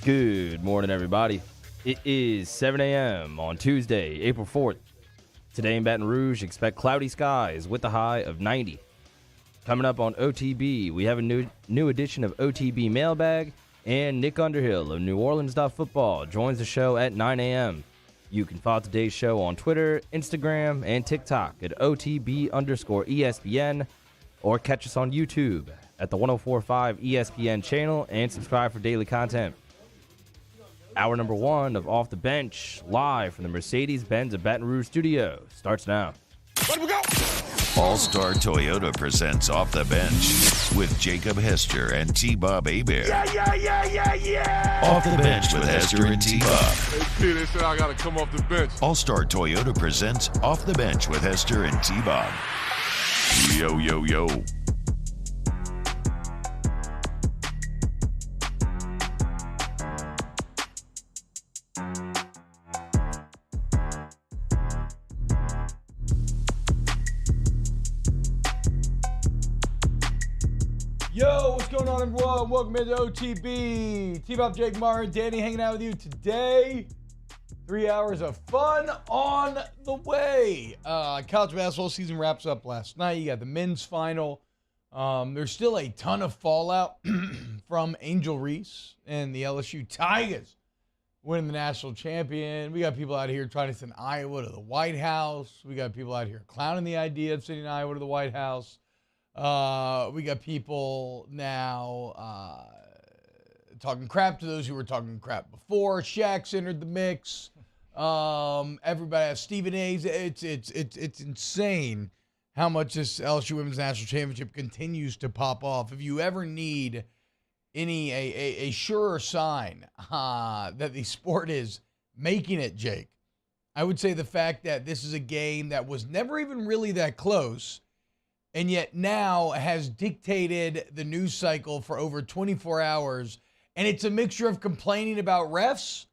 Good morning, everybody. It is 7 a.m. on Tuesday, April 4th. Today in Baton Rouge, expect cloudy skies with a high of 90. Coming up on OTB, we have a new edition of OTB Mailbag, and Nick Underhill of New Orleans Football joins the show at 9 a.m. You can follow today's show on Twitter, Instagram, and TikTok at OTB_ESPN, or catch us on YouTube at the 104.5 ESPN channel and subscribe for daily content. Hour number one of Off the Bench, live from the Mercedes-Benz of Baton Rouge studio, starts now. Let we go! All-Star Toyota presents Off the Bench with Jacob Hester and T-Bob Hebert. Yeah! Off the Bench with Hester and T-Bob. Hey, they said I gotta come off the bench. All-Star Toyota presents Off the Bench with Hester and T-Bob. Yo. Yo, what's going on, everyone? Welcome into OTB. T-Bob, Jake, Martin, Danny hanging out with you today. 3 hours of fun on the way. College basketball season wraps up last night. You got the men's final. There's still a ton of fallout from Angel Reese and the LSU Tigers winning the national champion. We got people out here trying to send Iowa to the White House. We got people out here clowning the idea of sending Iowa to the White House. We got people now talking crap to those who were talking crap before. Shaq's entered the mix. Everybody has Stephen A's. It's insane how much this LSU Women's National Championship continues to pop off. If you ever need a surer sign that the sport is making it, Jake, I would say the fact that this is a game that was never even really that close, and yet now has dictated the news cycle for over 24 hours. And it's a mixture of complaining about refs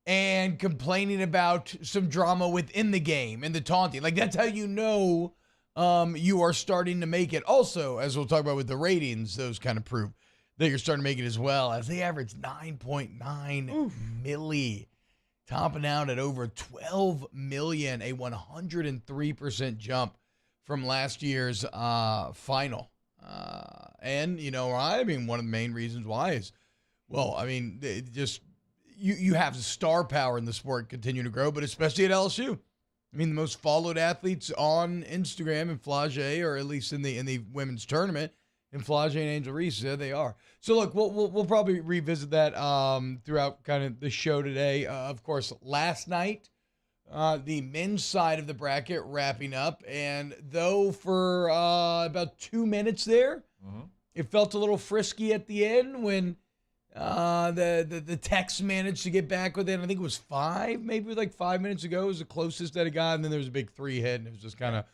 and complaining about some drama within the game and the taunting. Like, that's how you know you are starting to make it. Also, as we'll talk about with the ratings, those kind of prove that you're starting to make it as well, as they average 9.9 milli, topping out at over 12 million, a 103% jump from last year's final. And, you know, I mean, one of the main reasons why is, well, I mean, just you have the star power in the sport continue to grow, but especially at LSU. I mean, the most followed athletes on Instagram in Flage, or at least in the women's tournament, in Flage and Angel Reese, there they are. So, look, we'll probably revisit that throughout kind of the show today. Of course, last night, the men's side of the bracket wrapping up, and though for about 2 minutes there, it felt a little frisky at the end when the Tex managed to get back within, I think it was 5, maybe like 5 minutes ago, was the closest that it got, and then there was a big 3 hit, and it was just kind of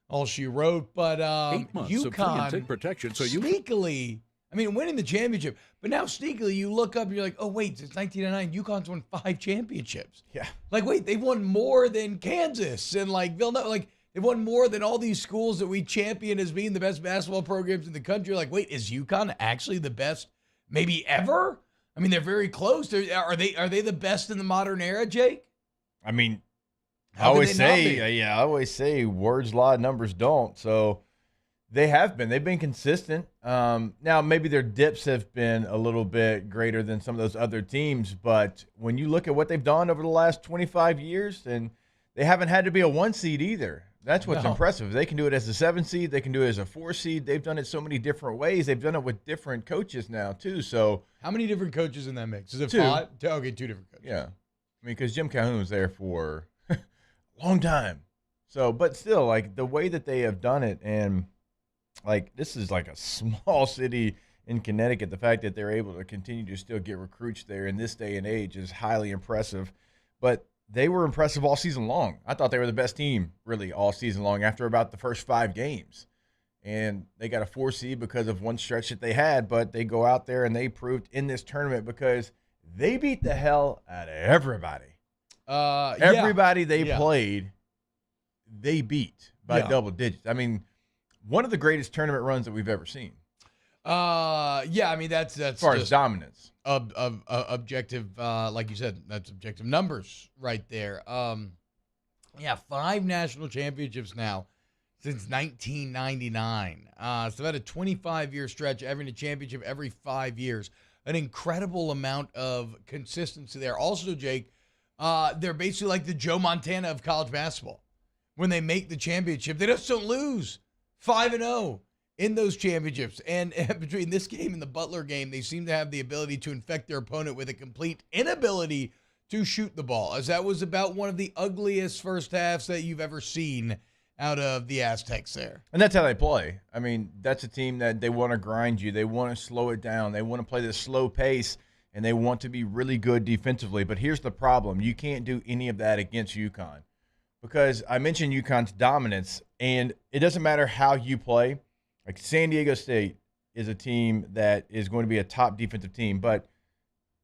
all she wrote. But 8 months of free and tick protection, so sneakily, I mean, winning the championship, but now sneakily you look up and you're like, oh, wait, since 1999, UConn's won 5 championships. Yeah. Like, wait, they've won more than Kansas and, like, Villanova. Like, they've won more than all these schools that we champion as being the best basketball programs in the country. Like, wait, is UConn actually the best maybe ever? I mean, they're very close. Are they the best in the modern era, Jake? I mean, How I could always they not be? I always say words lie, numbers don't. So they have been. They've been consistent. Now, maybe their dips have been a little bit greater than some of those other teams, but when you look at what they've done over the last 25 years, and they haven't had to be a 1 seed either. That's what's impressive. They can do it as a 7 seed. They can do it as a 4 seed. They've done it so many different ways. They've done it with different coaches now, too. So How many different coaches in that mix? Is it 2. 5? Okay, 2 different coaches. Yeah. I mean, because Jim Calhoun was there for a long time. So, but still, like, the way that they have done it, and, like, this is like a small city in Connecticut. The fact that they're able to continue to still get recruits there in this day and age is highly impressive. But they were impressive all season long. I thought they were the best team, really, all season long after about the first 5 games. And they got a 4 seed because of one stretch that they had, but they go out there and they proved in this tournament because they beat the hell out of everybody. Everybody they played, they beat by double digits. I mean, one of the greatest tournament runs that we've ever seen. Yeah, I mean that's as far as dominance. Objective, like you said, that's objective numbers right there. Yeah, 5 national championships now since 1999. So about a 25-year stretch, having a championship every 5 years. An incredible amount of consistency there. Also, Jake, they're basically like the Joe Montana of college basketball. When they make the championship, they just don't lose. 5-0 in those championships. And between this game and the Butler game, they seem to have the ability to infect their opponent with a complete inability to shoot the ball, as that was about one of the ugliest first halves that you've ever seen out of the Aztecs there. And that's how they play. I mean, that's a team that they want to grind you. They want to slow it down. They want to play this slow pace, and they want to be really good defensively. But here's the problem. You can't do any of that against UConn, because I mentioned UConn's dominance, and it doesn't matter how you play. Like San Diego State is a team that is going to be a top defensive team, but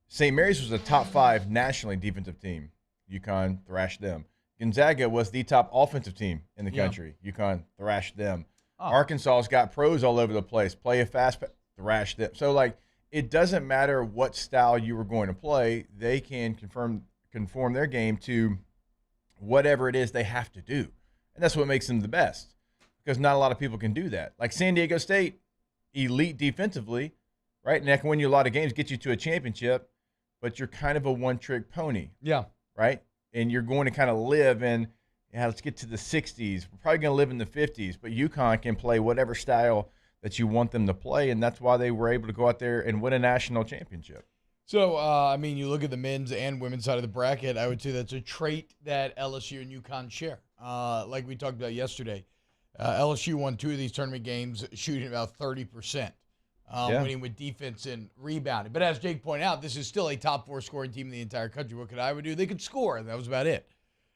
St. Mary's was a top 5 nationally defensive team. UConn thrashed them. Gonzaga was the top offensive team in the country. UConn thrashed them. Arkansas's got pros all over the place. Play a fast, thrashed them. So, like, it doesn't matter what style you were going to play. They can conform their game to whatever it is they have to do. And that's what makes them the best, because not a lot of people can do that. Like San Diego State, elite defensively, right? And that can win you a lot of games, get you to a championship, but you're kind of a one-trick pony. Yeah. Right? And you're going to kind of live in, let's get to the 60s. We're probably going to live in the 50s, but UConn can play whatever style that you want them to play, and that's why they were able to go out there and win a national championship. So, I mean, you look at the men's and women's side of the bracket, I would say that's a trait that LSU and UConn share. Like we talked about yesterday, LSU won 2 of these tournament games, shooting about 30%. Winning with defense and rebounding. But as Jake pointed out, this is still a top 4 scoring team in the entire country. What could Iowa do? They could score, and that was about it.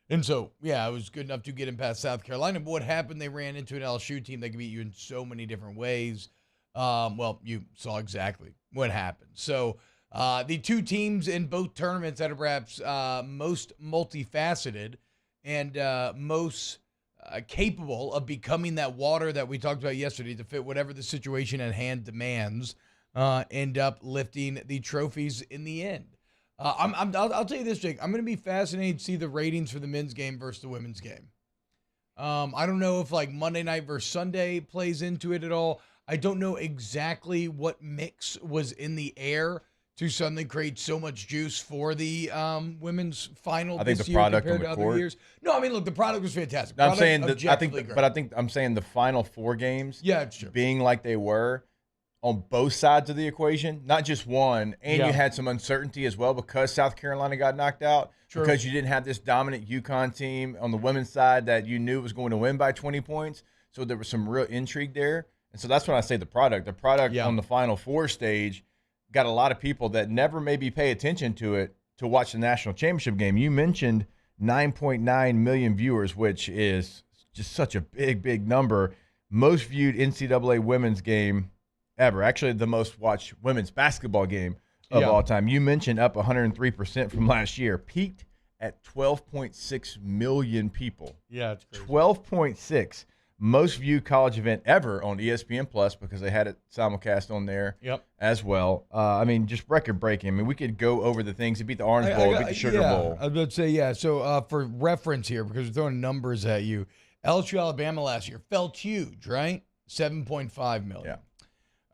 And so, yeah, it was good enough to get him past South Carolina. But what happened? They ran into an LSU team that could beat you in so many different ways. Well, you saw exactly what happened. So the 2 teams in both tournaments that are perhaps most multifaceted and most capable of becoming that water that we talked about yesterday to fit whatever the situation at hand demands, end up lifting the trophies in the end. I'll tell you this, Jake. I'm going to be fascinated to see the ratings for the men's game versus the women's game. I don't know if like Monday night versus Sunday plays into it at all. I don't know exactly what mix was in the air to suddenly create so much juice for the women's final. I think this the year product compared on the to court. other years. No, I mean, look, the product was fantastic. No, I'm saying Great. I'm saying the final 4 games, Yeah, it's true. being like they were on both sides of the equation, not just one, and you had some uncertainty as well because South Carolina got knocked out. True. Because you didn't have this dominant UConn team on the women's side that you knew was going to win by 20 points. So there was some real intrigue there. And so that's when I say the product. The product on the Final Four stage got a lot of people that never maybe pay attention to it to watch the national championship game. You mentioned 9.9 million viewers, which is just such a big, big number. Most viewed NCAA women's game ever. Actually, the most watched women's basketball game of all time. You mentioned up 103% from last year. Peaked at 12.6 million people. Yeah, it's crazy. 12.6. Most viewed college event ever on ESPN Plus because they had it simulcast on there as well. I mean, just record breaking. I mean, we could go over the things. It beat the Orange Bowl, it beat the Sugar Bowl. I was about to say, yeah. So for reference here, because we're throwing numbers at you, LSU Alabama last year felt huge, right? 7.5 million.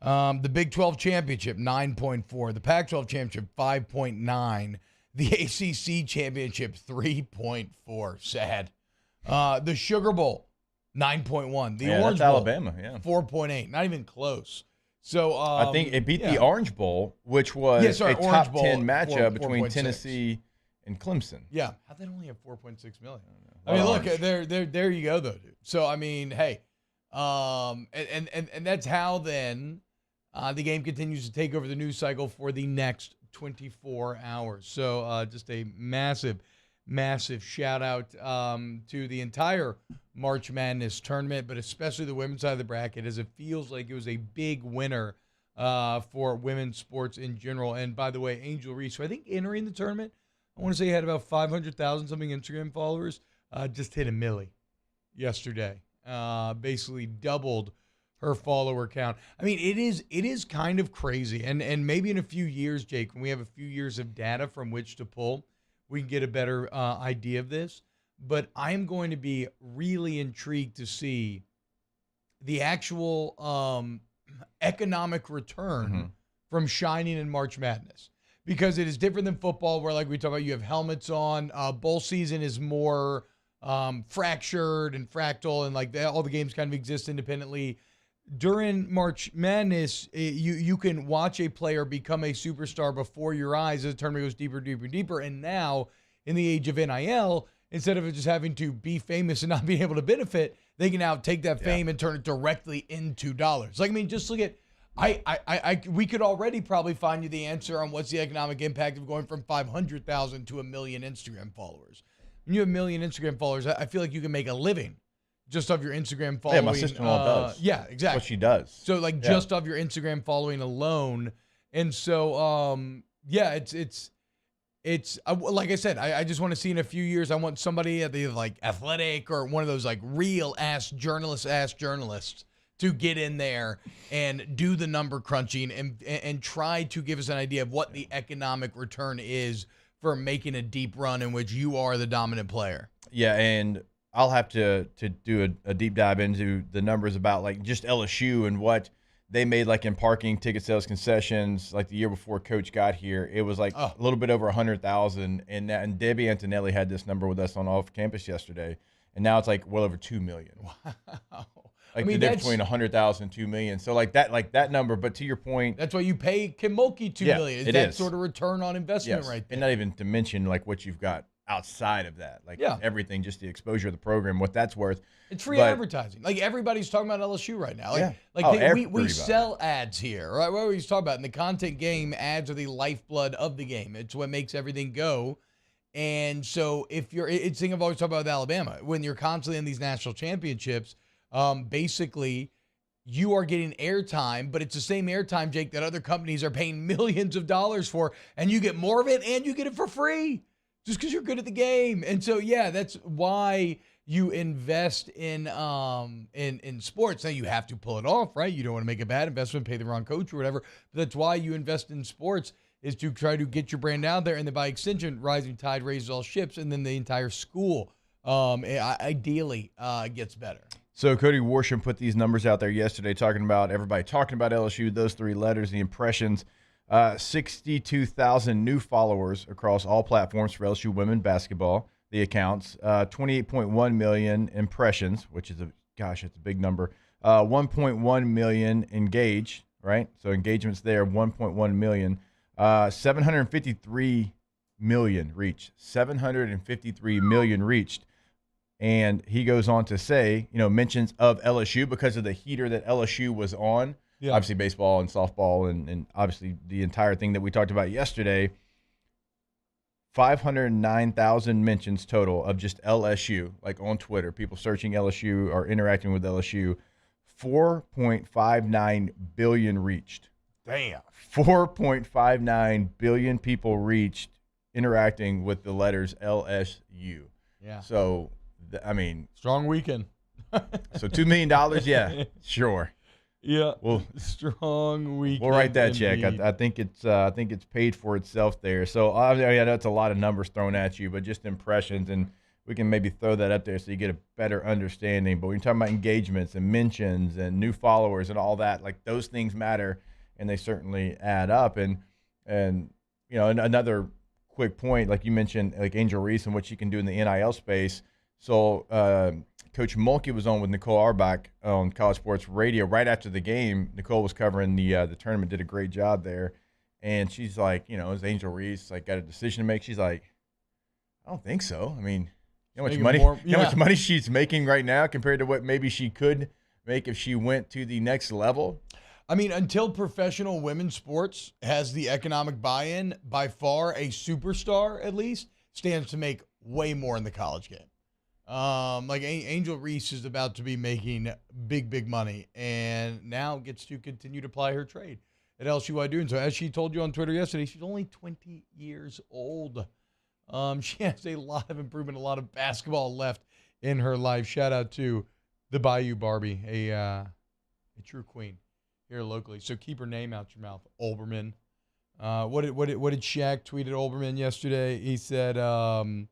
Yeah. The Big 12 championship, 9.4. The Pac-12 championship, 5.9. The ACC championship, 3.4. Sad. The Sugar Bowl, 9.1. The Orange Bowl, Alabama, 4.8. Not even close. So I think it beat the Orange Bowl, which was a Orange top Bowl, 10 matchup between 4.6. Tennessee and Clemson. Yeah. How'd they only have 4.6 million? I mean, look, there you go, though, dude. So, I mean, hey, and that's how then the game continues to take over the news cycle for the next 24 hours. So just a massive shout out to the entire March Madness tournament, but especially the women's side of the bracket, as it feels like it was a big winner for women's sports in general. And by the way, Angel Reese, who I think entering the tournament, I want to say had about 500,000 something Instagram followers, just hit a milli yesterday. Basically doubled her follower count. I mean, it is kind of crazy. And maybe in a few years, Jake, when we have a few years of data from which to pull, we can get a better idea of this. But I'm going to be really intrigued to see the actual economic return from shining in March Madness. Because it is different than football where, like we talk about, you have helmets on. Bowl season is more fractured and fractal, and like all the games kind of exist independently. During March Madness, you can watch a player become a superstar before your eyes as the tournament goes deeper, deeper, deeper. And now, in the age of NIL, instead of just having to be famous and not being able to benefit, they can now take that fame and turn it directly into dollars. Like, I mean, just look at, we could already probably find you the answer on what's the economic impact of going from 500,000 to 1 million Instagram followers. When you have 1 million Instagram followers, I feel like you can make a living just off your Instagram following. Yeah, my sister-in-law does. Yeah, exactly. That's what she does. So, like, just off your Instagram following alone. And so, it's like I said, I just want to see in a few years, I want somebody at the like Athletic or one of those like real ass journalists to get in there and do the number crunching and try to give us an idea of what the economic return is for making a deep run in which you are the dominant player. Yeah, and I'll have to do a deep dive into the numbers about like just LSU and what they made like in parking, ticket sales, concessions. Like the year before Coach got here, it was like a little bit over 100,000. And Debbie Antonelli had this number with us on off campus yesterday, and now it's like well over 2 million. Wow. Like the difference between 100,000 and 2 million. So like that number. But to your point, that's why you pay Kim Mulkey $2 million. Is that sort of return on investment right there? And not even to mention like what you've got outside of that, like everything, just the exposure of the program, what that's worth. It's free advertising. Like everybody's talking about LSU right now. We sell ads here, right? What we talk about in the content game, ads are the lifeblood of the game. It's what makes everything go. And so it's the thing I've always talked about with Alabama. When you're constantly in these national championships, basically you are getting airtime, but it's the same airtime, Jake, that other companies are paying millions of dollars for, and you get more of it and you get it for free. Just because you're good at the game. And so, that's why you invest in sports. Now, you have to pull it off, right? You don't want to make a bad investment, pay the wrong coach or whatever. But that's why you invest in sports, is to try to get your brand out there. And then by extension, rising tide raises all ships. And then the entire school ideally gets better. So Cody Worsham put these numbers out there yesterday talking about everybody talking about LSU, those three letters, the impressions. 62,000 new followers across all platforms for LSU women basketball, the accounts, 28.1 million impressions, which is it's a big number, 1.1 million engaged, right? So engagements there, 1.1 million, 753 million reached, 753 million reached. And he goes on to say, mentions of LSU because of the heater that LSU was on. Yeah. Obviously baseball and softball and obviously the entire thing that we talked about yesterday. 509,000 mentions total of just LSU, like on Twitter. People searching LSU or interacting with LSU. 4.59 billion reached. Damn. 4.59 billion people reached interacting with the letters LSU. Yeah. So, strong weekend. So $2 million, yeah, sure. Yeah, strong weekend. We'll write that check. I think it's paid for itself there. So that's a lot of numbers thrown at you, but just impressions, and we can maybe throw that up there so you get a better understanding. But when you're talking about engagements and mentions and new followers and all that, like those things matter, and they certainly add up. And another quick point, like you mentioned, like Angel Reese and what she can do in the NIL space. So Coach Mulkey was on with Nicole Auerbach on College Sports Radio right after the game. Nicole was covering the tournament, did a great job there. And she's like, is Angel Reese like got a decision to make? She's like, I don't think so. I mean, how much money she's making right now compared to what maybe she could make if she went to the next level? I mean, until professional women's sports has the economic buy-in, by far a superstar at least stands to make way more in the college game. Like Angel Reese is about to be making big money and now gets to continue to ply her trade at LSU. And so as she told you on Twitter yesterday, she's only 20 years old. She has a lot of improvement, a lot of basketball left in her life. Shout out to the Bayou Barbie, a a true queen here locally. So keep her name out your mouth, Olbermann. What did Shaq tweet at Olbermann yesterday? He said, I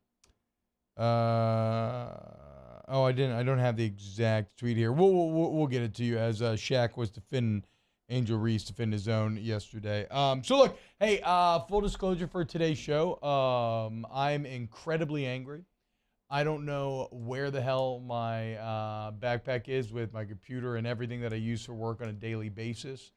don't have the exact tweet here. We'll get it to you as Shaq was defending Angel Reese, defending his own yesterday. So look, hey, full disclosure for today's show. I'm incredibly angry. I don't know where the hell my backpack is with my computer and everything that I use for work on a daily basis.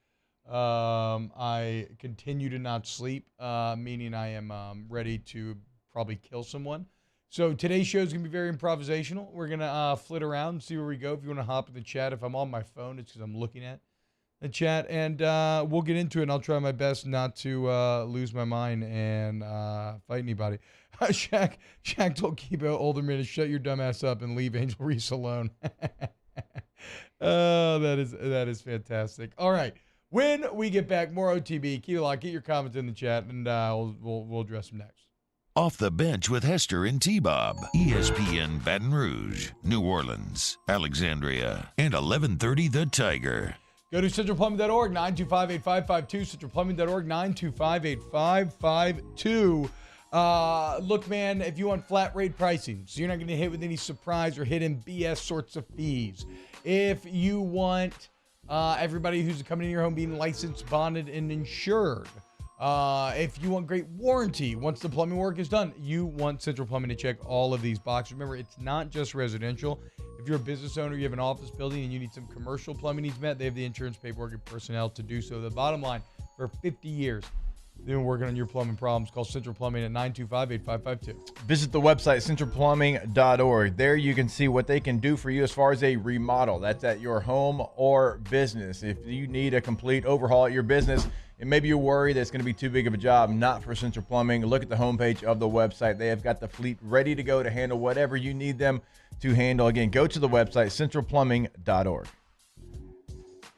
I continue to not sleep, meaning I am ready to probably kill someone. So today's show is going to be very improvisational. We're going to flit around and see where we go. If you want to hop in the chat, if I'm on my phone, it's because I'm looking at the chat. And we'll get into it, and I'll try my best not to lose my mind and fight anybody. Shaq told Kibo Olderman to shut your dumb ass up and leave Angel Reese alone. Oh, that is fantastic. All right. When we get back, more OTB. Keep it locked. Get your comments in the chat, and we'll address them next. Off the Bench with Hester and T-Bob. ESPN Baton Rouge, New Orleans, Alexandria, and 1130 The Tiger. Go to centralplumbing.org, 925-8552, centralplumbing.org, 925-8552. Look, man, if you want flat rate pricing, so you're not going to hit with any surprise or hidden BS sorts of fees. If you want everybody who's coming in your home being licensed, bonded, and insured. If you want great warranty once the plumbing work is done, you want Central Plumbing to check all of these boxes. Remember, it's not just residential. If you're a business owner, you have an office building, and you need some commercial plumbing needs met, they have the insurance, paperwork, and personnel to do so. The bottom line, for 50 years, they've been working on your plumbing problems. Call Central Plumbing at 925-8552. Visit the website, centralplumbing.org. There you can see what they can do for you as far as a remodel. That's at your home or business. If you need a complete overhaul at your business, and maybe you're worried that it's going to be too big of a job, not for Central Plumbing. Look at the homepage of the website. They have got the fleet ready to go to handle whatever you need them to handle. Again, go to the website, centralplumbing.org.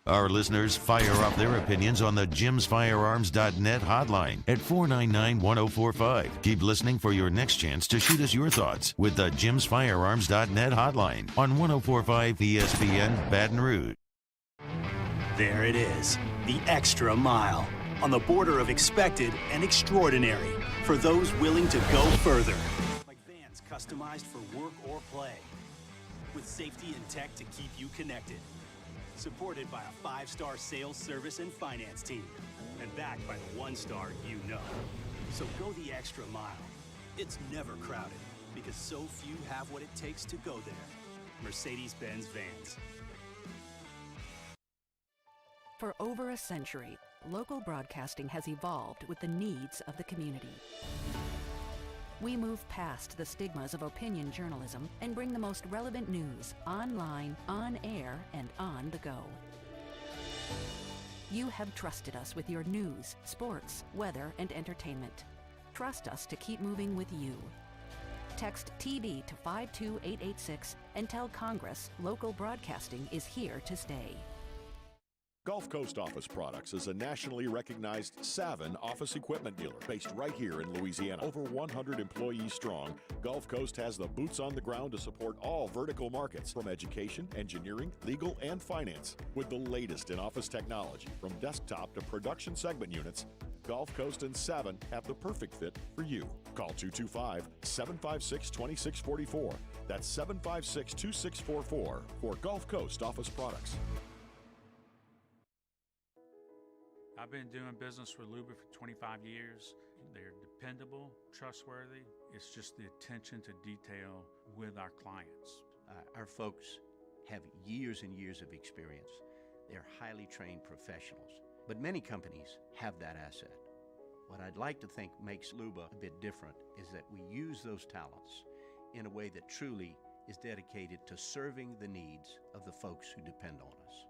Our listeners fire off their opinions on the jimsfirearms.net hotline at 499-1045. Keep listening for your next chance to shoot us your thoughts with the jimsfirearms.net hotline on 1045 ESPN Baton Rouge. There it is, the extra mile, on the border of expected and extraordinary for those willing to go further. Like vans customized for work or play, with safety and tech to keep you connected. Supported by a 5-star sales, service, and finance team, and backed by the 1-star you know. So go the extra mile. It's never crowded, because so few have what it takes to go there. Mercedes-Benz Vans. For over a century, local broadcasting has evolved with the needs of the community. We move past the stigmas of opinion journalism and bring the most relevant news online, on air, and on the go. You have trusted us with your news, sports, weather, and entertainment. Trust us to keep moving with you. Text TV to 52886 and tell Congress local broadcasting is here to stay. Gulf Coast Office Products is a nationally recognized Savin office equipment dealer based right here in Louisiana. Over 100 employees strong, Gulf Coast has the boots on the ground to support all vertical markets, from education, engineering, legal, and finance. With the latest in office technology, from desktop to production segment units, Gulf Coast and Savin have the perfect fit for you. Call 225-756-2644. That's 756-2644 for Gulf Coast Office Products. I've been doing business with Luba for 25 years. They're dependable, trustworthy. It's just the attention to detail with our clients. Our folks have years and years of experience. They're highly trained professionals, but many companies have that asset. What I'd like to think makes Luba a bit different is that we use those talents in a way that truly is dedicated to serving the needs of the folks who depend on us.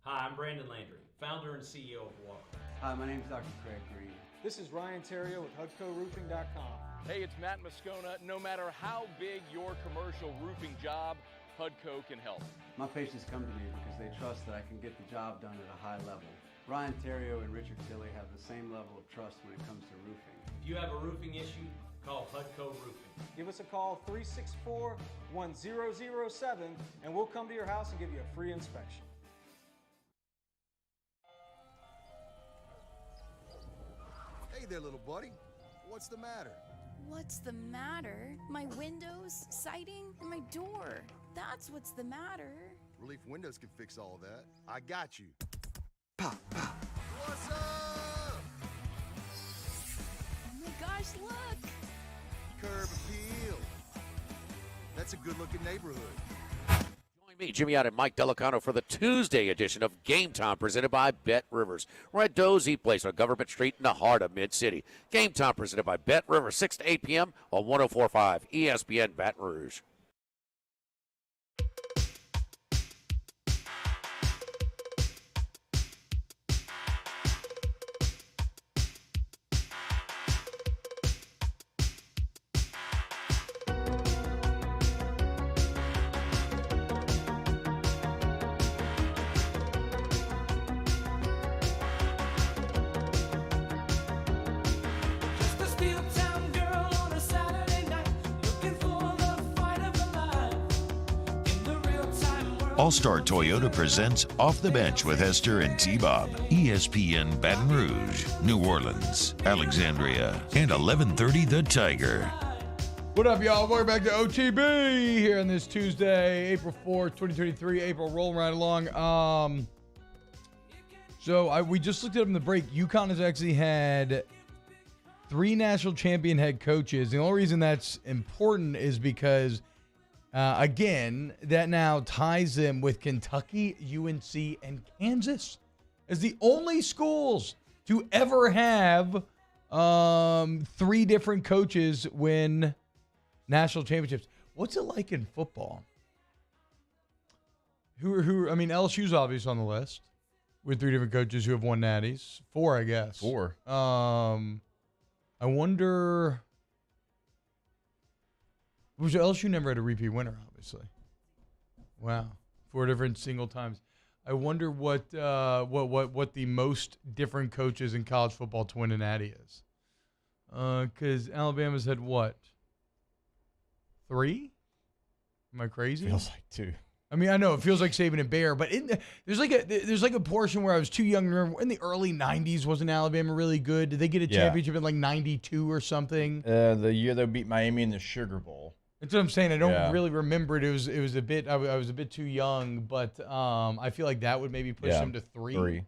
Hi, I'm Brandon Landry, founder and CEO of Walker. Hi, my name is Dr. Craig Green. This is Ryan Terrio with HUDCORoofing.com. Hey, it's Matt Moscona. No matter how big your commercial roofing job, HUDCO can help. My patients come to me because they trust that I can get the job done at a high level. Ryan Terrio and Richard Tilley have the same level of trust when it comes to roofing. If you have a roofing issue, Call Hudco Roofing. Give us a call, 364-1007, and we'll come to your house and give you a free inspection. Hey there, little buddy. What's the matter? What's the matter? My windows, siding, and my door. That's what's the matter. Relief Windows can fix all that. I got you. Pop, pop. What's up? Oh my gosh, look! Curb appeal. That's a good-looking neighborhood. Join me, Jimmy Out and Mike Delicano for the Tuesday edition of Game Time presented by Bet Rivers. We're at Dozy Place on Government Street in the heart of Mid-City. Game Time presented by Bet Rivers, 6 to 8 p.m. on 104.5 ESPN Baton Rouge. All-Star Toyota presents Off the Bench with Hester and T-Bob. ESPN Baton Rouge, New Orleans, Alexandria, and 1130 The Tiger. What up, y'all? Welcome back to OTB here on this Tuesday, April 4th, 2023. April rolling right along. We just looked at them in the break. UConn has actually had 3 national champion head coaches. The only reason that's important is because again, that now ties them with Kentucky, UNC, and Kansas as the only schools to ever have 3 different coaches win national championships. What's it like in football? LSU's obviously on the list with 3 different coaches who have won natties. 4, I guess. 4. I wonder. LSU never had a repeat winner, obviously. Wow, 4 different single times. I wonder what the most different coaches in college football to win a natty is. Because Alabama's had what? 3? Am I crazy? Feels like 2. I mean, I know it feels like Saban and Bear, but there's like a portion where I was too young to remember. In the early '90s, wasn't Alabama really good? Did they get a championship in like '92 or something? The year they beat Miami in the Sugar Bowl. That's what I'm saying. I don't really remember it. It was a bit. I was a bit too young, but I feel like that would maybe push them to 3.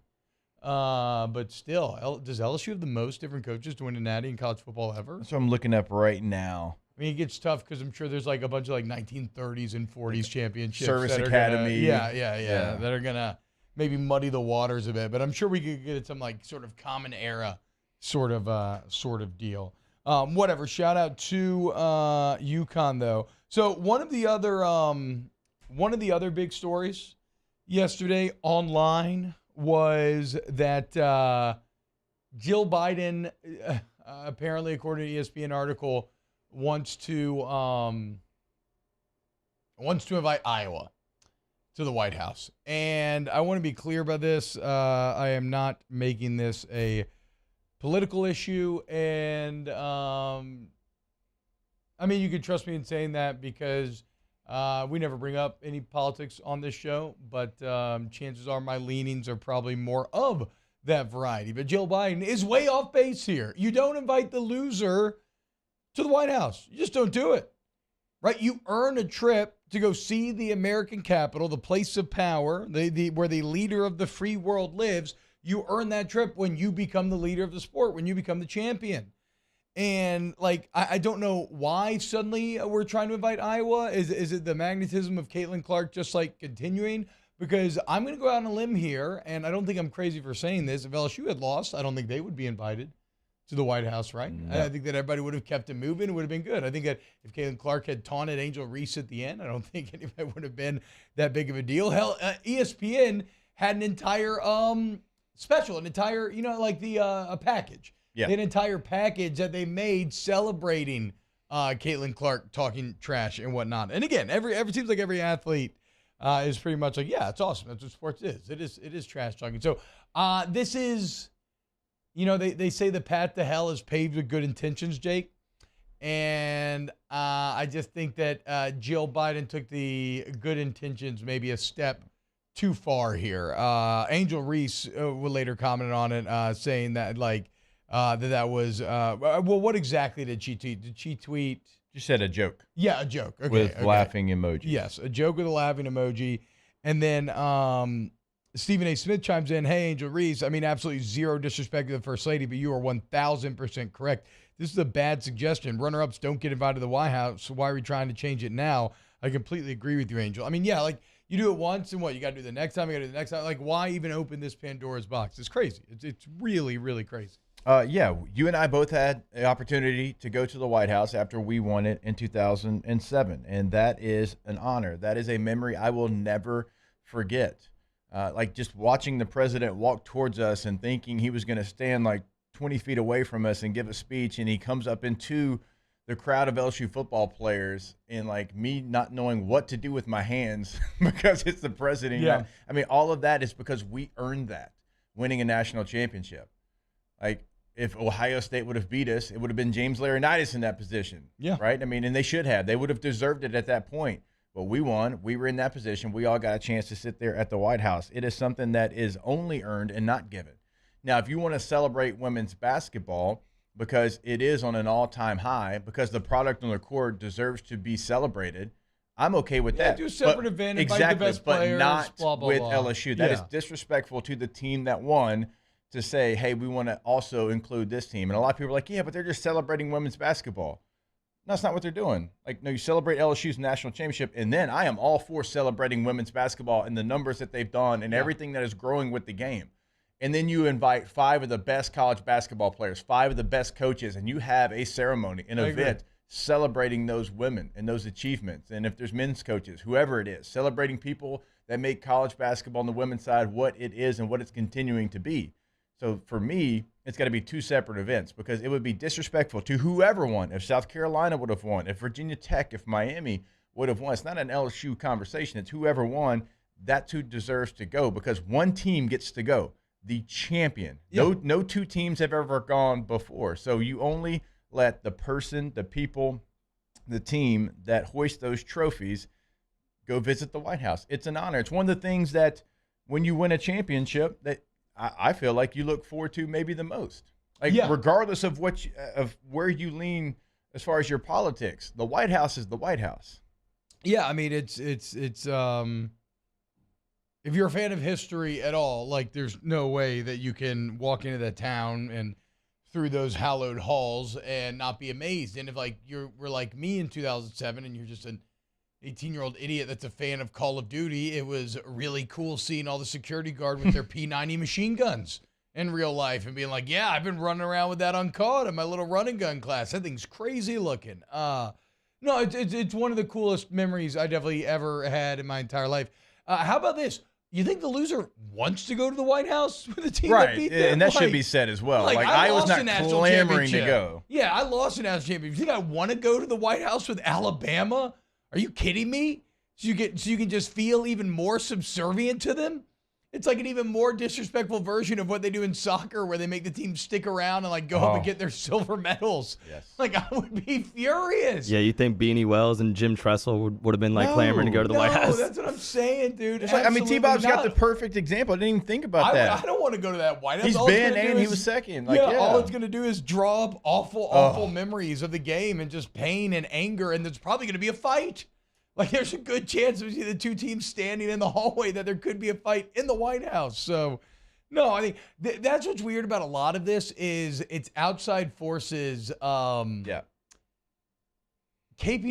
But still, does LSU have the most different coaches to win a natty in college football ever? That's what I'm looking up right now. I mean, it gets tough because I'm sure there's like a bunch of like 1930s and 40s championships. Service Academy. That are gonna maybe muddy the waters a bit. But I'm sure we could get some like sort of common era sort of deal. Whatever. Shout out to UConn though. So one of the other big stories yesterday online was that Jill Biden, apparently according to an ESPN article, wants to invite Iowa to the White House. And I want to be clear about this. I am not making this a political issue. And I mean, you can trust me in saying that because we never bring up any politics on this show. But chances are my leanings are probably more of that variety. But Jill Biden is way off base here. You don't invite the loser to the White House. You just don't do it, right? You earn a trip to go see the American Capitol, the place of power, where the leader of the free world lives. You earn that trip when you become the leader of the sport, when you become the champion. And like, I don't know why suddenly we're trying to invite Iowa. Is it the magnetism of Caitlin Clark just like continuing? Because I'm going to go out on a limb here, and I don't think I'm crazy for saying this. If LSU had lost, I don't think they would be invited to the White House, right? No. I think that everybody would have kept it moving. It would have been good. I think that if Caitlin Clark had taunted Angel Reese at the end, I don't think anybody would have been that big of a deal. Hell, ESPN had an entire special, an entire, a package. Yeah. An entire package that they made celebrating Caitlin Clark talking trash and whatnot. And again, it seems like every athlete is pretty much like, yeah, it's awesome. That's what sports is. It is trash talking. So this is... they say the path to hell is paved with good intentions, Jake. And I just think that Jill Biden took the good intentions maybe a step too far here. Angel Reese will later comment on it, saying that that was well, what exactly did she tweet? Did she tweet? She said a joke. Yeah, a joke. Okay, with laughing emoji. Yes, a joke with a laughing emoji. And then Stephen A. Smith chimes in, hey, Angel Reese, I mean, absolutely zero disrespect to the First Lady, but you are 1,000% correct. This is a bad suggestion. Runner-ups don't get invited to the White House, so why are we trying to change it now? I completely agree with you, Angel. I mean, yeah, like, you do it once, and what? You got to do the next time, you got to do the next time. Like, why even open this Pandora's box? It's crazy. It's really, really crazy. Yeah, you and I both had the opportunity to go to the White House after we won it in 2007, and that is an honor. That is a memory I will never forget. Like just watching the president walk towards us and thinking he was going to stand like 20 feet away from us and give a speech, and he comes up into the crowd of LSU football players, and like me not knowing what to do with my hands because it's the president. Yeah. You know? I mean, all of that is because we earned that, winning a national championship. Like, if Ohio State would have beat us, it would have been James Laurinaitis in that position. Yeah. Right? I mean, and they should have. They would have deserved it at that point. But we won. We were in that position. We all got a chance to sit there at the White House. It is something that is only earned and not given. Now, if you want to celebrate women's basketball because it is on an all-time high, because the product on the court deserves to be celebrated, I'm okay with that. Do a separate event, invite exactly, the best players, but not blah, blah, with blah. LSU. That is disrespectful to the team that won, to say, hey, we want to also include this team. And a lot of people are like, yeah, but they're just celebrating women's basketball. No, that's not what they're doing. Like, no, you celebrate LSU's national championship, and then I am all for celebrating women's basketball and the numbers that they've done and everything that is growing with the game. And then you invite 5 of the best college basketball players, 5 of the best coaches, and you have a ceremony, an event celebrating those women and those achievements. And if there's men's coaches, whoever it is, celebrating people that make college basketball on the women's side what it is and what it's continuing to be. So for me, it's got to be 2 separate events, because it would be disrespectful to whoever won. If South Carolina would have won, if Virginia Tech, if Miami would have won, it's not an LSU conversation. It's whoever won, that too deserves to go, because one team gets to go, the champion. Yeah. No 2 teams have ever gone before. So you only let the person, the people, the team that hoist those trophies go visit the White House. It's an honor. It's one of the things that when you win a championship that I feel like you look forward to maybe the most. Like, regardless of of where you lean as far as your politics, the White House is the White House. Yeah, I mean, it's if you're a fan of history at all, like, there's no way that you can walk into that town and through those hallowed halls and not be amazed. And if like were like me in 2007 and you're just an 18-year-old idiot that's a fan of Call of Duty, it was really cool seeing all the security guard with their P90 machine guns in real life and being like, yeah, I've been running around with that on COD in my little running gun class. That thing's crazy looking. No, it's one of the coolest memories I definitely ever had in my entire life. How about this? You think the loser wants to go to the White House with the team that beat them? And that should be said as well. Like I was not clamoring to go. Yeah, I lost a national championship. You think I want to go to the White House with Alabama? Are you kidding me? So you can just feel even more subservient to them? It's like an even more disrespectful version of what they do in soccer, where they make the team stick around and like go up and get their silver medals. Yes. Like, I would be furious. Yeah, you think Beanie Wells and Jim Tressel would have been like clamoring to go to the White House? That's what I'm saying, dude. It's like, I mean, T-Bob's got the perfect example. I didn't even think about that. I don't want to go to that White House. He's been and he was second. Like, all it's going to do is draw up awful memories of the game and just pain and anger, and there's probably going to be a fight. Like, there's a good chance we see the 2 teams standing in the hallway that there could be a fight in the White House. So, no, I think that's what's weird about a lot of this is it's outside forces caping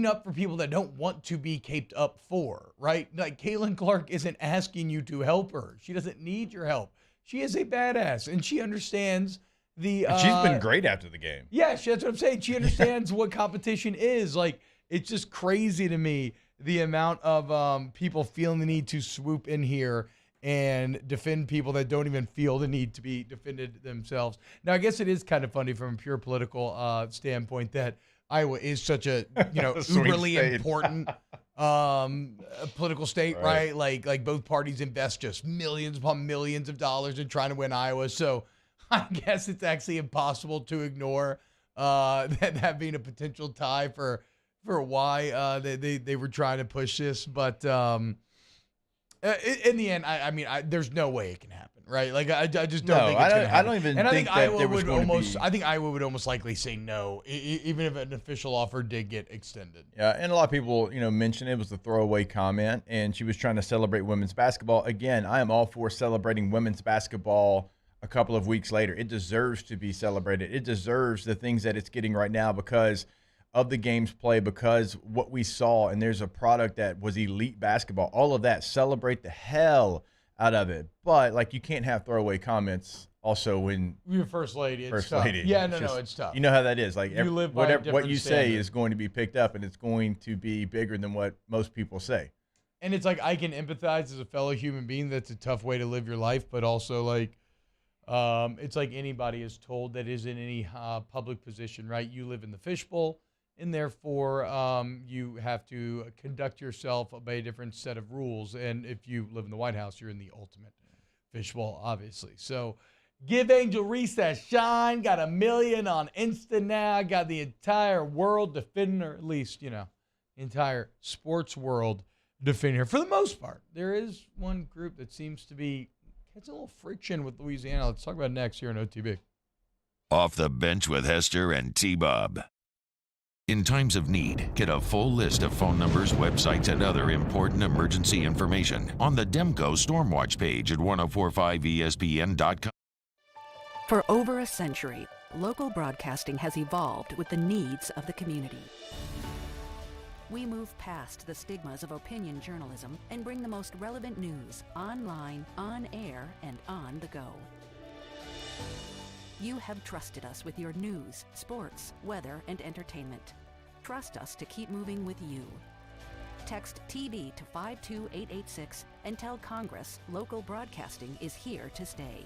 up for people that don't want to be caped up for, right? Like, Caitlin Clark isn't asking you to help her. She doesn't need your help. She is a badass, and she understands the... she's been great after the game. Yeah, that's what I'm saying. She understands what competition is. Like, it's just crazy to me, the amount of people feeling the need to swoop in here and defend people that don't even feel the need to be defended themselves. Now, I guess it is kind of funny from a pure political standpoint that Iowa is such a uberly important political state, right? Like both parties invest just millions upon millions of dollars in trying to win Iowa. So I guess it's actually impossible to ignore. that being a potential tie for why they were trying to push this. But in the end, I mean, there's no way it can happen. Right, like I just don't think it's going to happen. I don't even think that there was going to be. I think Iowa would almost likely say no, even if an official offer did get extended. Yeah, and a lot of people, mentioned it was a throwaway comment, and she was trying to celebrate women's basketball. Again, I am all for celebrating women's basketball a couple of weeks later. It deserves to be celebrated. It deserves the things that it's getting right now because of the game's play, because what we saw, and there's a product that was elite basketball. All of that, celebrate the hell out of it. But you can't have throwaway comments also when you're first lady. It's tough. Yeah, it's tough. You know how that is. Like you live by what you standard. say is going to be picked up, and it's going to be bigger than what most people say. And it's like I can empathize as a fellow human being. That's a tough way to live your life, but also it's like anybody is told that is in any public position, right? You live in the fishbowl, and therefore you have to conduct yourself by a different set of rules. And if you live in the White House, you're in the ultimate fishbowl, obviously. So give Angel Reese that shine. Got 1 million on Insta now. Got the entire world defending her, at least, entire sports world defending her for the most part. There is one group that seems to be catching a little friction with Louisiana. Let's talk about it next here on OTB. Off the Bench with Hester and T-Bob. In times of need, get a full list of phone numbers, websites, and other important emergency information on the Demco Stormwatch page at 1045ESPN.com. For over a century, local broadcasting has evolved with the needs of the community. We move past the stigmas of opinion journalism and bring the most relevant news online, on air, and on the go. You have trusted us with your news, sports, weather, and entertainment. Trust us to keep moving with you. Text TV to 52886 and tell Congress local broadcasting is here to stay.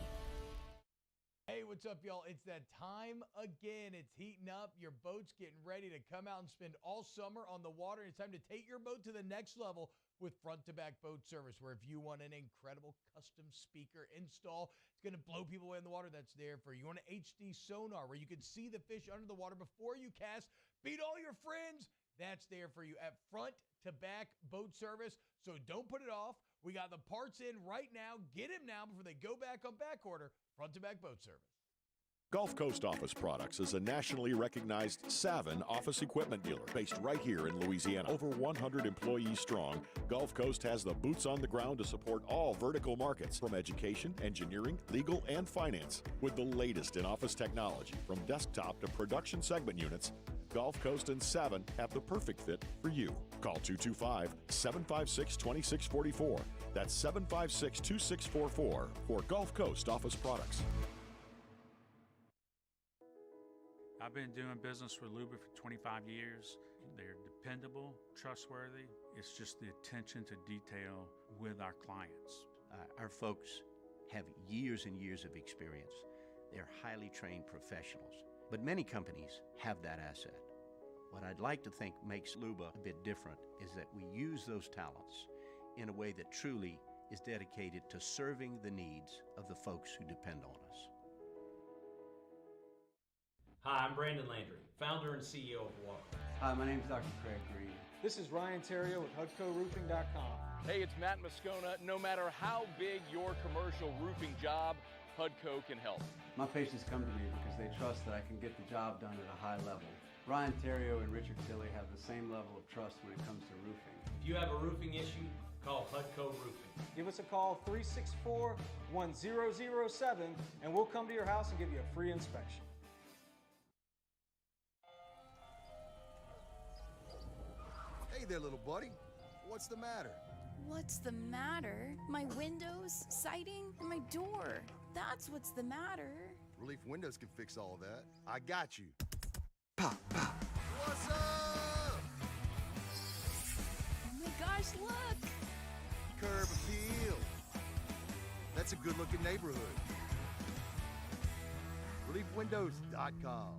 Hey, what's up, y'all? It's that time again. It's heating up. Your boat's getting ready to come out and spend all summer on the water. It's time to take your boat to the next level with front-to-back boat service, where if you want an incredible custom speaker install, it's going to blow people away in the water, that's there for you. You want an HD sonar where you can see the fish under the water before you cast, beat all your friends, that's there for you at front-to-back boat service. So don't put it off. We got the parts in right now. Get them now before they go back on back order. Front-to-back boat service. Gulf Coast Office Products is a nationally recognized Savin office equipment dealer based right here in Louisiana. Over 100 employees strong, Gulf Coast has the boots on the ground to support all vertical markets, from education, engineering, legal, and finance. With the latest in office technology, from desktop to production segment units, Gulf Coast and Savin have the perfect fit for you. Call 225-756-2644. That's 756-2644 for Gulf Coast Office Products. I've been doing business with Luba for 25 years. They're dependable, trustworthy. It's just the attention to detail with our clients. Our folks have years and years of experience. They're highly trained professionals. But many companies have that asset. What I'd like to think makes Luba a bit different is that we use those talents in a way that truly is dedicated to serving the needs of the folks who depend on us. Hi, I'm Brandon Landry, founder and CEO of Walker. Hi, my name is Dr. Craig Green. This is Ryan Terrio with HUDCORoofing.com. Hey, it's Matt Moscona. No matter how big your commercial roofing job, HUDCO can help. My patients come to me because they trust that I can get the job done at a high level. Ryan Terrio and Richard Tilley have the same level of trust when it comes to roofing. If you have a roofing issue, call HUDCO Roofing. Give us a call, 364-1007, and we'll come to your house and give you a free inspection. Hey there, little buddy. What's the matter? What's the matter? My windows, siding, and my door. That's what's the matter. Relief Windows can fix all that. I got you. Pop, pop. What's up? Oh my gosh, look! Curb appeal. That's a good-looking neighborhood. ReliefWindows.com.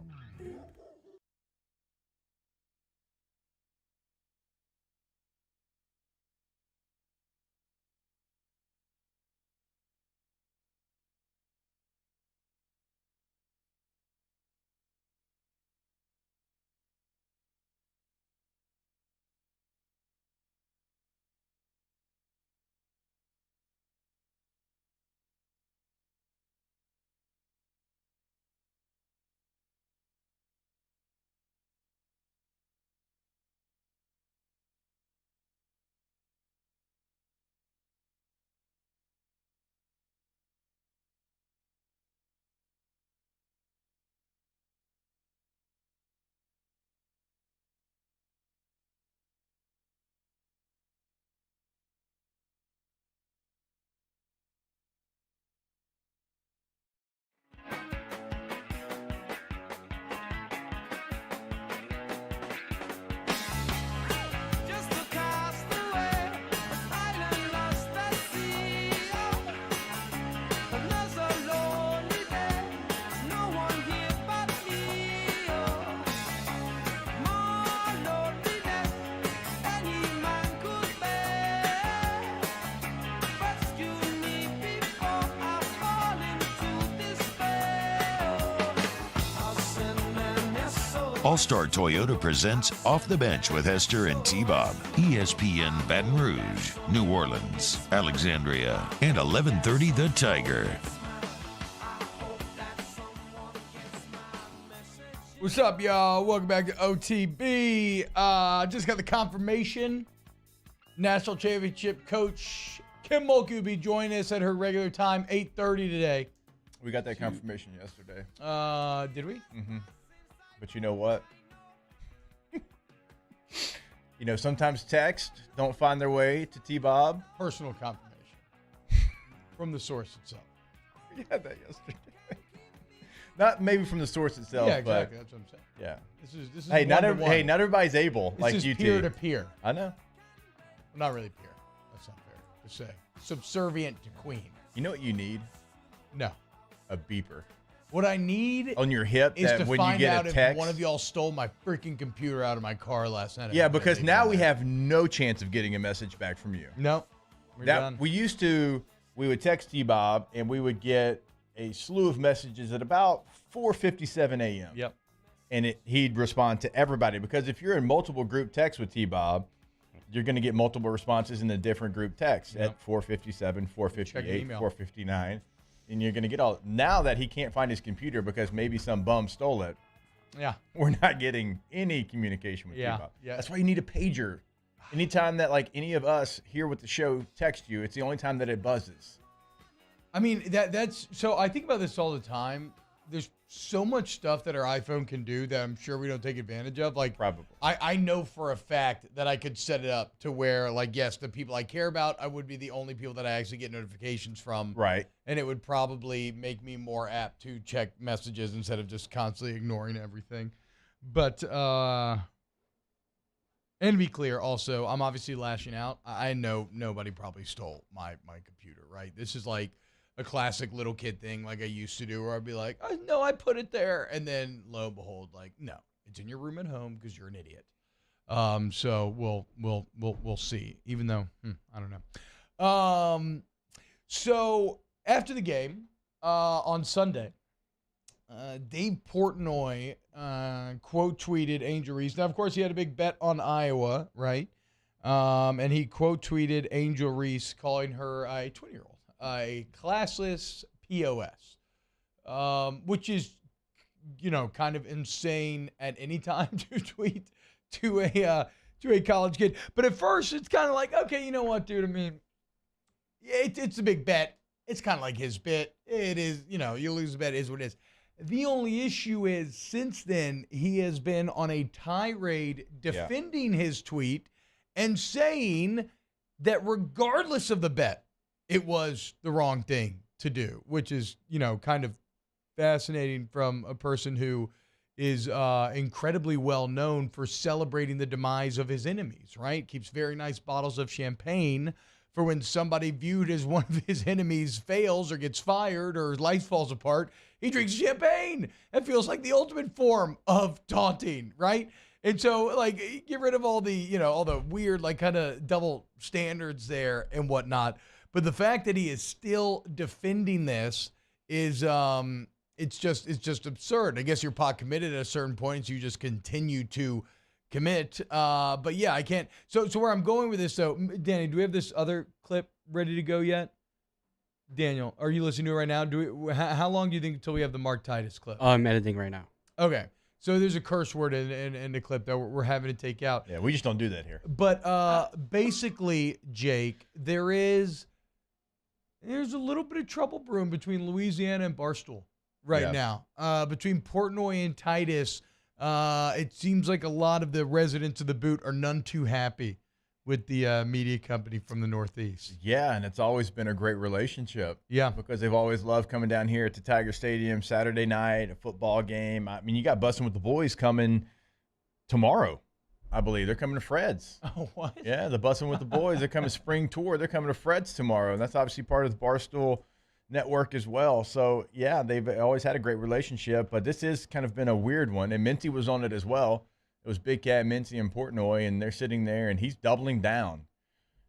All-Star Toyota presents Off the Bench with Hester and T-Bob. ESPN Baton Rouge, New Orleans, Alexandria, and 1130 The Tiger. What's up, y'all? Welcome back to OTB. Just got the confirmation. National Championship coach Kim Mulkey will be joining us at her regular time, 8:30 today. We got that confirmation yesterday. Did we? Mm-hmm. But you know what? Sometimes texts don't find their way to T-Bob. Personal confirmation from the source itself. We had that yesterday. Not maybe from the source itself. Yeah, exactly. But That's what I'm saying. yeah. This is Hey, not one-to-one. not everybody's able. This like is you peer to peer. I know. Well, not really peer. That's not fair to say. Subservient to queen. You know what you need? No. A beeper. What I need on your hip is that to when find you get out a if text. one of y'all stole my freaking computer out of my car last night. Yeah, because now we have no chance of getting a message back from you. No. We're done. We would text T-Bob and we would get a slew of messages at about 4:57 a.m. Yep. And he'd respond to everybody, because if you're in multiple group texts with T-Bob, you're going to get multiple responses in the different group texts at 4:57, 4:58, 4:59. And you're going to get all. Now that he can't find his computer because maybe some bum stole it, yeah, we're not getting any communication with T-Bob. Yeah. That's why you need a pager. Anytime that any of us here with the show text you, it's the only time that it buzzes. I mean, that's so I think about this all the time. There's so much stuff that our iPhone can do that I'm sure we don't take advantage of. Probably. I know for a fact that I could set it up to where, yes, the people I care about, I would be the only people that I actually get notifications from. Right. And it would probably make me more apt to check messages instead of just constantly ignoring everything. But, and to be clear, also, I'm obviously lashing out. I know nobody probably stole my computer, right? This is a classic little kid thing like I used to do, where I'd be like, oh, no, I put it there. And then lo and behold, no, it's in your room at home because you're an idiot. So we'll see, even though, I don't know. So after the game, on Sunday, Dave Portnoy, quote tweeted Angel Reese. Now, of course, he had a big bet on Iowa, right? And he quote tweeted Angel Reese, calling her a 20-year-old. A classless POS, which is, kind of insane at any time to tweet to a college kid. But at first, it's kind of like, okay, you know what, dude? I mean, it's a big bet. It's kind of like his bit. It is, you lose a bet, it is what it is. The only issue is, since then, he has been on a tirade defending his tweet and saying that regardless of the bet, it was the wrong thing to do, which is, kind of fascinating from a person who is incredibly well known for celebrating the demise of his enemies, right? Keeps very nice bottles of champagne for when somebody viewed as one of his enemies fails or gets fired or his life falls apart. He drinks champagne. That feels like the ultimate form of taunting, right? And so, get rid of all the, all the weird, kind of double standards there and whatnot. But the fact that he is still defending this is, it's just absurd. I guess you're pot committed at a certain point, so you just continue to commit. But yeah, I can't. So where I'm going with this, though, Danny, do we have this other clip ready to go yet? Daniel, are you listening to it right now? How long do you think until we have the Mark Titus clip? I'm editing right now. Okay. So there's a curse word in the clip that we're having to take out. Yeah, we just don't do that here. But basically, Jake, there's a little bit of trouble brewing between Louisiana and Barstool right now. Between Portnoy and Titus, it seems like a lot of the residents of the boot are none too happy with the media company from the Northeast. Yeah, and it's always been a great relationship. Yeah. Because they've always loved coming down here to Tiger Stadium Saturday night, a football game. I mean, you got Bussin' with the Boys coming tomorrow, I believe. They're coming to Fred's. Oh, what? Yeah, the Bussin' with the Boys. They're coming spring tour. They're coming to Fred's tomorrow, and that's obviously part of the Barstool network as well. So, yeah, they've always had a great relationship, but this has kind of been a weird one, and Minty was on it as well. It was Big Cat, Minty, and Portnoy, and they're sitting there, and he's doubling down.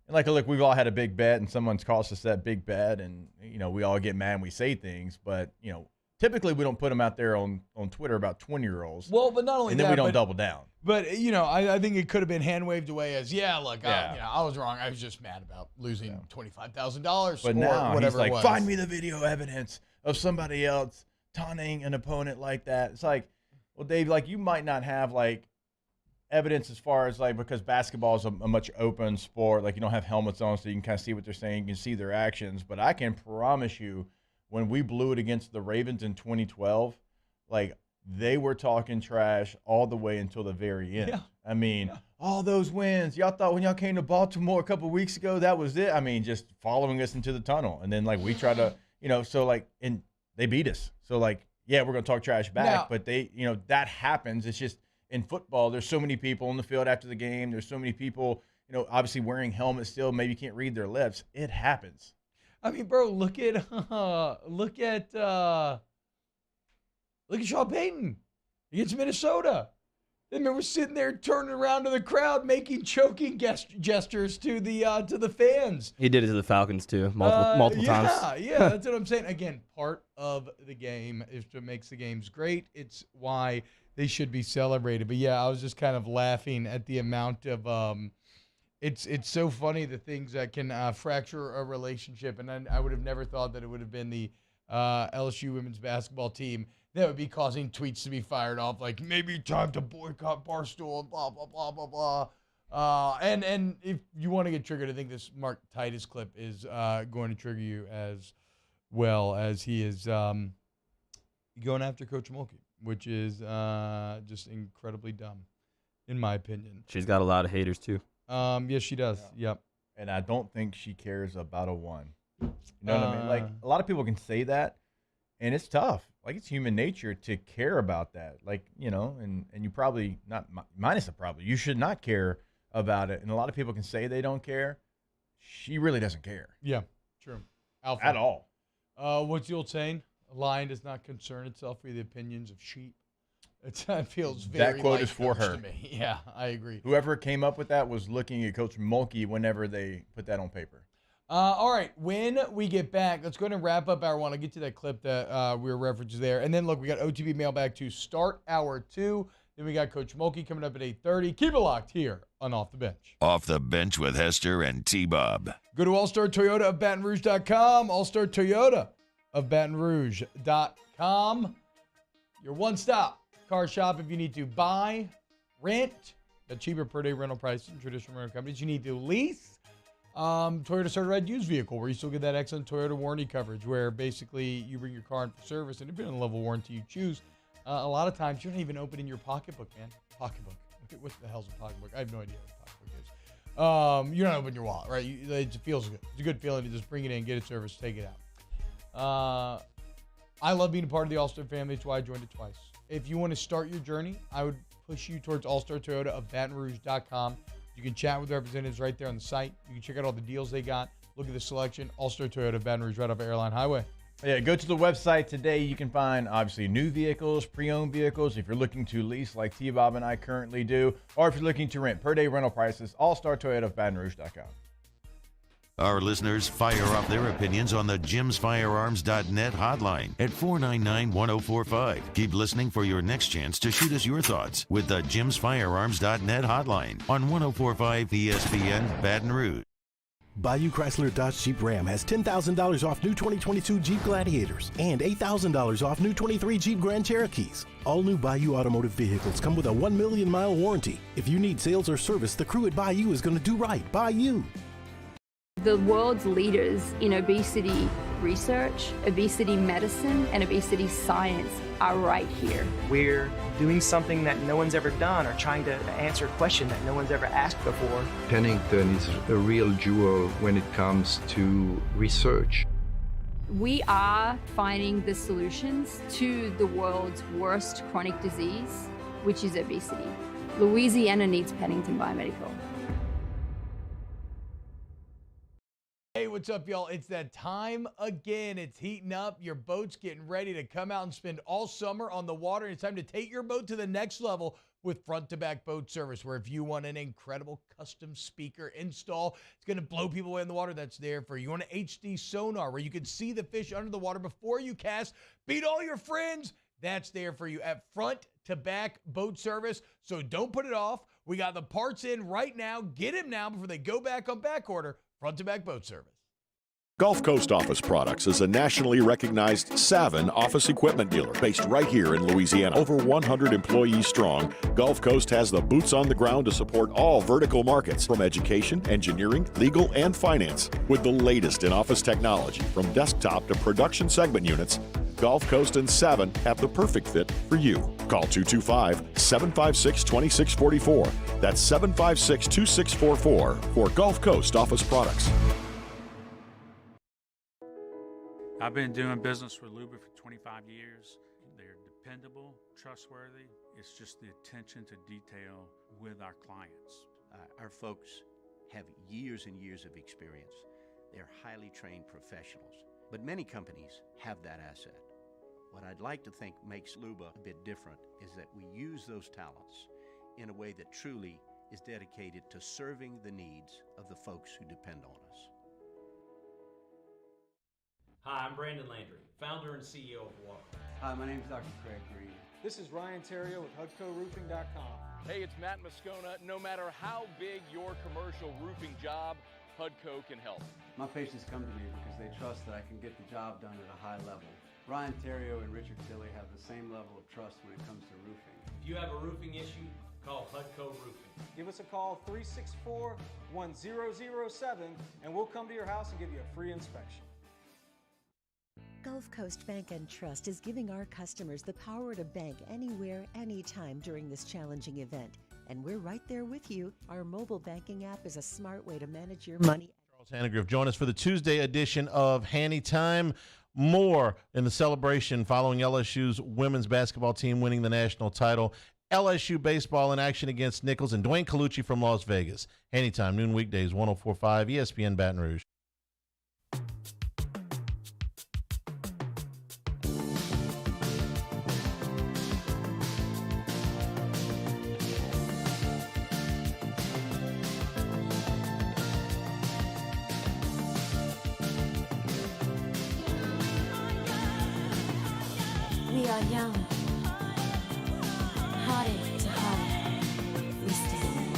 And look, we've all had a big bet, and someone's cost us that big bet, and, we all get mad and we say things, but, typically we don't put them out there on Twitter about 20-year-olds. Well, but not only and that, then we don't but, double down. But I think it could have been hand waved away as, look, I was wrong. I was just mad about losing $25,000 But or now whatever he's it was. like, find me the video evidence of somebody else taunting an opponent like that. It's like, well, Dave, like you might not have like evidence as far as like, because basketball is a much open sport. Like you don't have helmets on, so you can kind of see what they're saying. You can see their actions. But I can promise you, when we blew it against the Ravens in 2012, like they were talking trash all the way until the very end. Yeah. I mean, all those wins. Y'all thought when y'all came to Baltimore a couple of weeks ago, that was it. I mean, just following us into the tunnel. And then like we try to, so like, and they beat us. So like, yeah, we're going to talk trash back, Now, but they, that happens. It's just in football, there's so many people on the field after the game. There's so many people, obviously wearing helmets still. Maybe you can't read their lips. It happens. I mean, bro, look at Sean Payton against Minnesota. I remember sitting there turning around to the crowd, making choking gestures to the fans. He did it to the Falcons too, multiple times. Yeah, that's what I'm saying. Again, part of the game is what makes the games great. It's why they should be celebrated. But yeah, I was just kind of laughing at the amount of it's so funny the things that can fracture a relationship. And I would have never thought that it would have been the LSU women's basketball team that would be causing tweets to be fired off, like maybe time to boycott Barstool, blah, blah, blah, blah, blah. And if you want to get triggered, I think this Mark Titus clip is going to trigger you as well, as he is going after Coach Mulkey, which is just incredibly dumb, in my opinion. She's got a lot of haters too. Yes, she does. Yeah. Yep. And I don't think she cares about a one. You know what I mean? Like a lot of people can say that, and it's tough. Like it's human nature to care about that. Like, and you probably not minus a problem. You should not care about it. And a lot of people can say they don't care. She really doesn't care. Yeah, true. Alpha. At all. What's the old saying? A lion does not concern itself with the opinions of sheep. It feels very that quote is for her. To me. Yeah, I agree. Whoever came up with that was looking at Coach Mulkey whenever they put that on paper. All right, when we get back, let's go ahead and wrap up hour one. I'll get to that clip that we were referencing there. And then, look, we got OTB Mailbag to start hour two. Then we got Coach Mulkey coming up at 8:30. Keep it locked here on Off the Bench. Off the Bench with Hester and T-Bob. Go to All-Star Toyota of Baton Rouge.com, All-Star Toyota of Baton Rouge.com. Your one-stop car shop if you need to buy, rent, at cheaper per-day rental prices than traditional rental companies. You need to lease. Toyota Certified Used Vehicle, where you still get that excellent Toyota warranty coverage, where basically you bring your car in for service, and depending on the level of warranty you choose, a lot of times you're not even opening your pocketbook, man. Pocketbook. What the hell's a pocketbook? I have no idea what a pocketbook is. You're not opening your wallet, right? It feels good. It's a good feeling to just bring it in, get it serviced, take it out. I love being a part of the All-Star family. That's why I joined it twice. If you want to start your journey, I would push you towards All-Star Toyota of Baton Rouge.com. You can chat with representatives right there on the site. You can check out all the deals they got. Look at the selection. All-Star Toyota of Baton Rouge, right off Airline Highway. Yeah, go to the website today. You can find, obviously, new vehicles, pre-owned vehicles, if you're looking to lease like T-Bob and I currently do, or if you're looking to rent per-day rental prices, All-Star Toyota of Baton Rouge.com. Our listeners fire off their opinions on the jimsfirearms.net hotline at 499-1045. Keep listening for your next chance to shoot us your thoughts with the jimsfirearms.net hotline on 1045 ESPN Baton Rouge. Bayou Chrysler Dodge Jeep Ram has $10,000 off new 2022 Jeep Gladiators and $8,000 off new 23 Jeep Grand Cherokees. All new Bayou automotive vehicles come with a 1 million mile warranty. If you need sales or service, the crew at Bayou is going to do right by you. The world's leaders in obesity research, obesity medicine, and obesity science are right here. We're doing something that no one's ever done, or trying to answer a question that no one's ever asked before. Pennington is a real jewel when it comes to research. We are finding the solutions to the world's worst chronic disease, which is obesity. Louisiana needs Pennington Biomedical. Hey, what's up, y'all? It's that time again. It's heating up. Your boat's getting ready to come out and spend all summer on the water. It's time to take your boat to the next level. with front-to-back boat service, where if you want an incredible custom speaker install, it's going to blow people away in the water, that's there for you. You want an HD sonar where you can see the fish under the water before you cast, beat all your friends, that's there for you at front-to-back boat service. So don't put it off. We got the parts in right now. Get them now before they go back on back order. Front-to-back boat service. Gulf Coast Office Products is a nationally recognized Savin office equipment dealer based right here in Louisiana. Over 100 employees strong, Gulf Coast has the boots on the ground to support all vertical markets, from education, engineering, legal, and finance. With the latest in office technology, from desktop to production segment units, Gulf Coast and Savin have the perfect fit for you. Call 225-756-2644. That's 756-2644 for Gulf Coast Office Products. I've been doing business with Luba for 25 years. They're dependable, trustworthy. It's just the attention to detail with our clients. Our folks have years and years of experience. They're highly trained professionals, but many companies have that asset. What I'd like to think makes Luba a bit different is that we use those talents in a way that truly is dedicated to serving the needs of the folks who depend on us. Hi, I'm Brandon Landry, founder and CEO of Walker. Hi, my name is Dr. Craig Green. This is Ryan Terrio with HUDCORoofing.com. Hey, it's Matt Moscona. No matter how big your commercial roofing job, HUDCO can help. My patients come to me because they trust that I can get the job done at a high level. Ryan Terrio and Richard Tilley have the same level of trust when it comes to roofing. If you have a roofing issue, call HUDCO Roofing. Give us a call, 364-1007, and we'll come to your house and give you a free inspection. Gulf Coast Bank and Trust is giving our customers the power to bank anywhere, anytime during this challenging event. And we're right there with you. Our mobile banking app is a smart way to manage your money. Charles Hannegriff, join us for the Tuesday edition of Hanny Time. More in the celebration following LSU's women's basketball team winning the national title. LSU baseball in action against Nichols, and Dwayne Colucci from Las Vegas. Hanny Time, noon weekdays, 104.5 ESPN Baton Rouge. We are young, hearted to heart, we stand.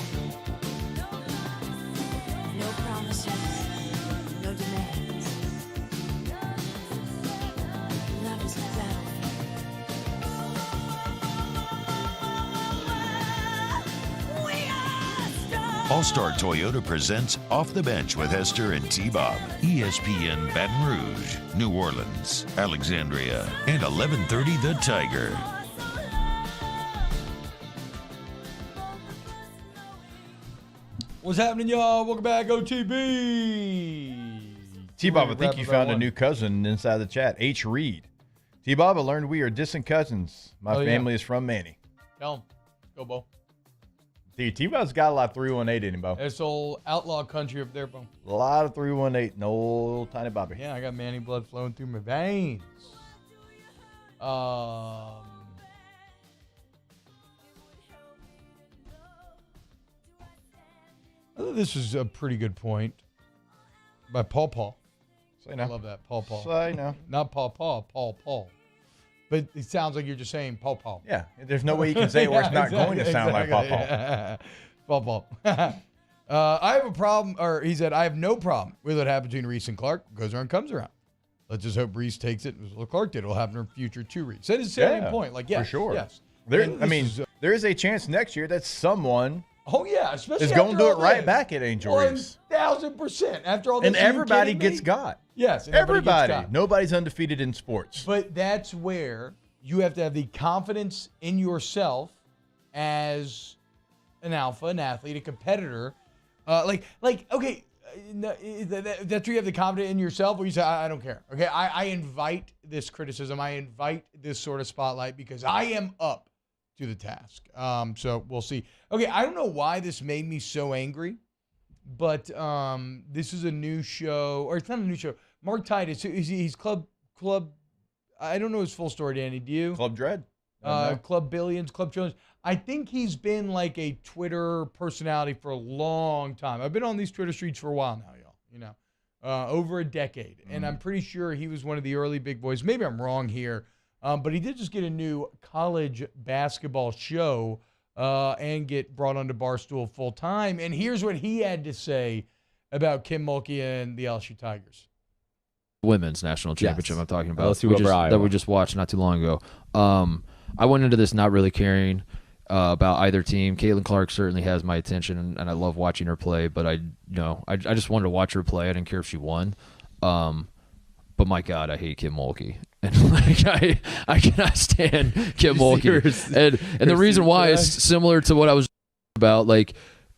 No promises, no demands. Love is a All-Star Toyota presents Off the Bench with Hester and T-Bob. ESPN Baton Rouge, New Orleans, Alexandria, and 1130 The Tiger. What's happening, y'all? Welcome back, OTB. T-Bob, I think you found a new cousin inside the chat, H. Reed. T-Bob, I learned we are distant cousins. My family is from Manny. Tell him. Go, Bo. T-Bob's got a lot of 318 in him, Bo. It's old outlaw country up there, Bo. A lot of 318 in old tiny Bobby. Yeah, I got Manny blood flowing through my veins. I thought this was a pretty good point by Paul. Say no. I love that, Paul. Say no. Not Paul. But it sounds like you're just saying Paul. Yeah, there's no way you can say it where it's not going to sound like Paul. Yeah. Paul. I have a problem, or he said, I have no problem with what happened between Reese and Clark. Goes around, comes around. Let's just hope Reese takes it. What Clark did will happen in future to Reese. That is the same point. Like, yes, for sure. Yes. There is a chance next year that someone especially is going to do it right back at Angel Reese. 1,000% after all this. And everybody gets got. Yes. Everybody. Nobody's undefeated in sports. But that's where you have to have the confidence in yourself as an alpha, an athlete, a competitor. Okay, that's where you have the confidence in yourself where you say, I don't care. Okay, I invite this criticism. I invite this sort of spotlight because I am up to the task. So we'll see. Okay, I don't know why this made me so angry, but this is a new show, or it's not a new show. Mark Titus, he's Club. I don't know his full story, Danny. Do you? Club Dread. Club Billions, Club Jones. I think he's been like a Twitter personality for a long time. I've been on these Twitter streets for a while now, y'all. You know, over a decade. And I'm pretty sure he was one of the early big boys. Maybe I'm wrong here. But he did just get a new college basketball show and get brought onto Barstool full time. And here's what he had to say about Kim Mulkey and the LSU Tigers. Women's national championship I'm talking about. LSU over Iowa. That we just watched not too long ago. I went into this not really caring about either team. Caitlin Clark certainly has my attention, and I love watching her play, but I just wanted to watch her play. I didn't care if she won. But my God, I hate Kim Mulkey. And like I cannot stand Kim Mulkey. And the reason why is similar to what I was about. Like,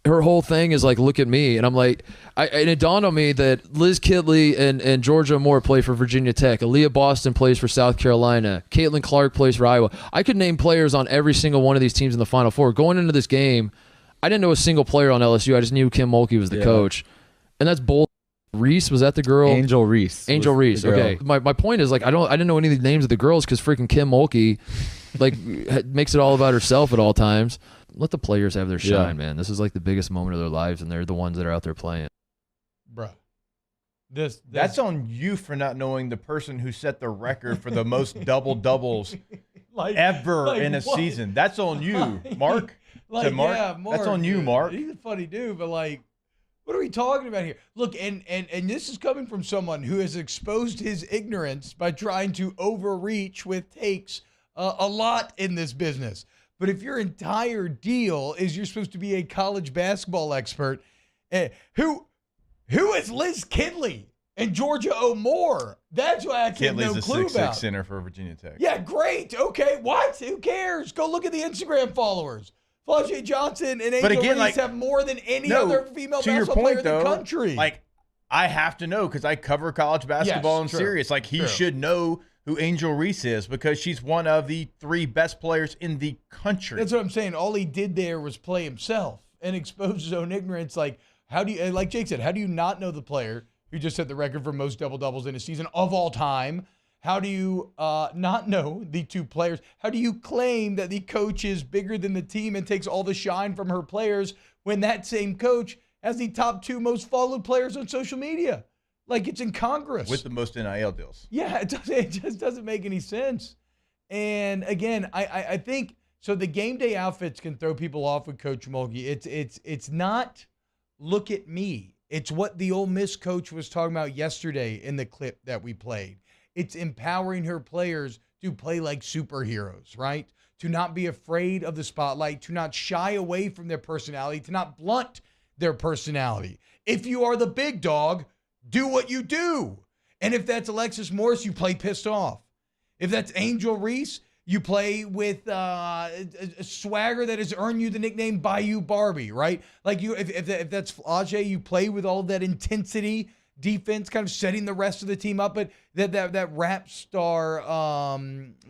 her whole thing is like, look at me. And I'm like, and it dawned on me that Liz Kitley and Georgia Moore play for Virginia Tech. Aaliyah Boston plays for South Carolina. Caitlin Clark plays for Iowa. I could name players on every single one of these teams in the Final Four. Going into this game, I didn't know a single player on LSU. I just knew Kim Mulkey was the coach. And that's bull. Reese, was that the girl? Angel Reese. Angel Reese. Okay. My point is, like, I didn't know any of the names of the girls because freaking Kim Mulkey like makes it all about herself at all times. Let the players have their shine, man. This is like the biggest moment of their lives, and they're the ones that are out there playing. Bruh. That's on you for not knowing the person who set the record for the most double-doubles ever in a season. That's on you, Mark. Like, Mark. Yeah, Mark. That's on you, Mark. He's a funny dude, but like, what are we talking about here? Look, and this is coming from someone who has exposed his ignorance by trying to overreach with takes a lot in this business. But if your entire deal is you're supposed to be a college basketball expert, who is Liz Kitley and Georgia O'Moore? That's what I have no clue about. 6'6" center for Virginia Tech. Yeah, great. Okay, what? Who cares? Go look at the Instagram followers. Flau'jae Johnson and Angel Reese have more than any other female basketball player in the country. Like, I have to know because I cover college basketball and serious. Like, he should know who Angel Reese is because she's one of the 3 best players in the country. That's what I'm saying. All he did there was play himself and expose his own ignorance. Like, how do you, like Jake said, how do you not know the player who just set the record for most double-doubles in a season of all time? How do you not know the 2 players? How do you claim that the coach is bigger than the team and takes all the shine from her players when that same coach has the top 2 most followed players on social media? Like, it's incongruous. With the most NIL deals. Yeah, it just doesn't make any sense. And again, I think so. The game day outfits can throw people off with Coach Mulkey. It's not look at me. It's what the Ole Miss coach was talking about yesterday in the clip that we played. It's empowering her players to play like superheroes, right? To not be afraid of the spotlight, to not shy away from their personality, to not blunt their personality. If you are the big dog, do what you do. And if that's Alexis Morris, you play pissed off. If that's Angel Reese, you play with a swagger that has earned you the nickname Bayou Barbie, right? Like, if that's Flau'jae, you play with all that intensity, defense, kind of setting the rest of the team up, but that rap star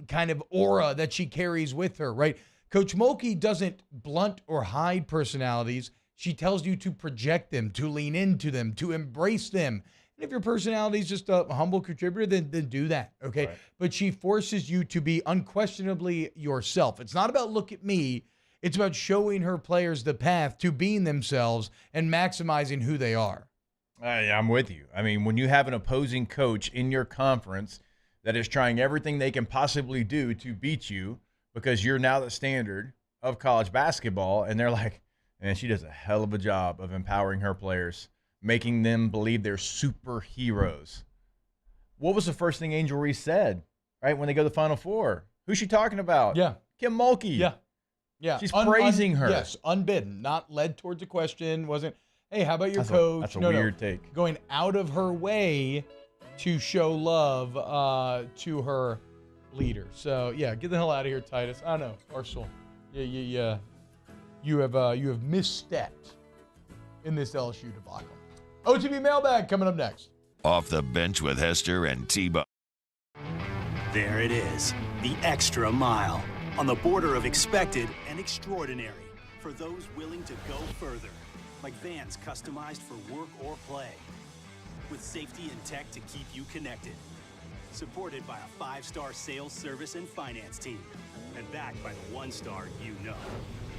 kind of aura that she carries with her, right? Coach Mulkey doesn't blunt or hide personalities. She tells you to project them, to lean into them, to embrace them. And if your personality is just a humble contributor, then do that, okay? Right. But she forces you to be unquestionably yourself. It's not about look at me. It's about showing her players the path to being themselves and maximizing who they are. I'm with you. I mean, when you have an opposing coach in your conference that is trying everything they can possibly do to beat you because you're now the standard of college basketball, and they're like, man, she does a hell of a job of empowering her players, making them believe they're superheroes. What was the first thing Angel Reese said, right, when they go to the Final Four? Who's she talking about? Yeah. Kim Mulkey. Yeah. She's praising her. Yes, unbidden, not led towards a question, wasn't, hey, how about your coach? That's a weird take. Going out of her way to show love to her leader. So, yeah, get the hell out of here, Titus. I know, Barstool. Yeah. You have misstepped in this LSU debacle. OTB Mailbag coming up next. Off the Bench with Hester and T-Bone. There it is, the extra mile. On the border of expected and extraordinary. For those willing to go further. Like vans customized for work or play. With safety and tech to keep you connected. Supported by a 5-star sales, service, and finance team. and backed by the one-star you know.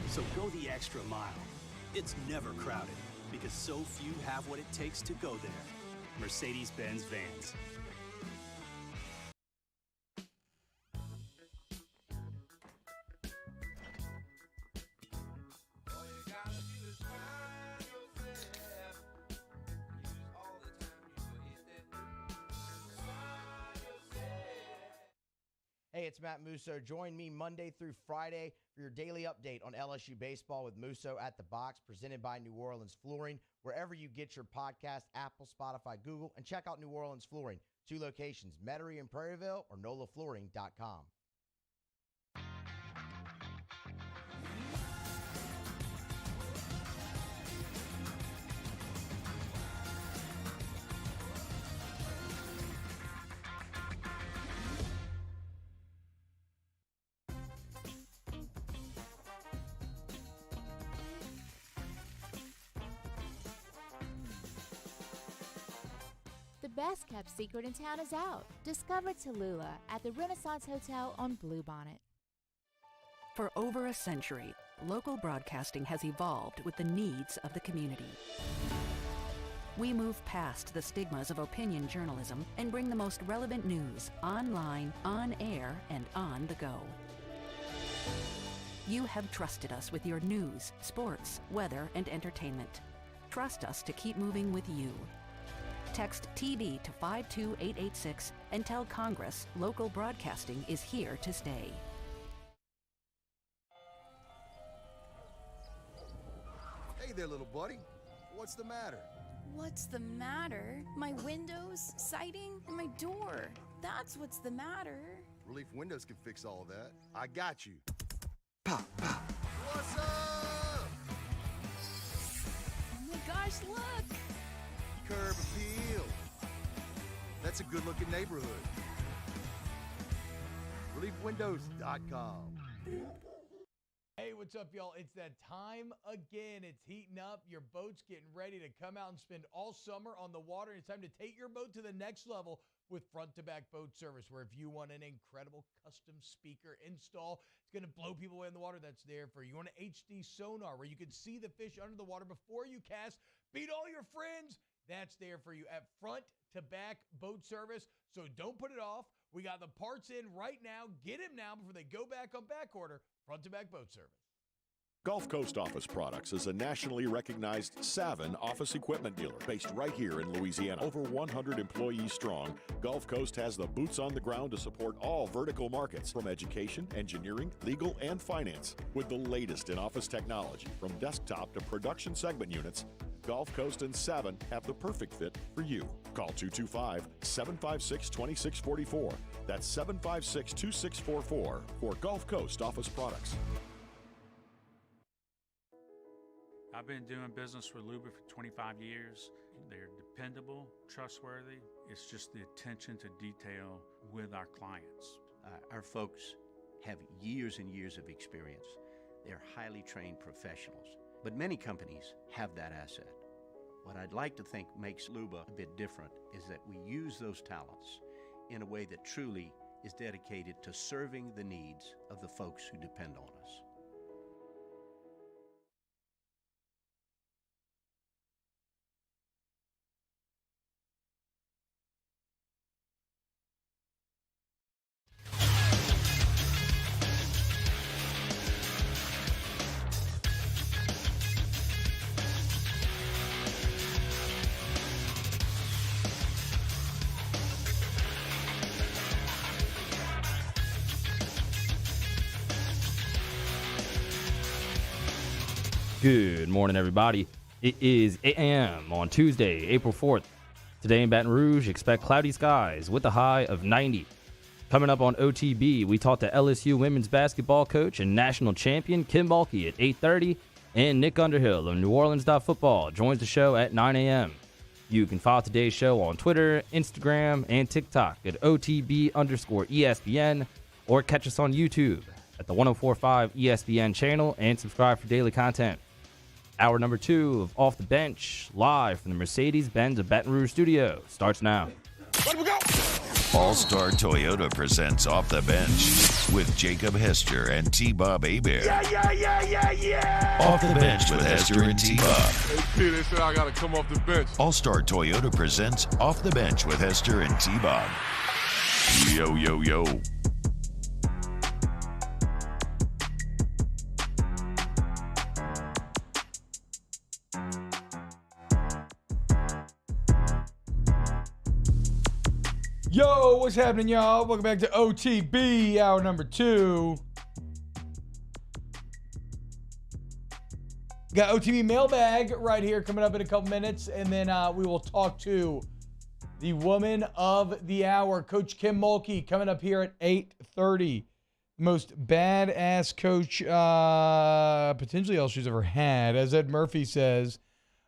So go the extra mile. It's never crowded because so few have what it takes to go there. Mercedes-Benz Vans. Hey, it's Matt Musso. Join me Monday through Friday for your daily update on LSU baseball with Musso at the Box, presented by New Orleans Flooring. Wherever you get your podcast, Apple, Spotify, Google, and check out New Orleans Flooring. 2 locations, Metairie and Prairieville, or NOLAFlooring.com. The best kept secret in town is out. Discover Tallulah at the Renaissance Hotel on Bluebonnet. For over a century, local broadcasting has evolved with the needs of the community. We move past the stigmas of opinion journalism and bring the most relevant news online, on air, and on the go. You have trusted us with your news, sports, weather, and entertainment. Trust us to keep moving with you. Text TV to 52886 and tell Congress local broadcasting is here to stay. Hey there, little buddy. What's the matter? What's the matter? My windows, siding, and my door. That's what's the matter. Relief Windows can fix all of that. I got you. Pop, pop. What's up? Oh my gosh, look! Curb appeal. That's a good-looking neighborhood. ReliefWindows.com. Hey, what's up, y'all? It's that time again. It's heating up. Your boat's getting ready to come out and spend all summer on the water. It's time to take your boat to the next level with front-to-back boat service, where if you want an incredible custom speaker install, it's going to blow people away in the water, that's there for you. You want an HD sonar where you can see the fish under the water before you cast, beat all your friends, that's there for you at front-to-back boat service. So don't put it off. We got the parts in right now. Get them now before they go back on back order. Front-to-back boat service. Gulf Coast Office Products is a nationally recognized Savin office equipment dealer based right here in Louisiana. Over 100 employees strong, Gulf Coast has the boots on the ground to support all vertical markets, from education, engineering, legal, and finance. With the latest in office technology, from desktop to production segment units, Gulf Coast and Savin have the perfect fit for you. Call 225-756-2644. That's 756-2644 for Gulf Coast Office Products. I've been doing business with Luba for 25 years. They're dependable, trustworthy. It's just the attention to detail with our clients. Our folks have years and years of experience. They're highly trained professionals, but many companies have that asset. What I'd like to think makes Luba a bit different is that we use those talents in a way that truly is dedicated to serving the needs of the folks who depend on us. Good morning, everybody. It is 8 a.m. on Tuesday, April 4th. Today in Baton Rouge, expect cloudy skies with a high of 90. Coming up on OTB, we talk to LSU women's basketball coach and national champion Kim Mulkey at 8:30, and Nick Underhill of New Orleans Football joins the show at 9 a.m. You can follow today's show on Twitter, Instagram, and TikTok at OTB_ESPN, or catch us on YouTube at the 1045 ESPN channel and subscribe for daily content. Hour number 2 of Off the Bench, live from the Mercedes-Benz of Baton Rouge studio, starts now. Let we go! All-Star Toyota presents Off the Bench with Jacob Hester and T-Bob Hebert. Yeah. Off the Bench with Hester and T-Bob. Hey, P, they said I got to come off the bench. All-Star Toyota presents Off the Bench with Hester and T-Bob. Yo, yo, yo. Yo, what's happening, y'all? Welcome back to OTB, hour number 2. Got OTB Mailbag right here coming up in a couple minutes, and then we will talk to the woman of the hour, Coach Kim Mulkey, coming up here at 8:30. Most badass coach potentially LSU's ever had, as Ed Murphy says.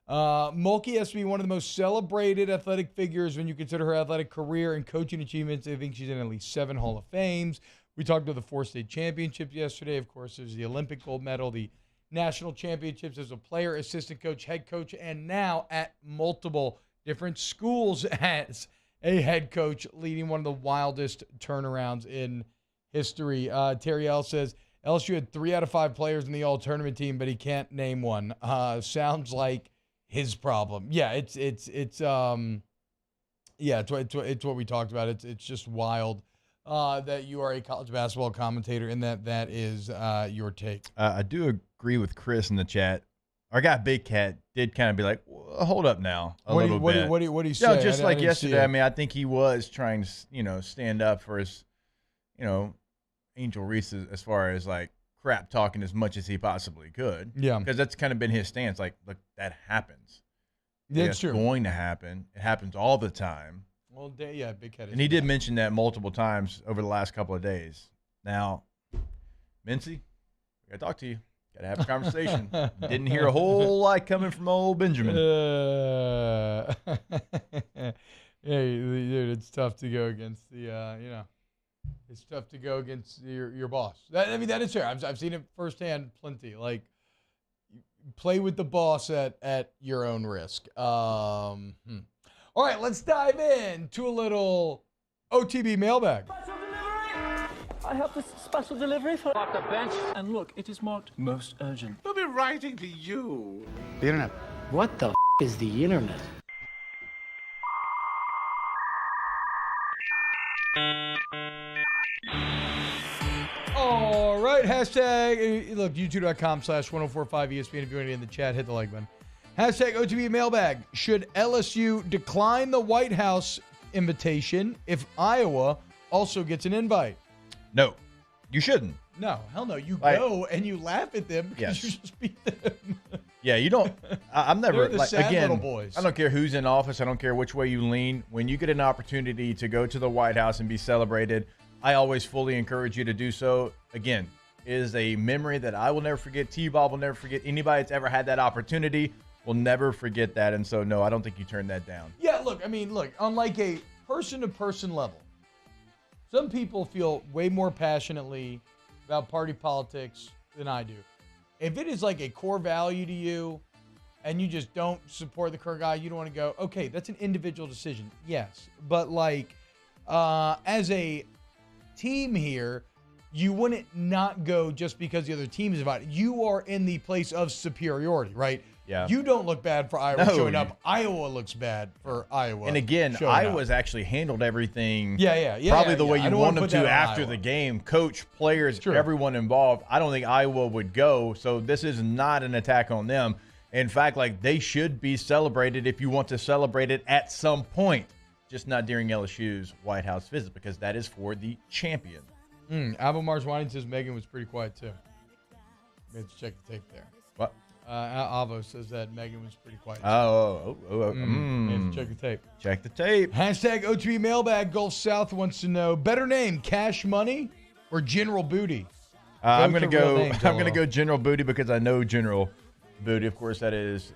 Mulkey has to be one of the most celebrated athletic figures when you consider her athletic career and coaching achievements. I think she's in at least 7 Hall of Fames. We talked about the 4 state championships yesterday. Of course, there's the Olympic gold medal, the national championships as a player, assistant coach, head coach, and now at multiple different schools as a head coach, leading one of the wildest turnarounds in history. Terry L says, LSU had 3 out of 5 players in the all-tournament team, but he can't name one. Sounds like his problem. Yeah, it's what we talked about. It's just wild that you are a college basketball commentator and that is your take. I do agree with Chris in the chat. Our guy Big Cat did kind of be like, well, hold up now a little bit. What do you say? No, just like yesterday. I mean, I think he was trying to stand up for his Angel Reese as far as like crap talking as much as he possibly could. Yeah. Because that's kind of been his stance. Like, look, that happens. That's true. It's going to happen. It happens all the time. Well, yeah, Big Cat. And he did mention that multiple times over the last couple of days. Now, Mincy, I got to talk to you. Got to have a conversation. Didn't hear a whole lot coming from old Benjamin. Hey, dude, it's tough to go against the, it's tough to go against your boss. That is fair. I've seen it firsthand plenty. Like, play with the boss at your own risk. All right, let's dive in to a little OTB mailbag. I have this special delivery for off the bench. And look, it is marked most urgent. We'll be writing to you. The internet. What the is the internet? All right, hashtag, look, youtube.com/1045 ESPN. If you want to get in the chat, hit the like button. Hashtag OTB mailbag. Should LSU decline the White House invitation if Iowa also gets an invite? No, you shouldn't. No, hell no. You go and you laugh at them because Yes. you just beat them. Yeah, you don't. I'm never. They're the sad little boys. I don't care who's in office. I don't care which way you lean. When you get an opportunity to go to the White House and be celebrated, I always fully encourage you to do so. Again, it is a memory that I will never forget. T-Bob will never forget. Anybody that's ever had that opportunity will never forget that. And so, no, I don't think you turn that down. Yeah, look, on like a person-to-person level, some people feel way more passionately about party politics than I do. If it is like a core value to you and you just don't support the current guy, you don't want to go, okay, that's an individual decision. Yes. But like, as a team here, you wouldn't not go just because the other team is invited. You are in the place of superiority, right? Yeah. You don't look bad for Iowa No. showing up. Iowa looks bad for Iowa. And again, showing up. Iowa's actually handled everything Yeah, probably the way I you don't want wanna them put that to on after Iowa. the game. Coach, players, Sure. everyone involved. I don't think Iowa would go. So this is not an attack on them. In fact, like they should be celebrated if you want to celebrate it at some point. Just not during LSU's White House visit because that is for the champion. Albemar's Whining says Megan was pretty quiet too. We have to check the tape there. What? Avo says that Megan was pretty quiet. We have to check the tape. Check the tape. Hashtag O2B mailbag. Gulf South wants to know better name, Cash Money or General Booty? I'm Those gonna are real go. names, I'm gonna Olo. go General Booty because I know General Booty. Of course, that is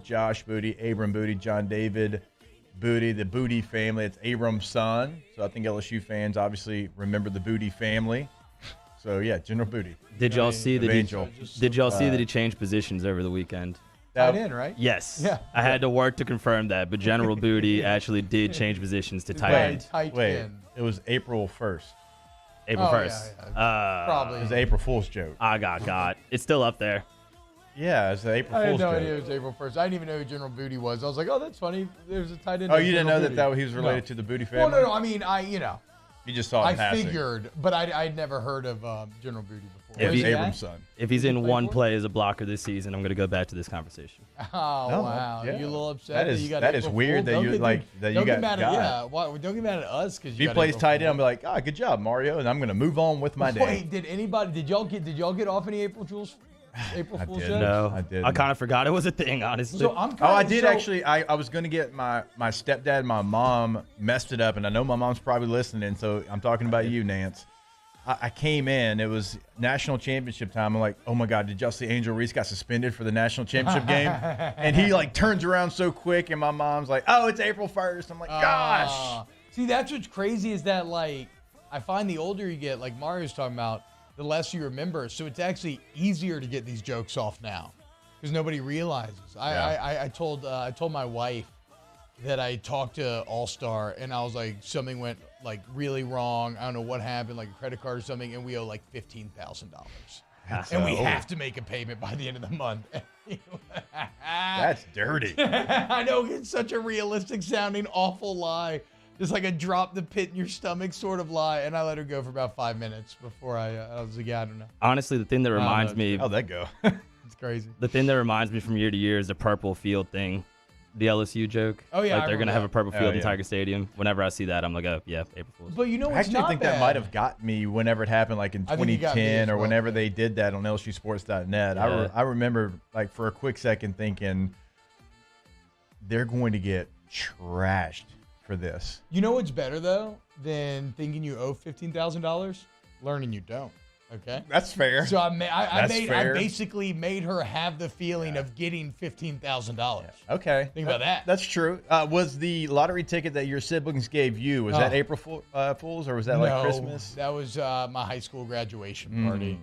Josh Booty, Abram Booty, John David Booty, the Booty family. It's Abram's son. So I think LSU fans obviously remember the Booty family. So yeah, General Booty. Did y'all see that? Angel. Did y'all see that he changed positions over the weekend? tight end, right? Yes. Yeah. I had to work to confirm that, but General Booty actually did change positions to tight end. Wait, it was April 1st. April 1st. Probably. It was an April Fool's joke. I got. It's still up there. Yeah, it's an April I had Fool's no joke. idea it was April 1st. I didn't even know who General Booty was. I was like, oh, that's funny. There's a tight end. Oh, named you didn't General know Booty. that he was related to the Booty family? Well, no. I mean, You just saw it I in passing. figured, but I'd never heard of General Booty before. If, Where's he at? Abram's son. if he's in one play as a blocker this season, I'm going to go back to this conversation. Oh, No, wow. yeah. You a little upset That is- you got that is April weird Fool? that Don't you, get- like, that you don't got get mad got. at, don't get mad at us because If he plays tight end, I'll be like, good job, Mario, and I'm going to move on with my day. Wait, did y'all get off any April Fool's jokes? No, I did. I kind of forgot it was a thing, honestly. So I'm I did actually. I was going to get my stepdad and my mom messed it up, and I know my mom's probably listening, so I'm talking about you, Nance. I came in. It was national championship time. I'm like, oh, my God, did y'all see Angel Reese got suspended for the national championship game? And he, turns around so quick, and my mom's like, oh, it's April 1st. I'm like, gosh. See, that's what's crazy is that, I find the older you get, like Mario's talking about, the less you remember. So it's actually easier to get these jokes off now because nobody realizes. I told my wife that I talked to All-Star and I was like, something went really wrong. I don't know what happened, like a credit card or something, and we owe $15,000. And we have to make a payment by the end of the month. That's dirty. I know, it's such a realistic sounding, awful lie. Just like a drop the pit in your stomach sort of lie. And I let her go for about 5 minutes before I was like, I don't know. Honestly, the thing that reminds me. How'd that go? It's crazy. The thing that reminds me from year to year is the purple field thing. The LSU joke. Oh, yeah. They're going to have a purple field in yeah. Tiger Stadium. Whenever I see that, I'm like, oh, yeah, April Fool's. But you know what's I actually not think bad? that might have got me whenever it happened, in I think it got me 2010 as or well. whenever they did that on LSUsports.net. Yeah. I remember, for a quick second thinking, they're going to get trashed for this. You know what's better, though, than thinking you owe $15,000? Learning you don't. Okay? That's fair. So I fair. basically made her have the feeling of getting $15,000. Okay. Think about that. That's true. Was the lottery ticket that your siblings gave you, was that April Fool's or was that No, Christmas? That was my high school graduation party.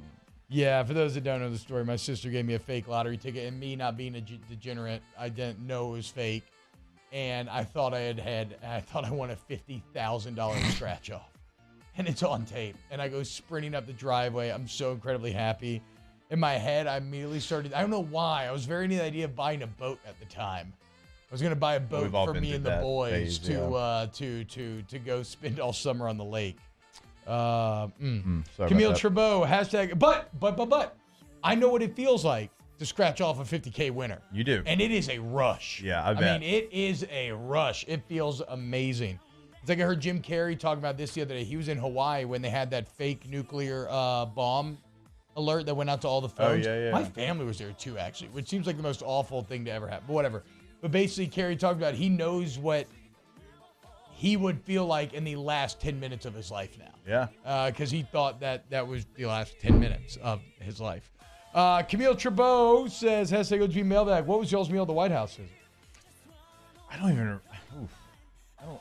Yeah, for those that don't know the story, my sister gave me a fake lottery ticket, and me not being a degenerate, I didn't know it was fake, and I thought I won a $50,000 scratch off, and it's on tape. And I go sprinting up the driveway. I'm so incredibly happy. In my head, I immediately started. I don't know why. I was very into the idea of buying a boat at the time. I was gonna buy a boat We've all for been me through and the that boys phase, to go spend all summer on the lake. Sorry Camille about that. Trabeau, hashtag, but, I know what it feels like to scratch off a $50K winner. You do. And it is a rush. Yeah, I bet. mean, it is a rush. It feels amazing. It's like I heard Jim Carrey talk about this the other day. He was in Hawaii when they had that fake nuclear bomb alert that went out to all the phones. yeah. My family was there too, actually, which seems like the most awful thing to ever happen. But whatever. But basically, Carrey talked about he knows what he would feel like in the last 10 minutes of his life now. Yeah. Because he thought that was the last 10 minutes of his life. Camille Trabeau says, hashtag OG Mailbag. What was y'all's meal at the White House? I don't even.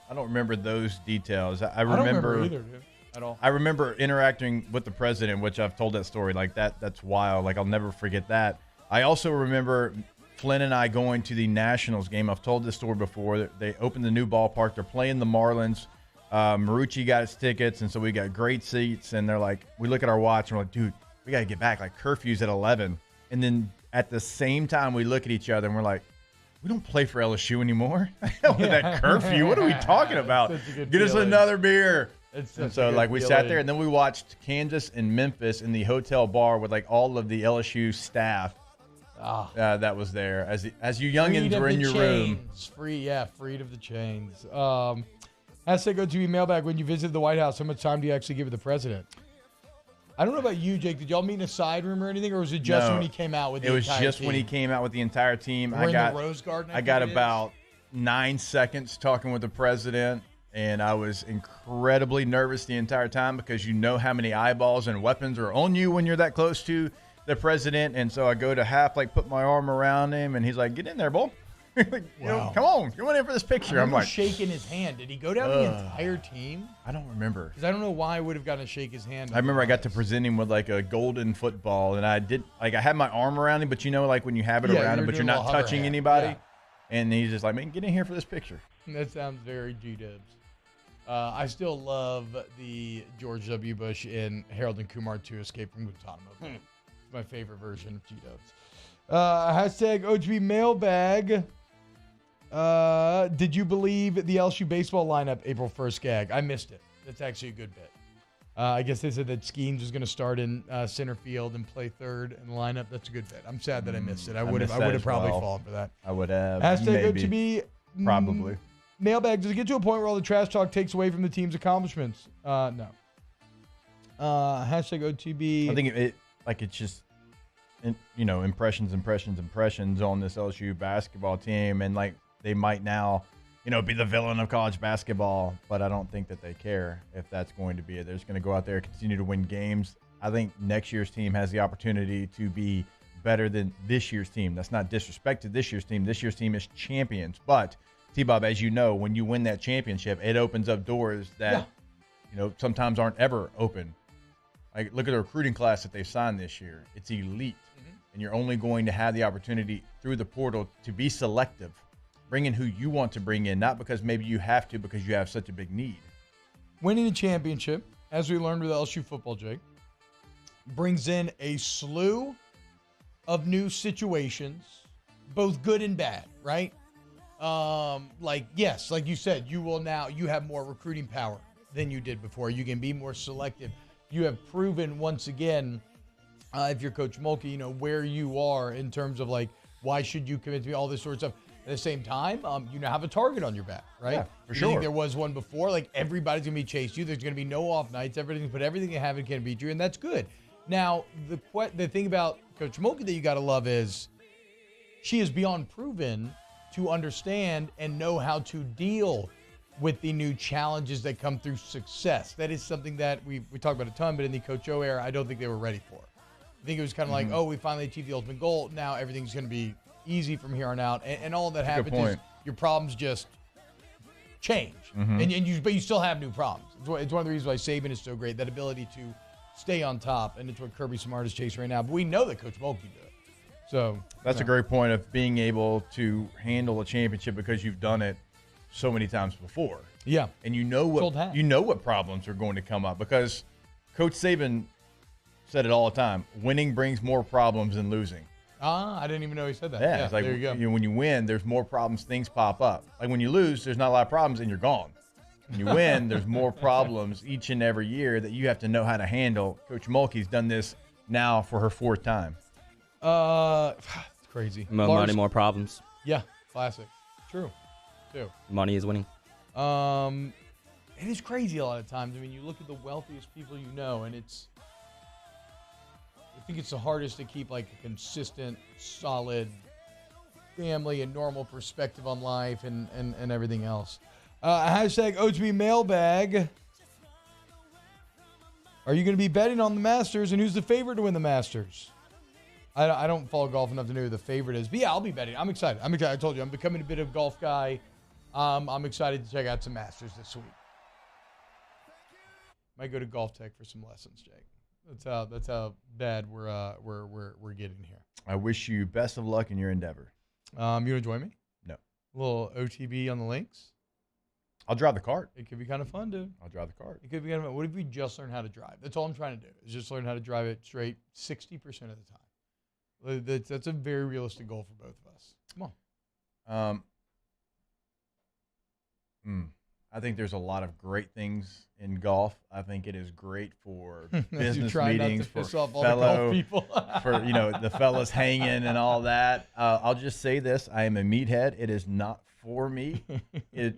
I don't remember those details. I don't remember remember either, dude, at all. I remember interacting with the president, which I've told that story. That's wild. I'll never forget that. I also remember Flynn and I going to the Nationals game. I've told this story before. They opened the new ballpark. They're playing the Marlins. Marucci got his tickets, and so we got great seats. And they're like, we look at our watch, and we're like, dude, we got to get back. Curfew's at 11. And then at the same time, we look at each other, and we're like, we don't play for LSU anymore. With that curfew, what are we talking about? Get us another beer. And so we sat there, and then we watched Kansas and Memphis in the hotel bar with all of the LSU staff that was there. As you youngins were in your room. Freed of the chains. Hashtag go to Mailbag. When you visited the White House, how much time do you actually give the president? I don't know about you, Jake. Did y'all meet in a side room or anything, or was it just when he came out with the entire team? It was just when he came out with the entire team. We're in the Rose Garden, I got about 9 seconds talking with the president, and I was incredibly nervous the entire time because you know how many eyeballs and weapons are on you when you're that close to the president. And so I go to put my arm around him, and he's like, get in there, boy. Come on in for this picture. I'm like shaking his hand. Did he go down the entire team? I don't remember. Because I don't know why I would have gotten to shake his hand. I remember I got to present him with like a golden football, and I had my arm around him, but like when you have it around him, but you're not touching anybody. Yeah. And he's just like, man, get in here for this picture. That sounds very G-dubs. I still love the George W. Bush and Harold and Kumar 2 Escape from Guantanamo. It's my favorite version of G-dubs. Hashtag OGB Mailbag. Did you believe the LSU baseball lineup April 1st gag? I missed it. That's actually a good bit. I guess they said that Skeens was going to start in center field and play third in the lineup. That's a good bit. I'm sad that I missed it. I would have probably fallen for that. I would have. Hashtag OGB. Probably. Mailbag. Does it get to a point where all the trash talk takes away from the team's accomplishments? No. Hashtag OTB. I think it's just, impressions on this LSU basketball team, and like they might now, be the villain of college basketball, but I don't think that they care if that's going to be it. They're just going to go out there and continue to win games. I think next year's team has the opportunity to be better than this year's team. That's not disrespect to this year's team. This year's team is champions, but T-Bob, as you know, when you win that championship, it opens up doors that, sometimes aren't ever open. Like, look at the recruiting class that they've signed this year. It's elite. And you're only going to have the opportunity through the portal to be selective. Bring in who you want to bring in, not because maybe you have to because you have such a big need. Winning the championship, as we learned with LSU football, Jake, brings in a slew of new situations, both good and bad, right? Like you said, you have more recruiting power than you did before. You can be more selective. You have proven once again, if you're Coach Mulkey, where you are in terms of like, why should you commit to me, all this sort of stuff. At the same time, you now have a target on your back, right? Yeah, for you sure. think there was one before, like everybody's going to be chasing you. There's going to be no off nights. Put everything you have and can beat you, and that's good. Now, the thing about Coach Mulkey that you got to love is she is beyond proven to understand and know how to deal with the new challenges that come through success. That is something that we talk about a ton, but in the Coach O era, I don't think they were ready for. I think it was kind of like, we finally achieved the ultimate goal. Now everything's going to be easy from here on out. And all that happens is your problems just change. But you still have new problems. It's one of the reasons why Saban is so great, that ability to stay on top. And it's what Kirby Smart is chasing right now. But we know that Coach Mulkey did. So that's a great point of being able to handle a championship because you've done it so many times before. Yeah. And you know what problems are going to come up because Coach Saban said it all the time. Winning brings more problems than losing. I didn't even know he said that. Yeah, it's like there you go. When you win, there's more problems, things pop up. Like when you lose, there's not a lot of problems and you're gone. When you win, there's more problems each and every year that you have to know how to handle. Coach Mulkey's done this now for her fourth time. It's crazy. More money, more problems. Yeah, classic. True. Money is winning. It is crazy a lot of times. I mean, you look at the wealthiest people you know, and I think it's the hardest to keep like a consistent, solid family and normal perspective on life and everything else. Hashtag OGB Mailbag. Are you going to be betting on the Masters, and who's the favorite to win the Masters? I don't follow golf enough to know who the favorite is. But yeah, I'll be betting. I'm excited. I told you, I'm becoming a bit of a golf guy. I'm excited to check out some Masters this week. Might go to Golf Tech for some lessons, Jake. That's how bad we're getting here. I wish you best of luck in your endeavor. You want to join me? No. A little OTB on the links? I'll drive the cart. It could be kind of fun, dude. I'll drive the cart. It could be kind of fun. What if we just learn how to drive? That's all I'm trying to do, is just learn how to drive it straight 60% of the time. That's a very realistic goal for both of us. Come on. I think there's a lot of great things in golf. I think it is great for business meetings, for fellow people, for the fellas hanging and all that. I'll just say this: I am a meathead. It is not for me. A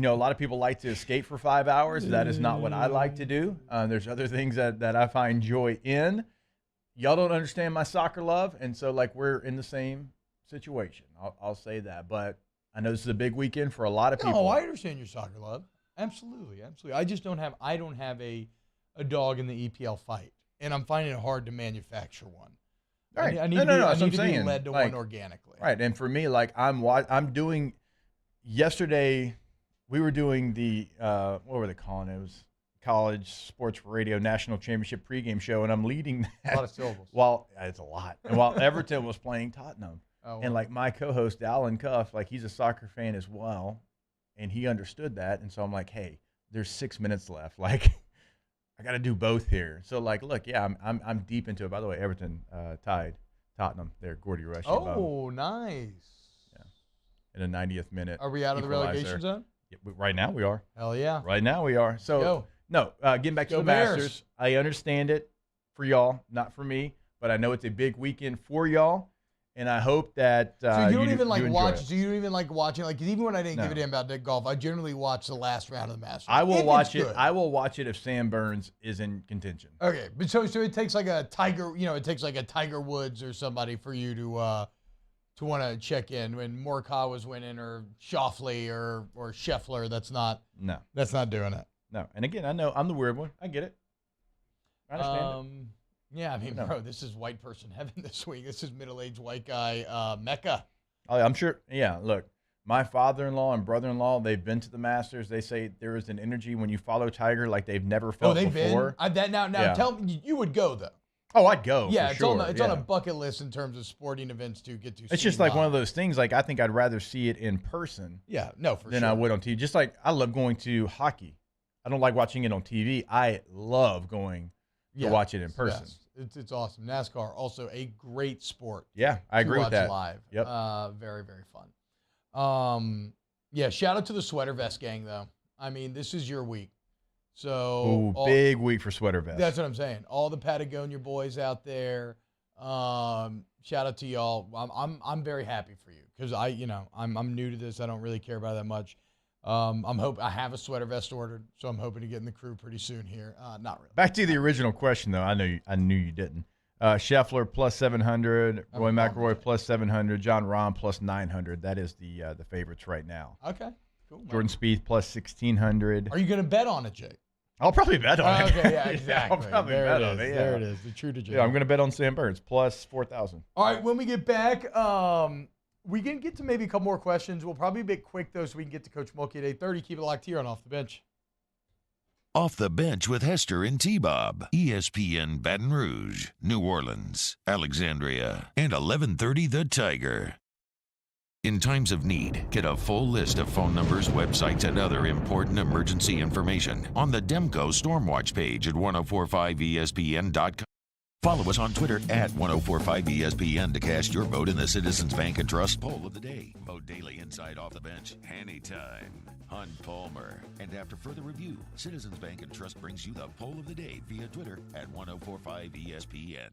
lot of people like to escape for 5 hours. That is not what I like to do. There's other things that I find joy in. Y'all don't understand my soccer love, and so we're in the same situation. I'll say that, but I know this is a big weekend for a lot of people. No, I understand your soccer love. Absolutely. I just don't have a dog in the EPL fight, and I'm finding it hard to manufacture one. Right. I need No, to no, be, no, I that's what need I'm to be saying. led to Like, one organically. Right. And for me, like I'm doing yesterday we were doing the what were they calling it? It was college sports radio national championship pregame show, and I'm leading that. A lot of syllables. While it's a lot. And while Everton was playing Tottenham. Oh, and wow. like my co-host Alan Cuff, like he's a soccer fan as well, and he understood that. And so I'm like, hey, there's 6 minutes left. Like I got to do both here. So like, look, yeah, I'm deep into it. By the way, Everton tied Tottenham there, Gordy Rush. Oh, nice. Yeah. In the 90th minute. Are we out of the relegation zone? Yeah, right now we are. Hell yeah. Right now we are. So no, getting back to the Masters. I understand it for y'all, not for me, but I know it's a big weekend for y'all. And I hope that so you don't even you like enjoy watch. it. Do you even like watching? Like, 'cause even when I didn't give a No. damn about golf, I generally watch the last round of the Masters. I will If watch it's it. good. I will watch it if Sam Burns is in contention. Okay, but so it takes like a Tiger. It takes like a Tiger Woods or somebody for you to want to check in when Morikawa's winning or Schauffele or Scheffler. That's not doing it. No. And again, I know I'm the weird one. I get it. I understand it. Yeah, I mean, No. bro, this is white person heaven this week. This is middle-aged white guy Mecca. Oh, I'm sure. Yeah, look, my father-in-law and brother-in-law, they've been to the Masters. They say there is an energy when you follow Tiger like they've never felt they've before. been. Now, Yeah. tell me, you would go though. Oh, I'd go. Yeah, for it's sure. on a bucket list in terms of sporting events to get to. It's just like one of those things. Like I think I'd rather see it in person. Yeah, no, for than sure. I would on TV. Just like I love going to hockey. I don't like watching it on TV. I love going to watch it in person. Yes. It's awesome. NASCAR also a great sport. Yeah, I agree to with watch that. live. Yep. Very, very fun. Yeah, shout out to the sweater vest gang though. I mean, this is your week. So big week for sweater vest. That's what I'm saying. All the Patagonia boys out there. Shout out to y'all. I'm very happy for you because I'm new to this. I don't really care about it that much. I have a sweater vest ordered, so I'm hoping to get in the crew pretty soon here. Not really. Back to the original question though. I knew you didn't. Scheffler plus 700, Roy McIlroy plus 700, John Rahm plus 900. That is the favorites right now. Okay, cool. Man. Jordan Spieth plus 1600. Are you going to bet on it, Jake? I'll probably bet on it. Okay, yeah, exactly. I'll probably bet on it. Yeah. There it is. The true to Jake. Yeah, I'm going to bet on Sam Burns plus 4,000. All right, when we get back, we can get to maybe a couple more questions. We'll probably be a bit quick, though, so we can get to Coach Mulkey at 8:30. Keep it locked here on Off the Bench. Off the Bench with Hester and T-Bob. ESPN Baton Rouge, New Orleans, Alexandria, and 1130 The Tiger. In times of need, get a full list of phone numbers, websites, and other important emergency information on the Demco Stormwatch page at 1045ESPN.com. Follow us on Twitter at 1045ESPN to cast your vote in the Citizens Bank and Trust Poll of the Day. Vote daily inside Off the Bench. Anytime. Hunt Palmer. And after further review, Citizens Bank and Trust brings you the Poll of the Day via Twitter at 1045ESPN.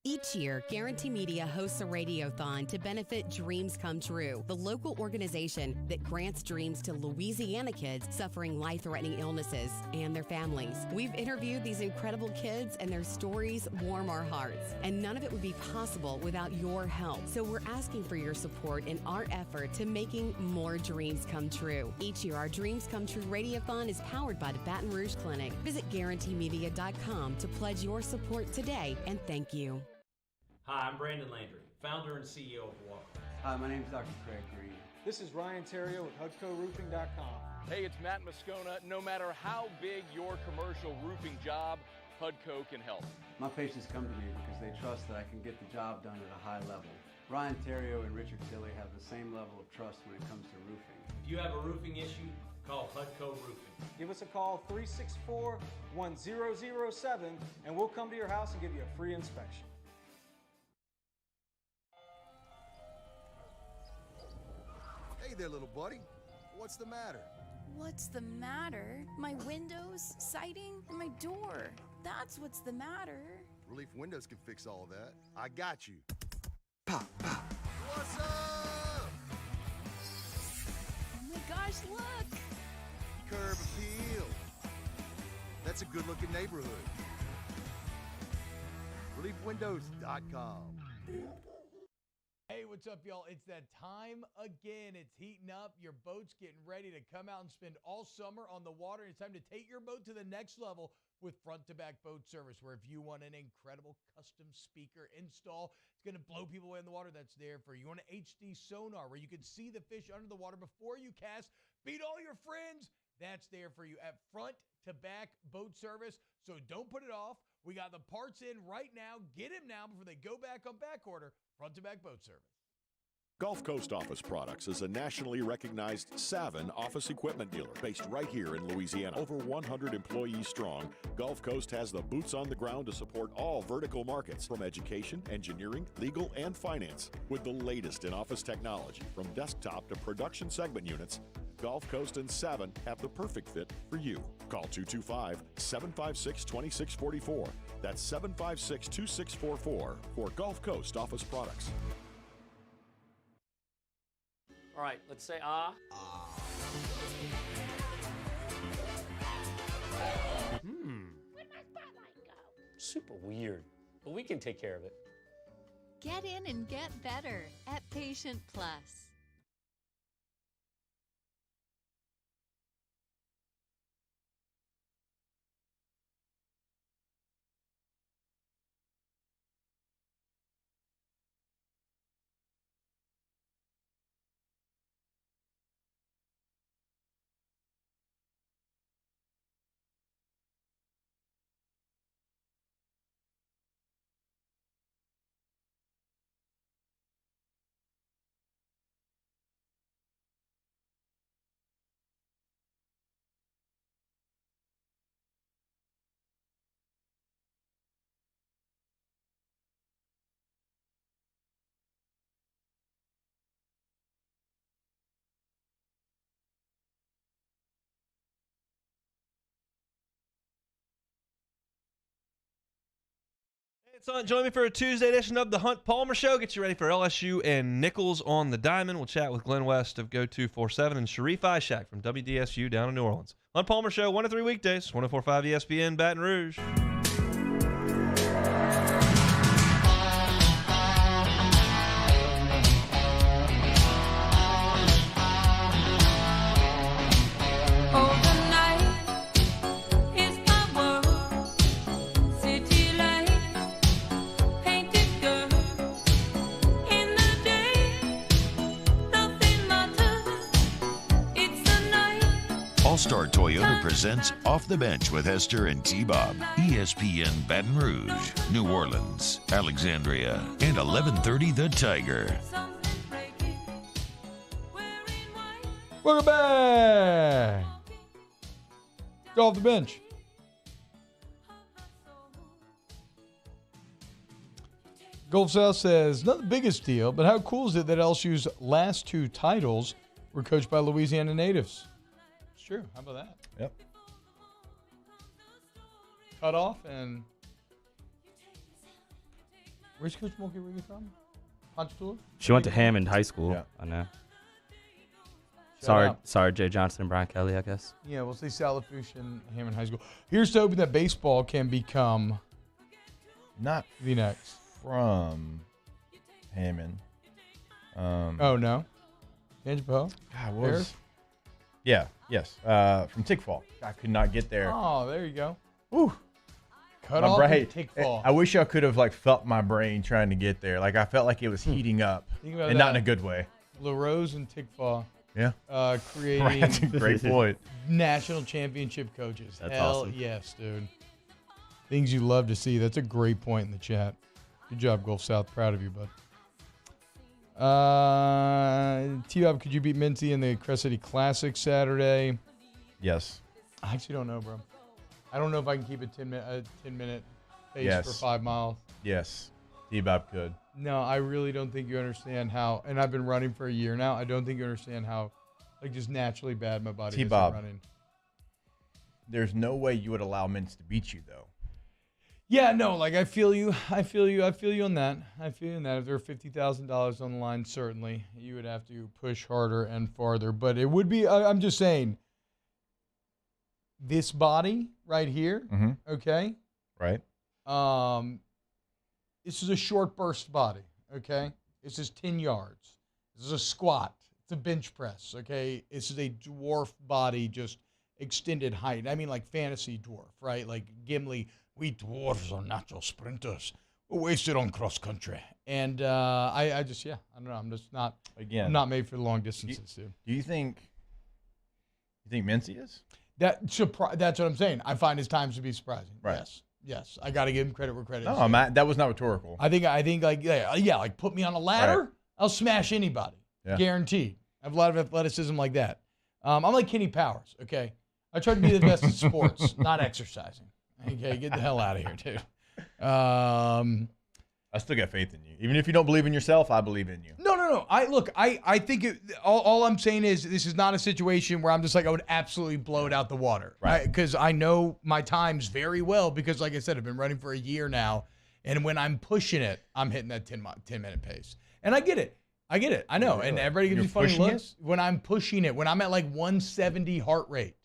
Each year, Guarantee Media hosts a radiothon to benefit Dreams Come True, the local organization that grants dreams to Louisiana kids suffering life-threatening illnesses and their families. We've interviewed these incredible kids, and their stories warm our hearts. And none of it would be possible without your help. So we're asking for your support in our effort to making more dreams come true. Each year, our Dreams Come True radiothon is powered by the Baton Rouge Clinic. Visit GuaranteeMedia.com to pledge your support today, and thank you. Hi, I'm Brandon Landry, founder and CEO of Walker. Hi, my name is Dr. Craig Green. This is Ryan Terrio with HUDCORoofing.com. Hey, it's Matt Moscona. No matter how big your commercial roofing job, HUDCO can help. My patients come to me because they trust that I can get the job done at a high level. Ryan Terrio and Richard Tilley have the same level of trust when it comes to roofing. If you have a roofing issue, call HUDCO Roofing. Give us a call, 364-1007, and we'll come to your house and give you a free inspection. Hey there, little buddy. What's the matter? What's the matter? My windows, siding, and my door. That's what's the matter. Relief Windows can fix all of that. I got you. Pop, pop. What's up? Oh my gosh, look! Curb appeal. That's a good-looking neighborhood. ReliefWindows.com. Hey, what's up, y'all? It's that time again. It's heating up. Your boat's getting ready to come out and spend all summer on the water. It's time to take your boat to the next level with front-to-back boat service, where if you want an incredible custom speaker install, it's going to blow people away in the water, that's there for you. You want an HD sonar where you can see the fish under the water before you cast, beat all your friends, that's there for you at front-to-back boat service. So don't put it off. We got the parts in right now. Get them now before they go back on back order. Front-to-back boat service. Gulf Coast Office Products is a nationally recognized Savin office equipment dealer based right here in Louisiana. Over 100 employees strong, Gulf Coast has the boots on the ground to support all vertical markets, from education, engineering, legal, and finance. With the latest in office technology, from desktop to production segment units, Gulf Coast and Savin have the perfect fit for you. Call 225-756-2644. That's 756-2644 for Gulf Coast Office Products. All right, let's say ah. Where'd my spotlight go? Super weird, but we can take care of it. Get in and get better at Patient Plus. Son, join me for a Tuesday edition of the Hunt Palmer Show. Get you ready for LSU and Nichols on the diamond. We'll chat with Glenn West of Go247 and Sharif Ishak from WDSU down in New Orleans. Hunt Palmer Show, 1 to 3 weekdays, 104.5 ESPN, Baton Rouge. All-Star Toyota presents Off the Bench with Hester and T-Bob. ESPN Baton Rouge, New Orleans, Alexandria, and 1130 The Tiger. Welcome back. Go off the bench. Gulf South says, not the biggest deal, but how cool is it that LSU's last 2 titles were coached by Louisiana natives? It's true. How about that? Yep. Cut off and... Where's Coach Mulkey really from? Ponchatoula? She went to Hammond High School. Yeah. I know. Shout Sorry, Jay Johnson and Brian Kelly, I guess. Yeah, we'll say Salafouche and Hammond High School. Here's to hoping that baseball can become not the next. From Hammond. Oh, no? Tangipahoa? God, what was... Yeah, yes. From Tickfall. I could not get there. Oh, there you go. Woo. Cut My off brain, Tickfall. I wish I could have felt my brain trying to get there. Like I felt like it was heating up, Think about and that. not in a good way. LaRose and Tickfall. Yeah. Creating Right, that's a great point. national championship coaches. That's Hell awesome. yes, dude. Things you love to see. That's a great point in the chat. Good job, Gulf South. Proud of you, bud. T-Bob, could you beat Minty in the Crest City Classic Saturday? Yes. I actually don't know, bro. I don't know if I can keep a 10-minute pace Yes. for 5 miles. Yes. T-Bob could. No, I really don't think you understand how, and I've been running for a year now, I don't think you understand how, just naturally bad my body is at T-Bob. running. There's no way you would allow Mintz to beat you, though. Yeah, no, I feel you. I feel you on that. If there were $50,000 on the line, certainly you would have to push harder and farther. But it would be, I'm just saying, this body right here, okay? Right. This is a short burst body, okay? This is 10 yards. This is a squat. It's a bench press, okay? This is a dwarf body, just extended height. I mean, like fantasy dwarf, right? Like Gimli, we dwarves are natural sprinters. We're wasted on cross country. And I don't know. I'm just not, I'm not made for the long distances, dude. Do you think Mincy is? That's what I'm saying. I find his times to be surprising. Right. Yes. I got to give him credit where credit is No, due. that was not rhetorical. I think like, like put me on a ladder, Right. I'll smash anybody. Yeah. Guaranteed. I have a lot of athleticism like that. I'm like Kenny Powers, okay? I try to be the best in sports, not exercising. Okay, get the hell out of here, dude. I still got faith in you. Even if you don't believe in yourself, I believe in you. No. I think all I'm saying is this is not a situation where I'm just like, I would absolutely blow it out the water. Right. Because I know my times very well because, like I said, I've been running for a year now. And when I'm pushing it, I'm hitting that 10-minute pace. And I get it. I know. And everybody gives me funny looks. When I'm pushing it, when I'm at like 170 heart rate,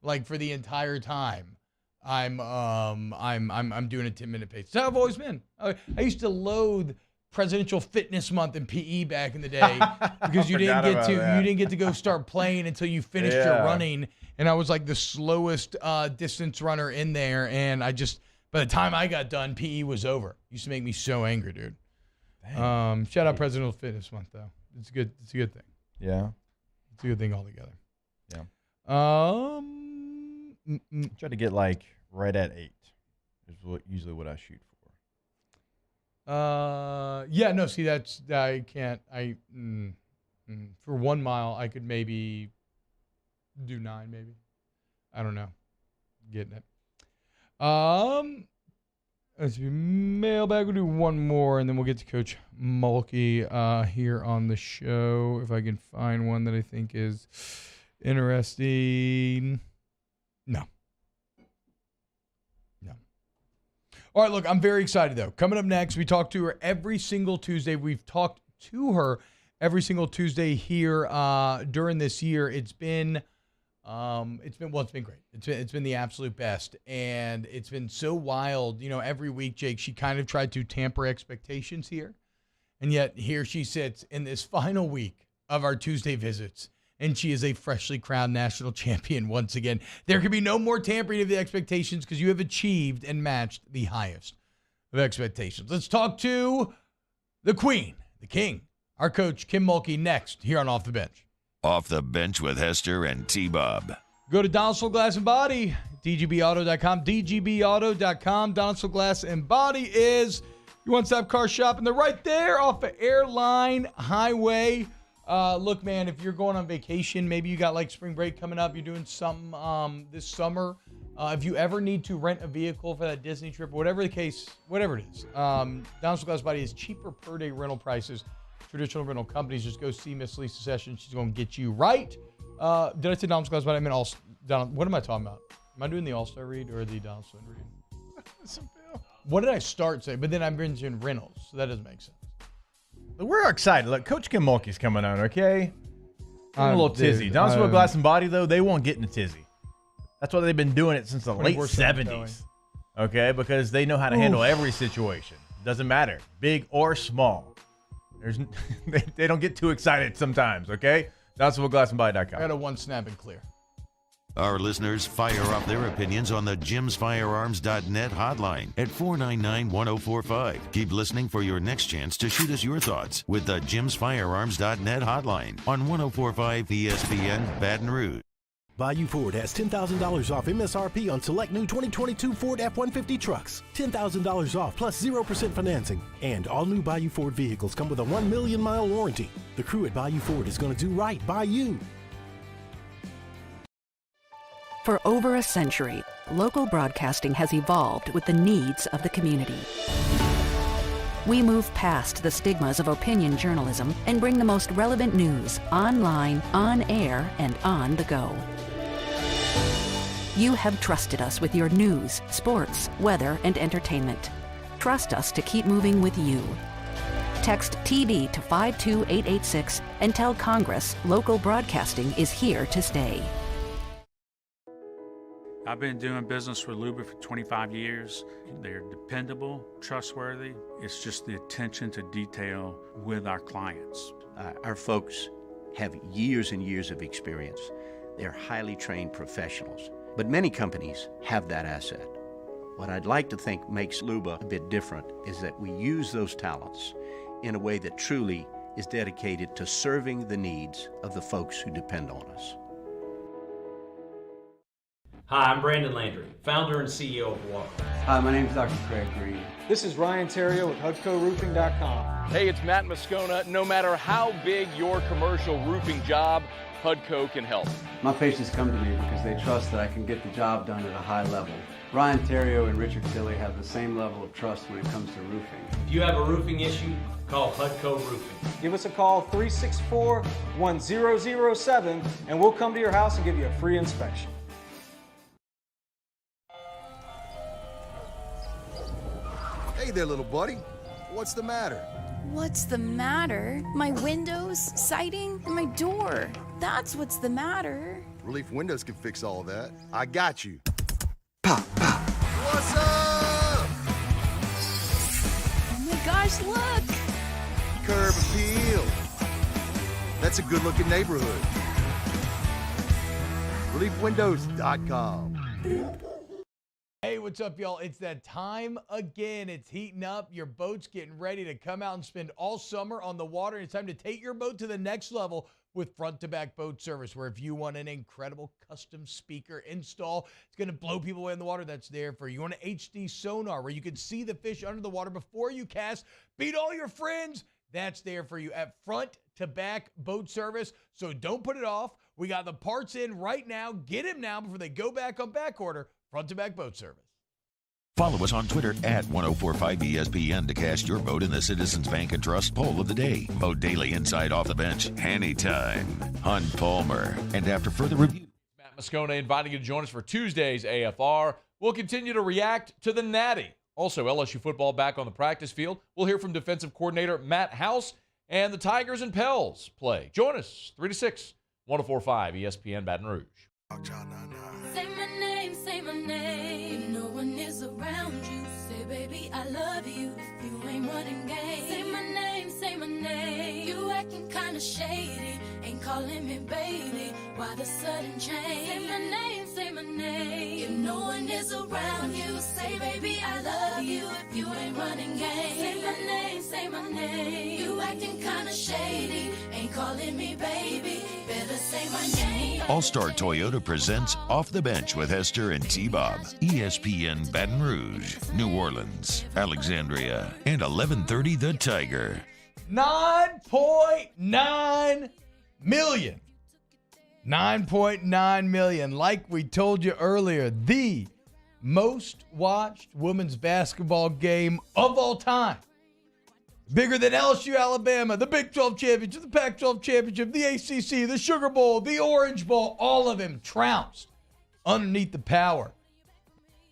like for the entire time, I'm doing a 10-minute pace. That's how I've always been. I used to loathe Presidential Fitness Month in PE back in the day because you didn't get to go start playing until you finished your running, and I was like the slowest distance runner in there, and by the time I got done, PE was over. It used to make me so angry, dude. Shout out Presidential Fitness Month though. It's a good thing. Yeah, it's a good thing altogether. Yeah. Try to get like right at 8 is usually what I shoot for. See, I can't. For 1 mile, I could maybe do 9, maybe. I don't know. Getting it. Let's do mailbag. We'll do one more, and then we'll get to Coach Mulkey here on the show. If I can find one that I think is interesting. No. All right, look, I'm very excited, though. Coming up next, we talk to her every single Tuesday. We've talked to her every single Tuesday here during this year. It's been great. It's been the absolute best, and it's been so wild. Every week, Jake, she kind of tried to tamper expectations here, and yet here she sits in this final week of our Tuesday visits, and she is a freshly crowned national champion once again. There can be no more tampering of the expectations because you have achieved and matched the highest of expectations. Let's talk to the queen, the king, our coach, Kim Mulkey, next here on Off the Bench. Off the Bench with Hester and T-Bob. Go to Donaldson Glass and Body, dgbauto.com, dgbauto.com. Donaldson Glass and Body is your one-stop car shop, and they're right there off of Airline Highway. Look, man, if you're going on vacation, maybe you got like spring break coming up, you're doing something this summer. If you ever need to rent a vehicle for that Disney trip, whatever the case, whatever it is, Donaldson Glass Body is cheaper per day rental prices. Traditional rental companies, just go see Miss Lisa Sessions. She's going to get you right. Did I say Donaldson Glass Body? I mean, what am I talking about? Am I doing the All-Star read or the Donaldson read? What did I start saying? But then I'm mentioning rentals, so that doesn't make sense. We're excited. Look, Coach Kim Mulkey's coming on, okay? I'm a little tizzy. Donaldson Glass and Body, though, they won't get in a tizzy. That's why they've been doing it since the late 70s. Okay? Because they know how to handle every situation. Doesn't matter, big or small. They don't get too excited sometimes, okay? DonaldsonGlassandBody.com. I got a one snap and clear. Our listeners fire off their opinions on the JimsFirearms.net hotline at 499-1045. Keep listening for your next chance to shoot us your thoughts with the JimsFirearms.net hotline on 1045 ESPN Baton Rouge. Bayou Ford has $10,000 off MSRP on select new 2022 Ford F-150 trucks. $10,000 off plus 0% financing. And all new Bayou Ford vehicles come with a 1 million mile warranty. The crew at Bayou Ford is going to do right by you. For over a century, local broadcasting has evolved with the needs of the community. We move past the stigmas of opinion journalism and bring the most relevant news online, on air, and on the go. You have trusted us with your news, sports, weather, and entertainment. Trust us to keep moving with you. Text TB to 52886 and tell Congress local broadcasting is here to stay. I've been doing business with Luba for 25 years. They're dependable, trustworthy. It's just the attention to detail with our clients. Our folks have years and years of experience. They're highly trained professionals. But many companies have that asset. What I'd like to think makes Luba a bit different is that we use those talents in a way that truly is dedicated to serving the needs of the folks who depend on us. Hi, I'm Brandon Landry, founder and CEO of Walker. Hi, my name is Dr. Craig Green. This is Ryan Terrio with HUDCORoofing.com. Hey, it's Matt Moscona. No matter how big your commercial roofing job, HUDCO can help. My patients come to me because they trust that I can get the job done at a high level. Ryan Terrio and Richard Tilley have the same level of trust when it comes to roofing. If you have a roofing issue, call HUDCO Roofing. Give us a call, 364-1007, and we'll come to your house and give you a free inspection. Hey there, little buddy. What's the matter? What's the matter? My windows, siding, and my door. That's what's the matter. Relief Windows can fix all that. I got you. Pop, pop. What's up? Oh my gosh, look! Curb appeal. That's a good-looking neighborhood. ReliefWindows.com. Hey, what's up, y'all? It's that time again. It's heating up. Your boat's getting ready to come out and spend all summer on the water. It's time to take your boat to the next level with front-to-back boat service, where if you want an incredible custom speaker install, it's going to blow people away in the water, that's there for you. You want an HD sonar where you can see the fish under the water before you cast, beat all your friends, that's there for you at front-to-back boat service. So don't put it off. We got the parts in right now. Get them now before they go back on back order. Front-to-back boat service. Follow us on Twitter at 1045ESPN to cast your vote in the Citizens Bank and Trust poll of the day. Vote daily inside Off the Bench, anytime. Hunt Palmer. And after further review, Matt Moscona inviting you to join us for Tuesday's AFR. We'll continue to react to the Natty. Also, LSU football back on the practice field. We'll hear from defensive coordinator Matt House, and the Tigers and Pels play. Join us 3 to 6, 1045 ESPN Baton Rouge. Say my name, say my name. If no one is around you, say baby I love you. If you ain't running game, say my name, say my name. You acting kinda shady, ain't calling me baby. Why the sudden change? Say my name, say my name. If no one is around you, say baby I love you. If you ain't running game, say my name, say my name. You acting kinda shady, ain't calling me baby. Better say my name. All-Star Toyota presents Off the Bench with Hester and T-Bob. ESPN Baton Rouge, New Orleans, Alexandria, and 1130 The Tiger. 9.9 million. 9.9 million. Like we told you earlier, the most watched women's basketball game of all time. Bigger than LSU, Alabama, the Big 12 Championship, the Pac-12 Championship, the ACC, the Sugar Bowl, the Orange Bowl, all of them trounced underneath the power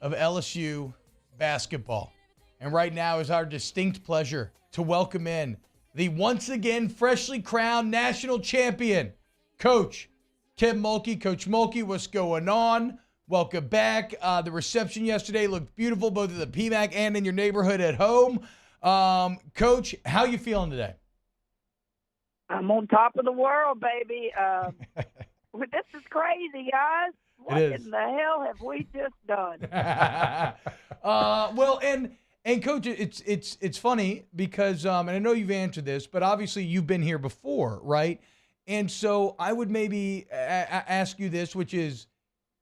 of LSU basketball. And right now is our distinct pleasure to welcome in the once again freshly crowned national champion, Coach Kim Mulkey. Coach Mulkey, what's going on? Welcome back. The reception yesterday looked beautiful, both at the PMAC and in your neighborhood at home. Coach, how you feeling today? I'm on top of the world, baby. This is crazy, guys. What in the hell have we just done? Well, and Coach, it's funny because, and I know you've answered this, but obviously you've been here before, right? And so I would maybe ask you this, which is,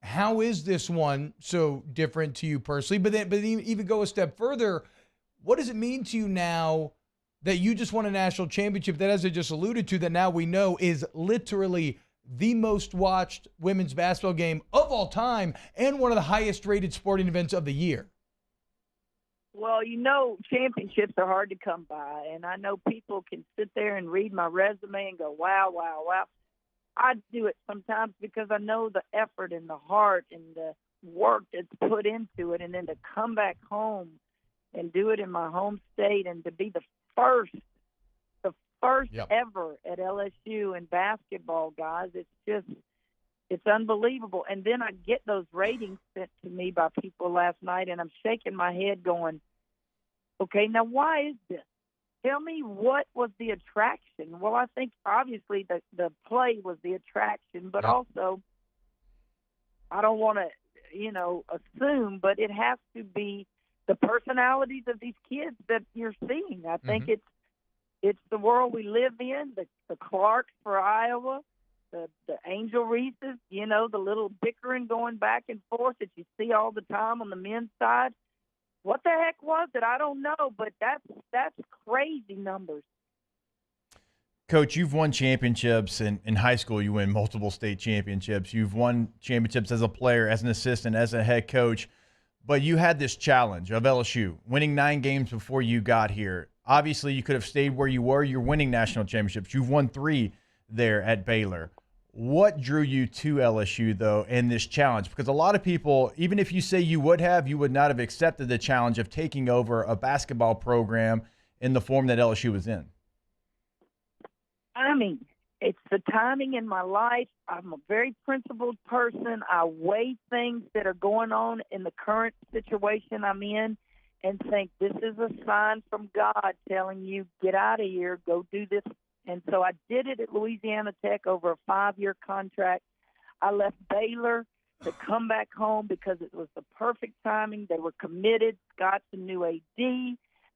how is this one so different to you personally? But even go a step further, what does it mean to you now that you just won a national championship that, as I just alluded to, that now we know is literally the most watched women's basketball game of all time and one of the highest rated sporting events of the year? Well, you know, championships are hard to come by, and I know people can sit there and read my resume and go, wow, wow, wow. I do it sometimes because I know the effort and the heart and the work that's put into it, and then to come back home and do it in my home state and to be the first Yep. ever at LSU in basketball, guys. It's unbelievable. And then I get those ratings sent to me by people last night, and I'm shaking my head going, okay, now why is this? Tell me, what was the attraction? Well, I think obviously the play was the attraction, but also I don't want to, assume, but it has to be the personalities of these kids that you're seeing. I think it's the world we live in, the Clarks for Iowa, the Angel Reeses, the little bickering going back and forth that you see all the time on the men's side. What the heck was it? I don't know, but that's crazy numbers. Coach, you've won championships in high school. You win multiple state championships. You've won championships as a player, as an assistant, as a head coach. But you had this challenge of LSU, winning 9 games before you got here. Obviously, you could have stayed where you were. You're winning national championships. You've won 3 there at Baylor. What drew you to LSU, though, and this challenge? Because a lot of people, even if you say you would not have accepted the challenge of taking over a basketball program in the form that LSU was in. I mean, it's the timing in my life. I'm a very principled person. I weigh things that are going on in the current situation I'm in and think this is a sign from God telling you, get out of here, go do this. And so I did it at Louisiana Tech over a 5-year contract. I left Baylor to come back home because it was the perfect timing. They were committed. Scott's a new AD.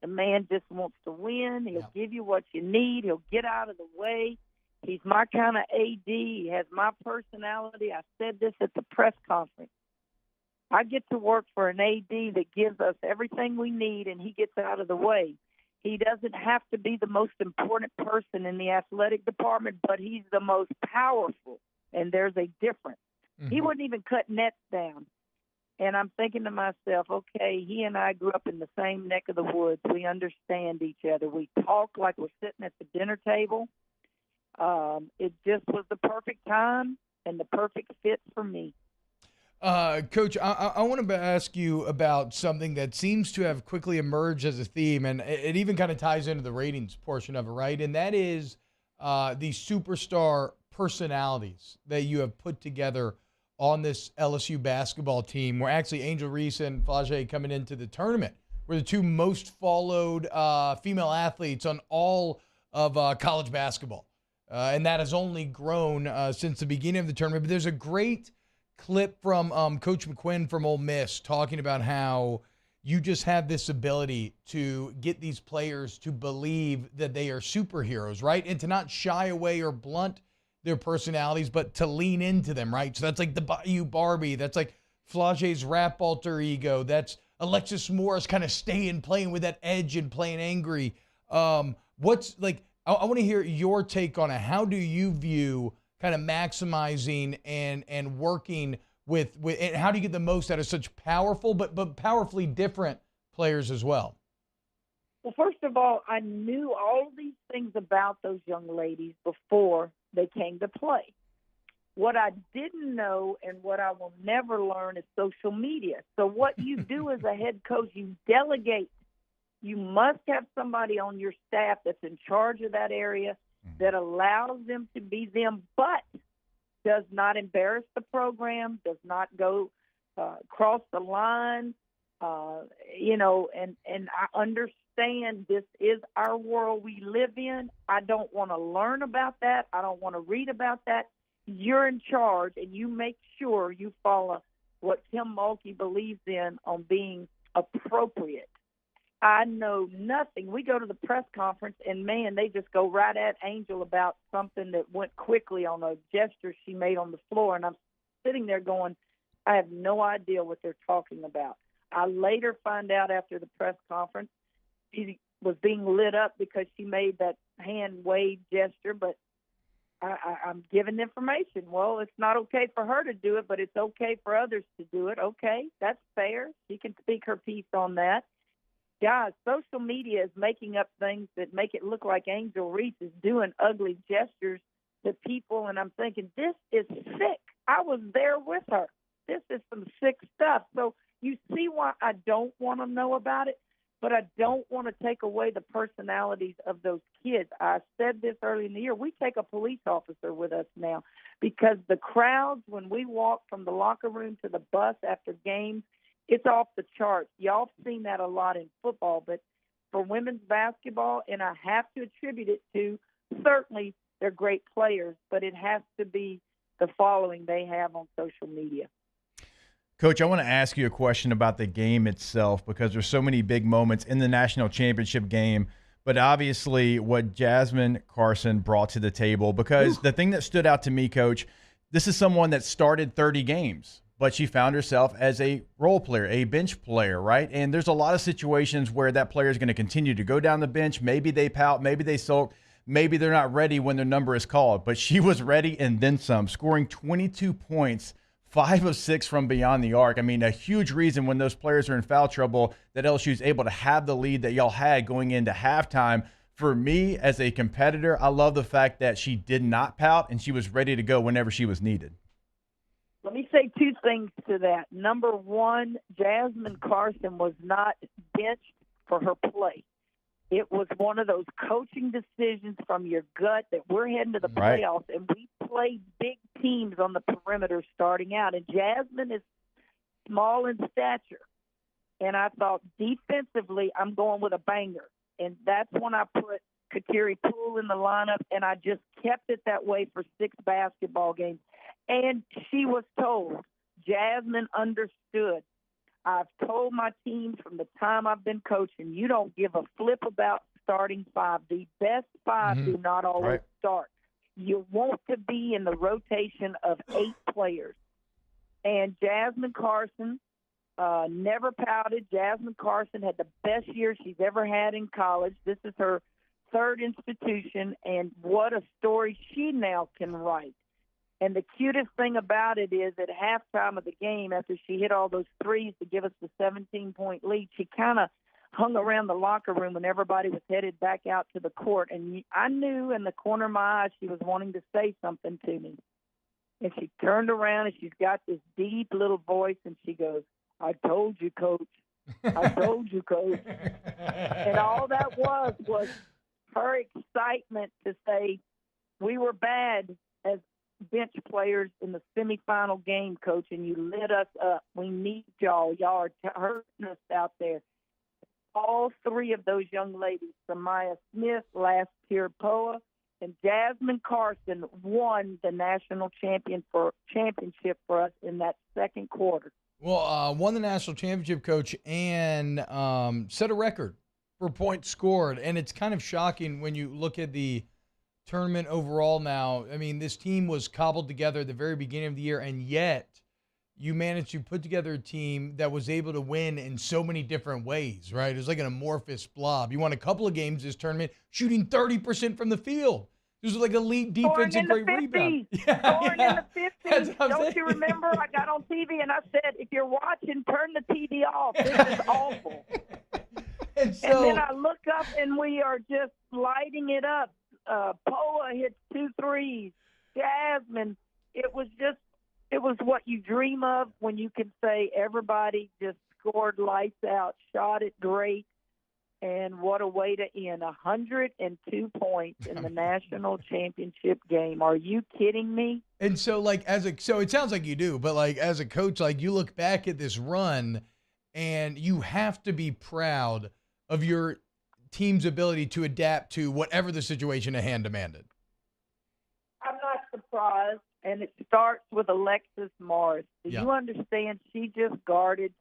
The man just wants to win. He'll give you what you need. He'll get out of the way. He's my kind of AD. He has my personality. I said this at the press conference. I get to work for an AD that gives us everything we need, and he gets out of the way. He doesn't have to be the most important person in the athletic department, but he's the most powerful, and there's a difference. He wouldn't even cut nets down. And I'm thinking to myself, okay, he and I grew up in the same neck of the woods. We understand each other. We talk like we're sitting at the dinner table. It just was the perfect time and the perfect fit for me. Coach, I want to ask you about something that seems to have quickly emerged as a theme, and it even kind of ties into the ratings portion of it, right? And that is the superstar personalities that you have put together on this LSU basketball team, where actually Angel Reese and Flage coming into the tournament were the 2 most followed female athletes on all of college basketball. And that has only grown since the beginning of the tournament. But there's a great clip from Coach McQuinn from Ole Miss talking about how you just have this ability to get these players to believe that they are superheroes, right? And to not shy away or blunt their personalities, but to lean into them, right? So that's like the Bayou Barbie. That's like Flage's rap alter ego. That's Alexis Morris kind of playing with that edge and playing angry. What's like, I want to hear your take on it. How do you view kind of maximizing and working with and how do you get the most out of such powerful but powerfully different players as well? Well, first of all, I knew all these things about those young ladies before they came to play. What I didn't know and what I will never learn is social media. So what you do as a head coach, you delegate. You must have somebody on your staff that's in charge of that area that allows them to be them, but does not embarrass the program, does not go cross the line, and I understand this is our world we live in. I don't want to learn about that. I don't want to read about that. You're in charge, and you make sure you follow what Kim Mulkey believes in on being appropriate. I know nothing. We go to the press conference, and, man, they just go right at Angel about something that went quickly on a gesture she made on the floor, and I'm sitting there going, I have no idea what they're talking about. I later find out after the press conference she was being lit up because she made that hand wave gesture, but I'm giving information. Well, it's not okay for her to do it, but it's okay for others to do it. Okay, that's fair. She can speak her piece on that. Guys, social media is making up things that make it look like Angel Reese is doing ugly gestures to people, and I'm thinking, this is sick. I was there with her. This is some sick stuff. So you see why I don't want to know about it, but I don't want to take away the personalities of those kids. I said this early in the year. We take a police officer with us now because the crowds, when we walk from the locker room to the bus after games, it's off the charts. Y'all have seen that a lot in football, but for women's basketball, and I have to attribute it to, certainly they're great players, but it has to be the following they have on social media. Coach, I want to ask you a question about the game itself because there's so many big moments in the national championship game, but obviously what Jasmine Carson brought to the table, because the thing that stood out to me, Coach, this is someone that started 30 games, but she found herself as a role player, a bench player, right? And there's a lot of situations where that player is going to continue to go down the bench. Maybe they pout, maybe they sulk, maybe they're not ready when their number is called, but she was ready and then some, scoring 22 points, 5 of 6 from beyond the arc. I mean, a huge reason when those players are in foul trouble that LSU is able to have the lead that y'all had going into halftime. For me, as a competitor, I love the fact that she did not pout and she was ready to go whenever she was needed. Let me say 2 things to that. Number one, Jasmine Carson was not benched for her play. It was one of those coaching decisions from your gut that we're heading to the playoffs, and we played big teams on the perimeter starting out. And Jasmine is small in stature. And I thought defensively, I'm going with a banger. And that's when I put Kateri Poole in the lineup, and I just kept it that way for 6 basketball games. And she was told, Jasmine understood. I've told my teams from the time I've been coaching, you don't give a flip about starting 5. The best 5 do not always start. You want to be in the rotation of 8 players. And Jasmine Carson never pouted. Jasmine Carson had the best year she's ever had in college. This is her 3rd institution, and what a story she now can write. And the cutest thing about it is at halftime of the game, after she hit all those threes to give us the 17-point lead, she kind of hung around the locker room when everybody was headed back out to the court. And I knew in the corner of my eye she was wanting to say something to me. And she turned around, and she's got this deep little voice, and she goes, "I told you, Coach. I told you, Coach." And all that was her excitement to say, we were bad as bench players in the semifinal game, Coach, and you lit us up. We need y'all. Y'all are hurting us out there. All 3 of those young ladies, Samaya Smith, last year Poa, and Jasmine Carson, won the national championship for us in that second quarter. Well, won the national championship, Coach, and set a record for points scored. And it's kind of shocking when you look at the tournament overall now. I mean, this team was cobbled together at the very beginning of the year, and yet you managed to put together a team that was able to win in so many different ways, right? It was like an amorphous blob. You won a couple of games this tournament, shooting 30% from the field. This was like elite defense and great rebound. Scoring in the 50s. Don't you remember? I got on TV and I said, if you're watching, turn the TV off. This is awful. And then I look up and we are just lighting it up. Poa hits 2 threes. Jasmine, it was what you dream of when you can say everybody just scored lights out, shot it great, and what a way to end. 102 points in the national championship game. Are you kidding me? And so, so it sounds like you do, but as a coach, you look back at this run, and you have to be proud of your team's ability to adapt to whatever the situation at hand demanded. I'm not surprised, and it starts with Alexis Morris. Do you understand? She just guarded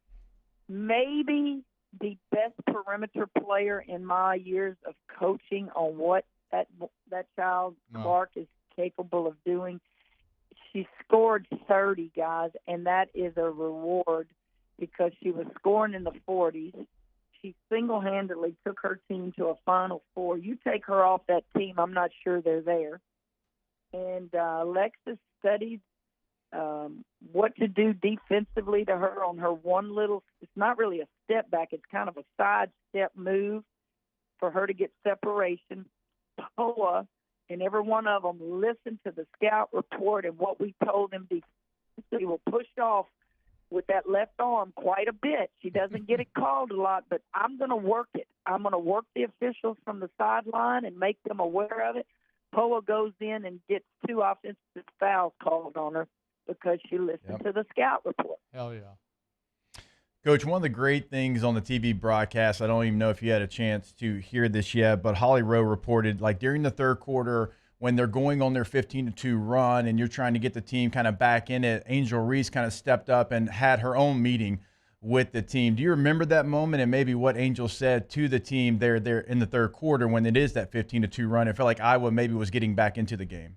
maybe the best perimeter player in my years of coaching on what that child Clark is capable of doing. She scored 30, guys, and that is a reward because she was scoring in the 40s. She single-handedly took her team to a Final Four. You take her off that team, I'm not sure they're there. And Alexis studied what to do defensively to her on her one little – it's not really a step back. It's kind of a side-step move for her to get separation. Poa and every one of them listened to the scout report and what we told them defensively will push off with that left arm quite a bit. She doesn't get it called a lot, but I'm going to work it. I'm going to work the officials from the sideline and make them aware of it. Poa goes in and gets 2 offensive fouls called on her because she listened to the scout report. Hell yeah. Coach, one of the great things on the TV broadcast, I don't even know if you had a chance to hear this yet, but Holly Rowe reported, during the third quarter when they're going on their 15-2 run and you're trying to get the team kind of back in it, Angel Reese kind of stepped up and had her own meeting with the team. Do you remember that moment and maybe what Angel said to the team there in the third quarter when it is that 15-2 run? It felt like Iowa maybe was getting back into the game.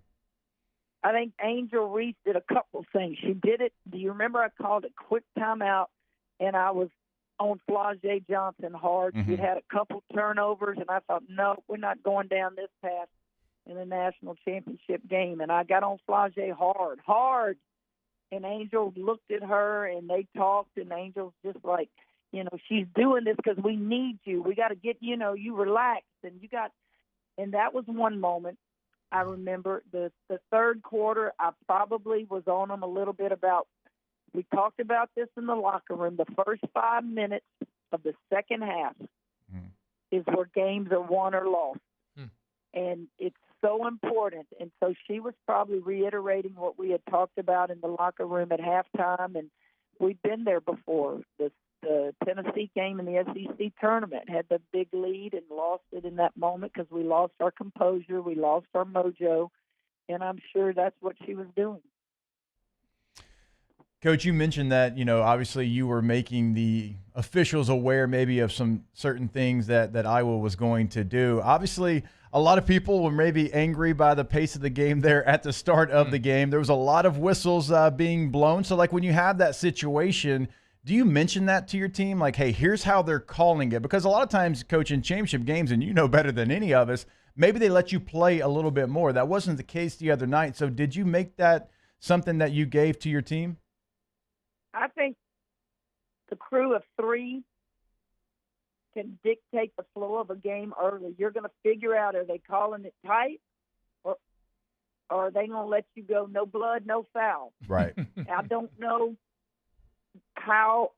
I think Angel Reese did a couple things. She did it. Do you remember I called it quick timeout, and I was on Flau'jae Johnson hard. Mm-hmm. We'd had a couple turnovers, and I thought, no, we're not going down this path in the national championship game. And I got on Flau'jae hard. And Angel looked at her, and they talked, and Angel's just like, she's doing this because we need you. We got to get, you relaxed. And that was one moment. I remember the third quarter, I probably was on them a little bit about, we talked about this in the locker room, the first 5 minutes of the second half is where games are won or lost. And it's so important. And so she was probably reiterating what we had talked about in the locker room at halftime. And we've been there before. The Tennessee game in the SEC tournament had the big lead and lost it in that moment because we lost our composure. We lost our mojo. And I'm sure that's what she was doing. Coach, you mentioned that, obviously you were making the officials aware maybe of some certain things that Iowa was going to do. Obviously, a lot of people were maybe angry by the pace of the game there at the start of the game. There was a lot of whistles being blown. So, when you have that situation, do you mention that to your team? Like, hey, here's how they're calling it. Because a lot of times, Coach, in championship games, and you know better than any of us, maybe they let you play a little bit more. That wasn't the case the other night. So did you make that something that you gave to your team? I think the crew of three can dictate the flow of a game early. You're going to figure out, are they calling it tight or are they going to let you go no blood, no foul? Right. I don't know how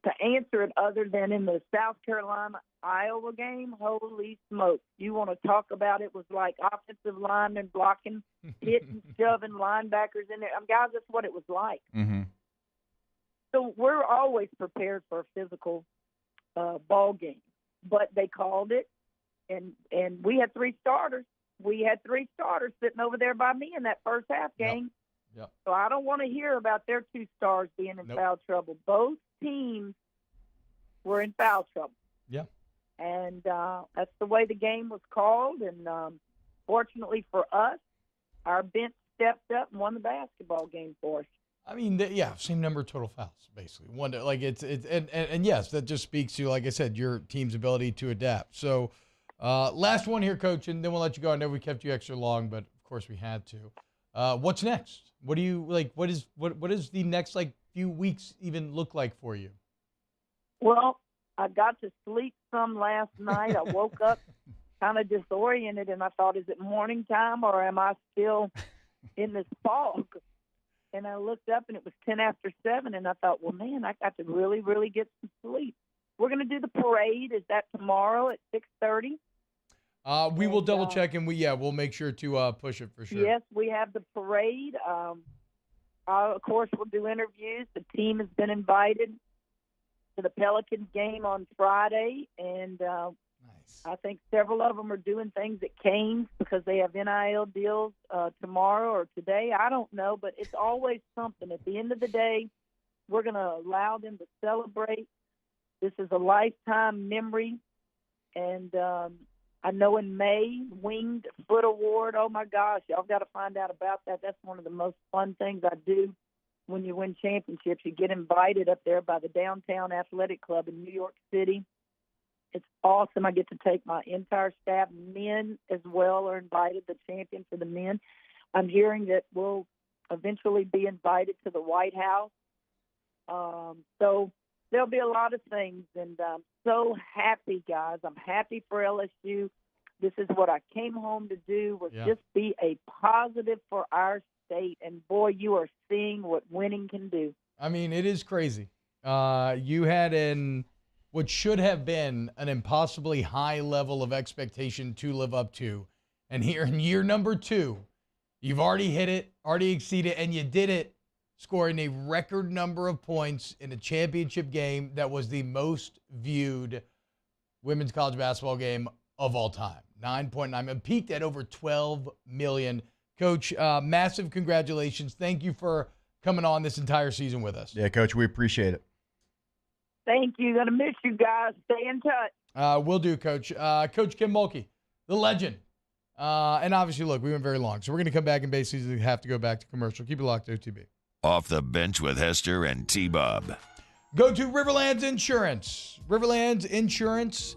to answer it other than in the South Carolina-Iowa game. Holy smoke. You want to talk about it was like offensive linemen blocking, hitting, shoving linebackers in there. Guys, that's what it was like. Mm-hmm. So we're always prepared for a physical ball game. But they called it, and we had three starters. We had three starters sitting over there by me in that first half game. Yep. So I don't want to hear about their two stars being in foul trouble. Both teams were in foul trouble. Yeah. And that's the way the game was called. And fortunately for us, our bench stepped up and won the basketball game for us. I mean, same number of total fouls, basically. And yes, that just speaks to, like I said, your team's ability to adapt. So, last one here, Coach, and then we'll let you go. I know we kept you extra long, but of course we had to. What's next? What do you like? What is the next few weeks even look like for you? Well, I got to sleep some last night. I woke up kind of disoriented, and I thought, is it morning time or am I still in this fog? And I looked up, and it was 10 after 7, and I thought, well, man, I got to really, really get some sleep. We're going to do the parade. Is that tomorrow at 6:30? We will double check, and we'll make sure to push it for sure. Yes, we have the parade. Of course, we'll do interviews. The team has been invited to the Pelicans game on Friday, and I think several of them are doing things at Canes because they have NIL deals tomorrow or today. I don't know, but it's always something. At the end of the day, we're going to allow them to celebrate. This is a lifetime memory. And I know in May, Winged Foot Award, oh, my gosh, y'all got to find out about that. That's one of the most fun things I do when you win championships. You get invited up there by the Downtown Athletic Club in New York City. It's awesome. I get to take my entire staff. Men as well are invited, the champion for the men. I'm hearing that we'll eventually be invited to the White House. So there'll be a lot of things. And I'm so happy, guys. I'm happy for LSU. This is what I came home to do, was just be a positive for our state. And, boy, you are seeing what winning can do. I mean, it is crazy. You had what should have been an impossibly high level of expectation to live up to. And here in year number 2, you've already hit it, already exceeded, and you did it, scoring a record number of points in a championship game that was the most viewed women's college basketball game of all time. 9.9 million. Peaked at over 12 million. Coach, massive congratulations. Thank you for coming on this entire season with us. Yeah, Coach, we appreciate it. Thank you. Gonna miss you guys. Stay in touch. Will do, Coach. Coach Kim Mulkey, the legend. And obviously, look, we went very long, so we're going to come back and basically have to go back to commercial. Keep it locked, OTB. Off the Bench with Hester and T-Bob. Go to Riverlands Insurance. Riverlands Insurance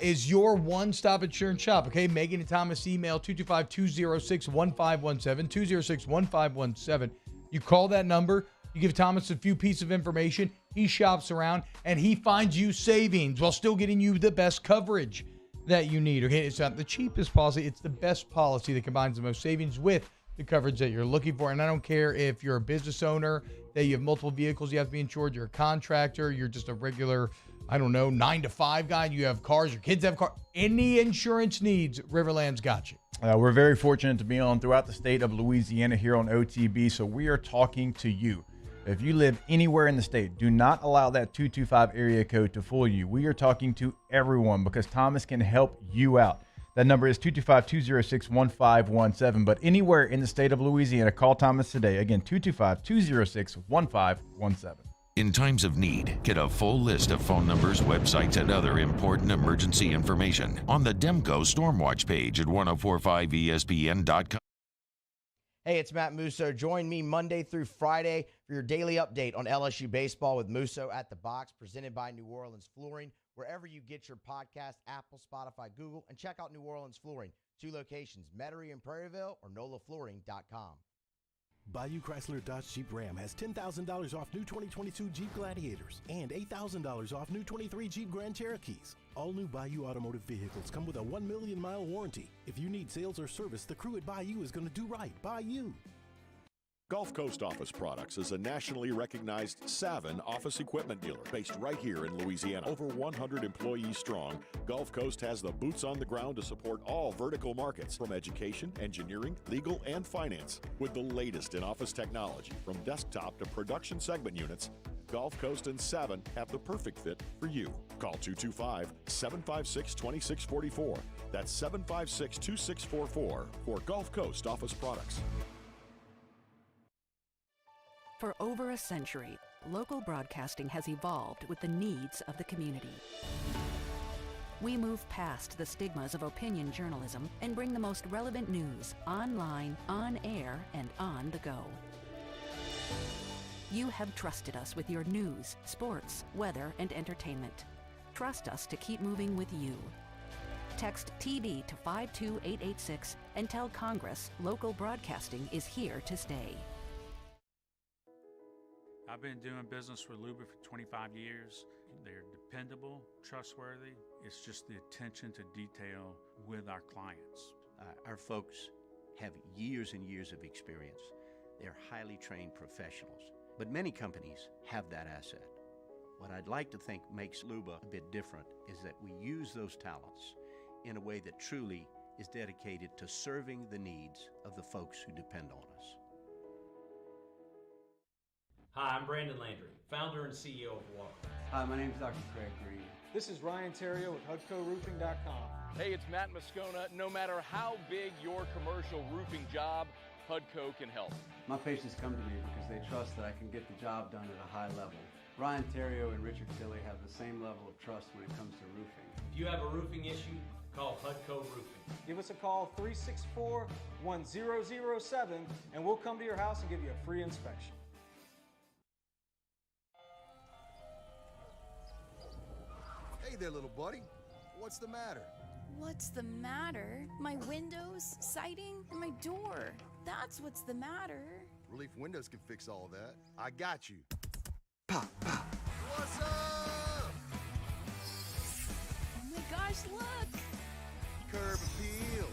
is your one-stop insurance shop, okay? Megan and Thomas email 225-206-1517, 206-1517. You call that number. You give Thomas a few pieces of information. He shops around, and he finds you savings while still getting you the best coverage that you need. Okay, it's not the cheapest policy. It's the best policy that combines the most savings with the coverage that you're looking for. And I don't care if you're a business owner, that you have multiple vehicles you have to be insured, you're a contractor, you're just a regular, 9-to-5 guy, you have cars, your kids have cars. Any insurance needs, Riverland's got you. We're very fortunate to be on throughout the state of Louisiana here on OTB, so we are talking to you. If you live anywhere in the state, do not allow that 225 area code to fool you. We are talking to everyone because Thomas can help you out. That number is 225-206-1517. But anywhere in the state of Louisiana, call Thomas today. Again, 225-206-1517. In times of need, get a full list of phone numbers, websites, and other important emergency information on the Demco Stormwatch page at 1045ESPN.com. Hey, it's Matt Musso. Join me Monday through Friday for your daily update on LSU baseball with Musso at the Box, presented by New Orleans Flooring. Wherever you get your podcast, Apple, Spotify, Google, and check out New Orleans Flooring. 2 locations, Metairie and Prairieville or NOLAFlooring.com. Bayou Chrysler Dodge Jeep Ram has $10,000 off new 2022 Jeep Gladiators and $8,000 off new 23 Jeep Grand Cherokees. All new Bayou automotive vehicles come with a 1 million mile warranty. If you need sales or service, the crew at Bayou is going to do right by you. Gulf Coast Office Products is a nationally recognized Savin office equipment dealer based right here in Louisiana. Over 100 employees strong, Gulf Coast has the boots on the ground to support all vertical markets, from education, engineering, legal, and finance. With the latest in office technology, from desktop to production segment units, Gulf Coast and Savin have the perfect fit for you. Call 225-756-2644. That's 756-2644 for Gulf Coast Office Products. For over a century, local broadcasting has evolved with the needs of the community. We move past the stigmas of opinion journalism and bring the most relevant news online, on air, and on the go. You have trusted us with your news, sports, weather, and entertainment. Trust us to keep moving with you. Text TV to 52886 and tell Congress local broadcasting is here to stay. I've been doing business with Luba for 25 years. They're dependable, trustworthy. It's just the attention to detail with our clients. Our folks have years and years of experience. They're highly trained professionals, but many companies have that asset. What I'd like to think makes Luba a bit different is that we use those talents in a way that truly is dedicated to serving the needs of the folks who depend on us. Hi, I'm Brandon Landry, founder and CEO of Walker. Hi, my name is Dr. Craig Green. This is Ryan Terrio with HUDCORoofing.com. Hey, it's Matt Moscona. No matter how big your commercial roofing job, HUDCO can help. My patients come to me because they trust that I can get the job done at a high level. Ryan Terrio and Richard Tilley have the same level of trust when it comes to roofing. If you have a roofing issue, call HUDCO Roofing. Give us a call, 364-1007, and we'll come to your house and give you a free inspection. Hey there, little buddy. What's the matter? What's the matter? My windows, siding, and my door. That's what's the matter. Relief Windows can fix all that. I got you. Pop, pop. What's up? Oh my gosh, look! Curb appeal.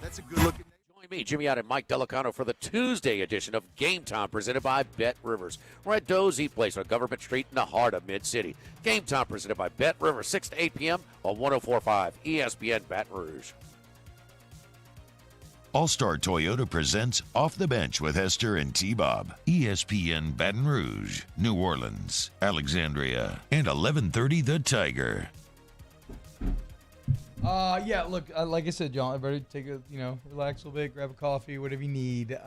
That's a good looking. Join me, Jimmy Out and Mike Delicano for the Tuesday edition of Game Time presented by Bet Rivers. We're at Doe's Eat Place on Government Street in the heart of Mid-City. Game Time presented by Bet Rivers, 6 to 8 p.m. on 104.5 ESPN Baton Rouge. All-Star Toyota presents Off the Bench with Hester and T-Bob. ESPN Baton Rouge, New Orleans, Alexandria, and 1130 The Tiger. Yeah, look, like I said, John, everybody take a, relax a little bit, grab a coffee, whatever you need.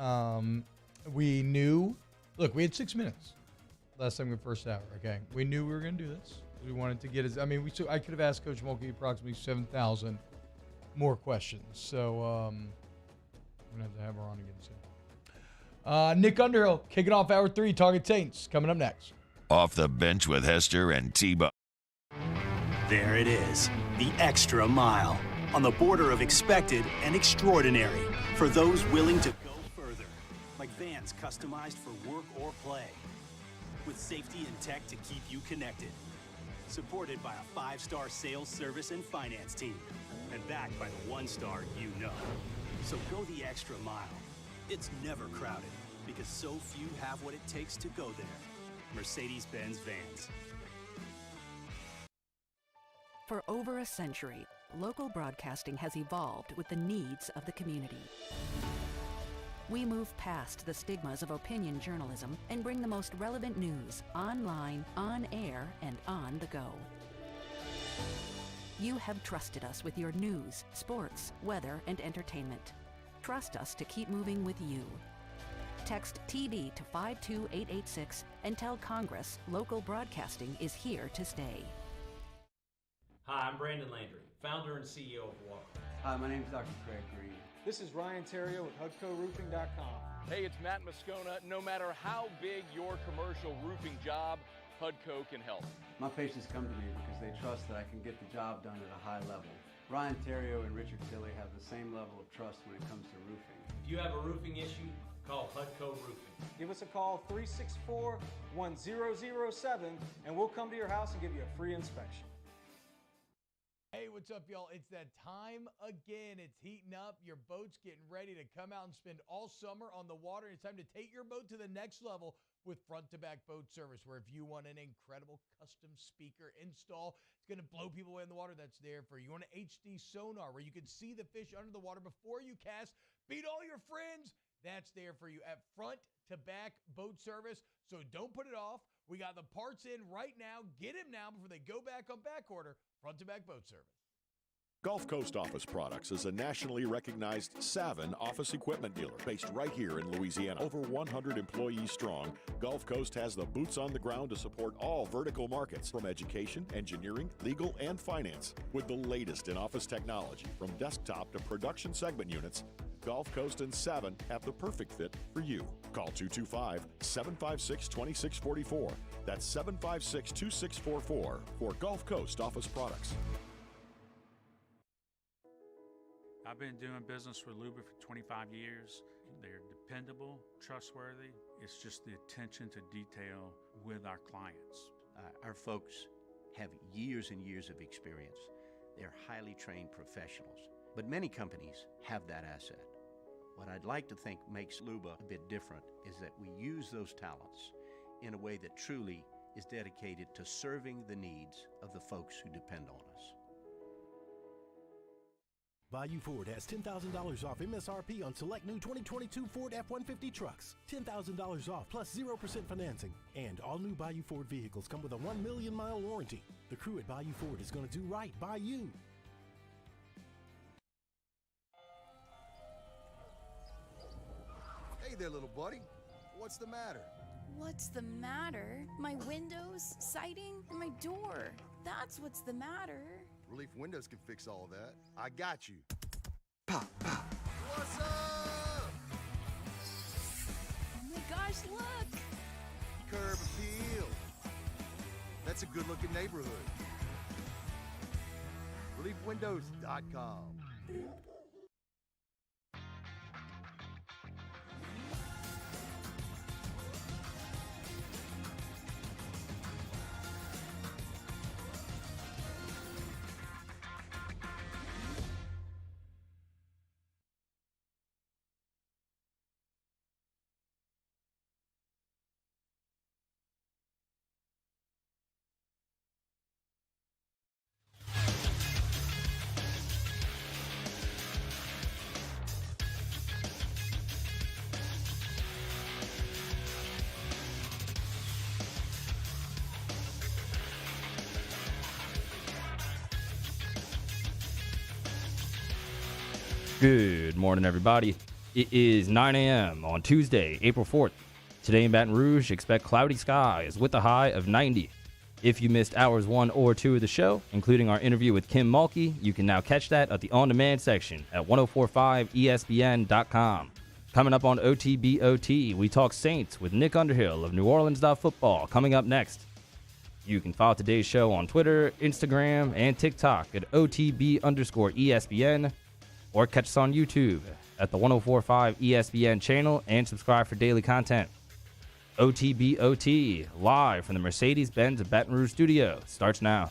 We knew, look, we had 6 minutes last time in the first hour, okay? We knew we were going to do this. We wanted to get I could have asked Coach Mulkey approximately 7,000 more questions. So, I'm going to have to have her on again soon. Nick Underhill kicking off hour 3, Target Saints, coming up next. Off the bench with Hester and T-Bone. There it is, the extra mile, on the border of expected and extraordinary for those willing to go further, like vans customized for work or play, with safety and tech to keep you connected, supported by a 5-star sales, service, and finance team, and backed by the 1-star you know. So go the extra mile. It's never crowded, because so few have what it takes to go there. Mercedes-Benz Vans. For over a century, local broadcasting has evolved with the needs of the community. We move past the stigmas of opinion journalism and bring the most relevant news online, on air, and on the go. You have trusted us with your news, sports, weather, and entertainment. Trust us to keep moving with you. Text TV to 52886 and tell Congress local broadcasting is here to stay. Hi, I'm Brandon Landry, founder and CEO of Walk. Hi, my name is Dr. Craig Green. This is Ryan Terrio with HUDCORoofing.com. Hey, it's Matt Moscona. No matter how big your commercial roofing job, HUDCO can help. My patients come to me because they trust that I can get the job done at a high level. Ryan Terrio and Richard Tilley have the same level of trust when it comes to roofing. If you have a roofing issue, call HUDCO Roofing. Give us a call, 364-1007, and we'll come to your house and give you a free inspection. Hey, what's up, y'all? It's that time again. It's heating up. Your boat's getting ready to come out and spend all summer on the water. It's time to take your boat to the next level with front-to-back boat service, where if you want an incredible custom speaker install, it's going to blow people away in the water, that's there for you. You want an HD sonar where you can see the fish under the water before you cast, beat all your friends, that's there for you at front-to-back boat service. So don't put it off. We got the parts in right now. Get them now before they go back on back order. Front-to-back boat service. Gulf Coast Office Products is a nationally recognized Savin office equipment dealer based right here in Louisiana. Over 100 employees strong, Gulf Coast has the boots on the ground to support all vertical markets, from education, engineering, legal, and finance. With the latest in office technology, from desktop to production segment units, Gulf Coast and Savin have the perfect fit for you. Call 225-756-2644. That's 756-2644 for Gulf Coast Office Products. I've been doing business with Luba for 25 years. They're dependable, trustworthy. It's just the attention to detail with our clients. Our folks have years and years of experience. They're highly trained professionals, but many companies have that asset. What I'd like to think makes Luba a bit different is that we use those talents in a way that truly is dedicated to serving the needs of the folks who depend on us. Bayou Ford has $10,000 off MSRP on select new 2022 Ford F-150 trucks. $10,000 off plus 0% financing. And all new Bayou Ford vehicles come with a 1 million mile warranty. The crew at Bayou Ford is going to do right by you. Hey there, little buddy. What's the matter? What's the matter? My windows, siding, and my door. That's what's the matter. Relief Windows can fix all of that. I got you. Pop, pop. What's up? Oh my gosh, look! Curb appeal. That's a good-looking neighborhood. ReliefWindows.com. Good morning, everybody. It is 9 a.m. on Tuesday, April 4th. Today in Baton Rouge, expect cloudy skies with a high of 90. If you missed hours 1 or 2 of the show, including our interview with Kim Mulkey, you can now catch that at the on-demand section at 1045ESPN.com. Coming up on OTBOT, we talk Saints with Nick Underhill of New Orleans Football coming up next. You can follow today's show on Twitter, Instagram, and TikTok at OTB_ESPN, or catch us on YouTube at the 1045 ESPN channel and subscribe for daily content. OTBOT, live from the Mercedes-Benz Baton Rouge studio, starts now.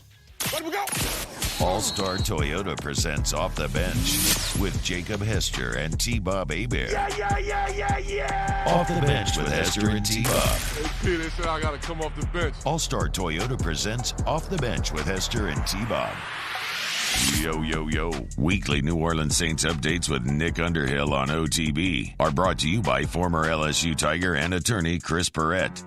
All-Star Toyota presents Off the Bench with Jacob Hester and T-Bob Hebert. Yeah. Off the Bench with Hester and T-Bob. Hey, P, they said I got to come off the bench. All-Star Toyota presents Off the Bench with Hester and T-Bob. Yo. Weekly New Orleans Saints updates with Nick Underhill on OTB are brought to you by former LSU Tiger and attorney Chris Perrette.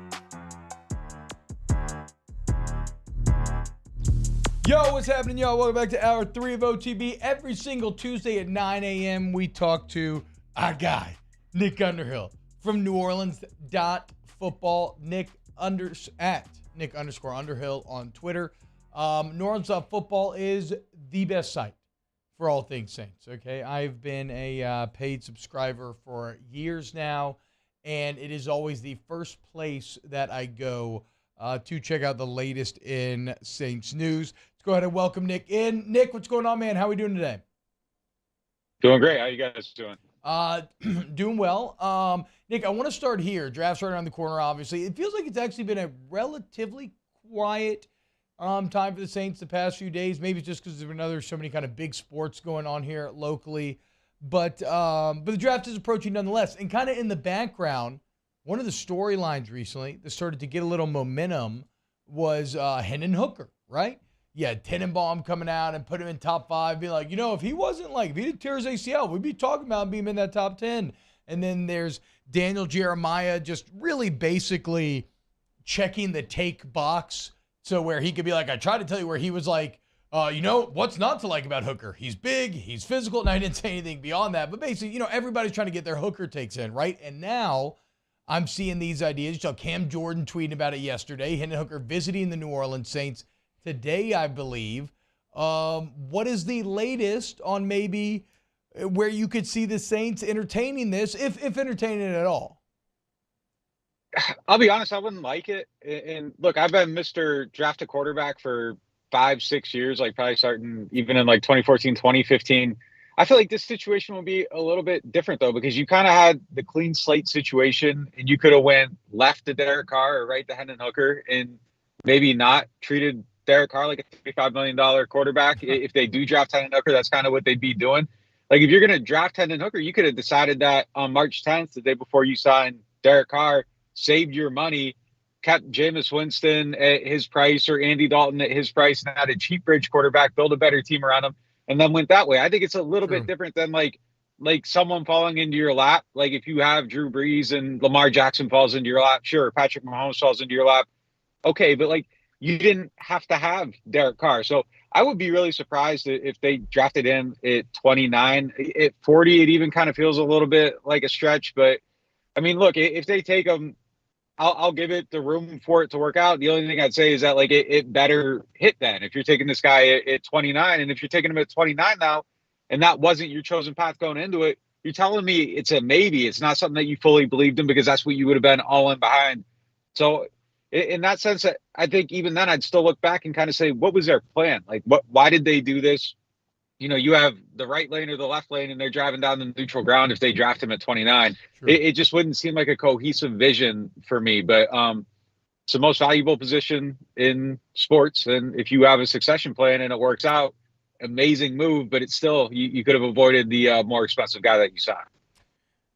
Yo, what's happening, y'all? Welcome back to Hour 3 of OTB. Every single Tuesday at 9 a.m., we talk to our guy, Nick Underhill, from New Orleans Football. At Nick_Underhill on Twitter. New Orleans Football is the best site for all things Saints, okay? I've been a paid subscriber for years now, and it is always the first place that I go to check out the latest in Saints news. Let's go ahead and welcome Nick in. Nick, what's going on, man? How are we doing today? Doing great. How you guys doing? Doing well. Nick, I want to start here. Draft's right around the corner, obviously. It feels like it's actually been a relatively quiet time for the Saints the past few days. Maybe it's just because there's so many kind of big sports going on here locally. But the draft is approaching nonetheless. And kind of in the background, one of the storylines recently that started to get a little momentum was Hendon Hooker, right? Yeah, Tenenbaum coming out and put him in top 5, being like, if he didn't tear his ACL, we'd be talking about him being in that top 10. And then there's Daniel Jeremiah just really basically checking the take box. So where he could be like, I tried to tell you, where he was like, what's not to like about Hooker? He's big, he's physical, and I didn't say anything beyond that. But basically, everybody's trying to get their Hooker takes in, right? And now I'm seeing these ideas. You saw Cam Jordan tweeting about it yesterday. Hendon Hooker visiting the New Orleans Saints today, I believe. What is the latest on maybe where you could see the Saints entertaining this, if entertaining it at all? I'll be honest, I wouldn't like it. And look, I've been Mr. Draft a quarterback for 5-6 years, like probably starting even in like 2014, 2015. I feel like this situation will be a little bit different though, because you kind of had the clean slate situation and you could have went left to Derek Carr or right to Hendon Hooker and maybe not treated Derek Carr like a $35 million quarterback. If they do draft Hendon Hooker, that's kind of what they'd be doing. Like if you're going to draft Hendon Hooker, you could have decided that on March 10th, the day before you signed Derek Carr, saved your money, kept Jameis Winston at his price or Andy Dalton at his price, and had a cheap bridge quarterback, build a better team around him, and then went that way. I think it's a little bit different than like someone falling into your lap. Like if you have Drew Brees and Lamar Jackson falls into your lap, sure, Patrick Mahomes falls into your lap. Okay, but like you didn't have to have Derek Carr. So I would be really surprised if they drafted him at 29. At 40, it even kind of feels a little bit like a stretch. But I mean, look, if they take him, I'll give it the room for it to work out. The only thing I'd say is that like it better hit then if you're taking this guy at 29. And if you're taking him at 29 now, and that wasn't your chosen path going into it, you're telling me it's a maybe. It's not something that you fully believed in because that's what you would have been all in behind. So in that sense, I think even then I'd still look back and kind of say, what was their plan? Like, why did they do this? You have the right lane or the left lane, and they're driving down the neutral ground if they draft him at 29. Sure. It just wouldn't seem like a cohesive vision for me. But it's the most valuable position in sports. And if you have a succession plan and it works out, amazing move. But it's still, you could have avoided the more expensive guy that you signed.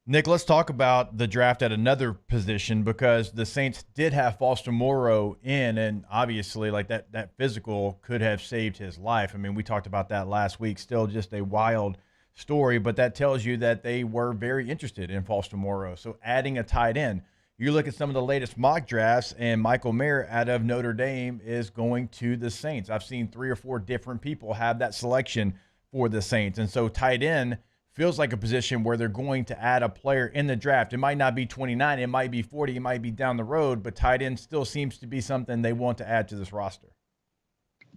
Nick, let's talk about the draft at another position, because the Saints did have Foster Moreau in, and obviously like that physical could have saved his life. I mean, we talked about that last week. Still just a wild story, but that tells you that they were very interested in Foster Moreau. So adding a tight end, you look at some of the latest mock drafts, and Michael Mayer out of Notre Dame is going to the Saints. I've seen 3 or 4 different people have that selection for the Saints. And so tight end feels like a position where they're going to add a player in the draft. It might not be 29, it might be 40, it might be down the road, but tight end still seems to be something they want to add to this roster.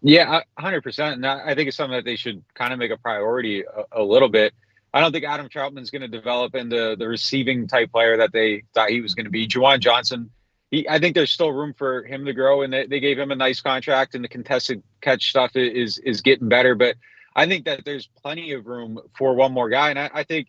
Yeah, 100%. And I think it's something that they should kind of make a priority a little bit. I don't think Adam Troutman's going to develop into the receiving type player that they thought he was going to be. Juwan Johnson, I think there's still room for him to grow, and they gave him a nice contract, and the contested catch stuff is getting better. But I think that there's plenty of room for one more guy. And I think,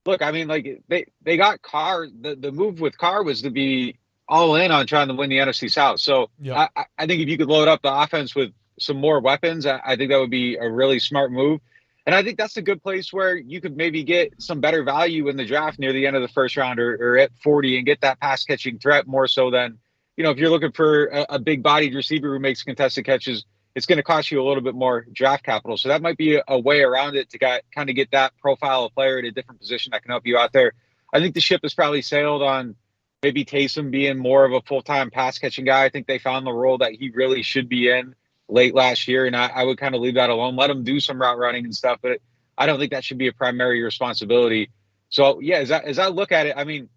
look, I mean, like they got Carr. The move with Carr was to be all in on trying to win the NFC South. So Yep. I think if you could load up the offense with some more weapons, I think that would be a really smart move. And I think that's a good place where you could maybe get some better value in the draft near the end of the first round or at 40 and get that pass catching threat more so than, if you're looking for a big bodied receiver who makes contested catches, it's going to cost you a little bit more draft capital. So that might be a way around it to kind of get that profile of player at a different position that can help you out there. I think the ship has probably sailed on maybe Taysom being more of a full-time pass catching guy. I think they found the role that he really should be in late last year, and I would kind of leave that alone. Let him do some route running and stuff, but I don't think that should be a primary responsibility. So, yeah, as I look at it, I mean,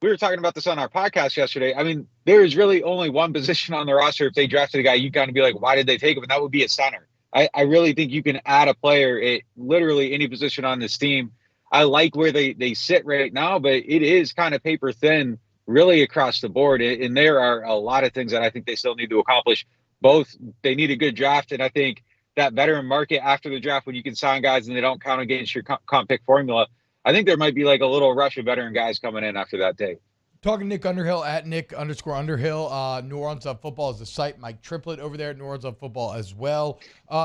we were talking about this on our podcast yesterday. I mean, there is really only one position on the roster. If they drafted a guy, you kind of be like, why did they take him? And that would be a center. I really think you can add a player at literally any position on this team. I like where they sit right now, but it is kind of paper thin really across the board. And there are a lot of things that I think they still need to accomplish. Both, they need a good draft, and I think that veteran market after the draft when you can sign guys and they don't count against your comp pick formula, I think there might be like a little rush of veteran guys coming in after that day. Talking Nick Underhill at Nick_Underhill. New Orleans Football is the site. Mike Triplett over there at New Orleans Football as well.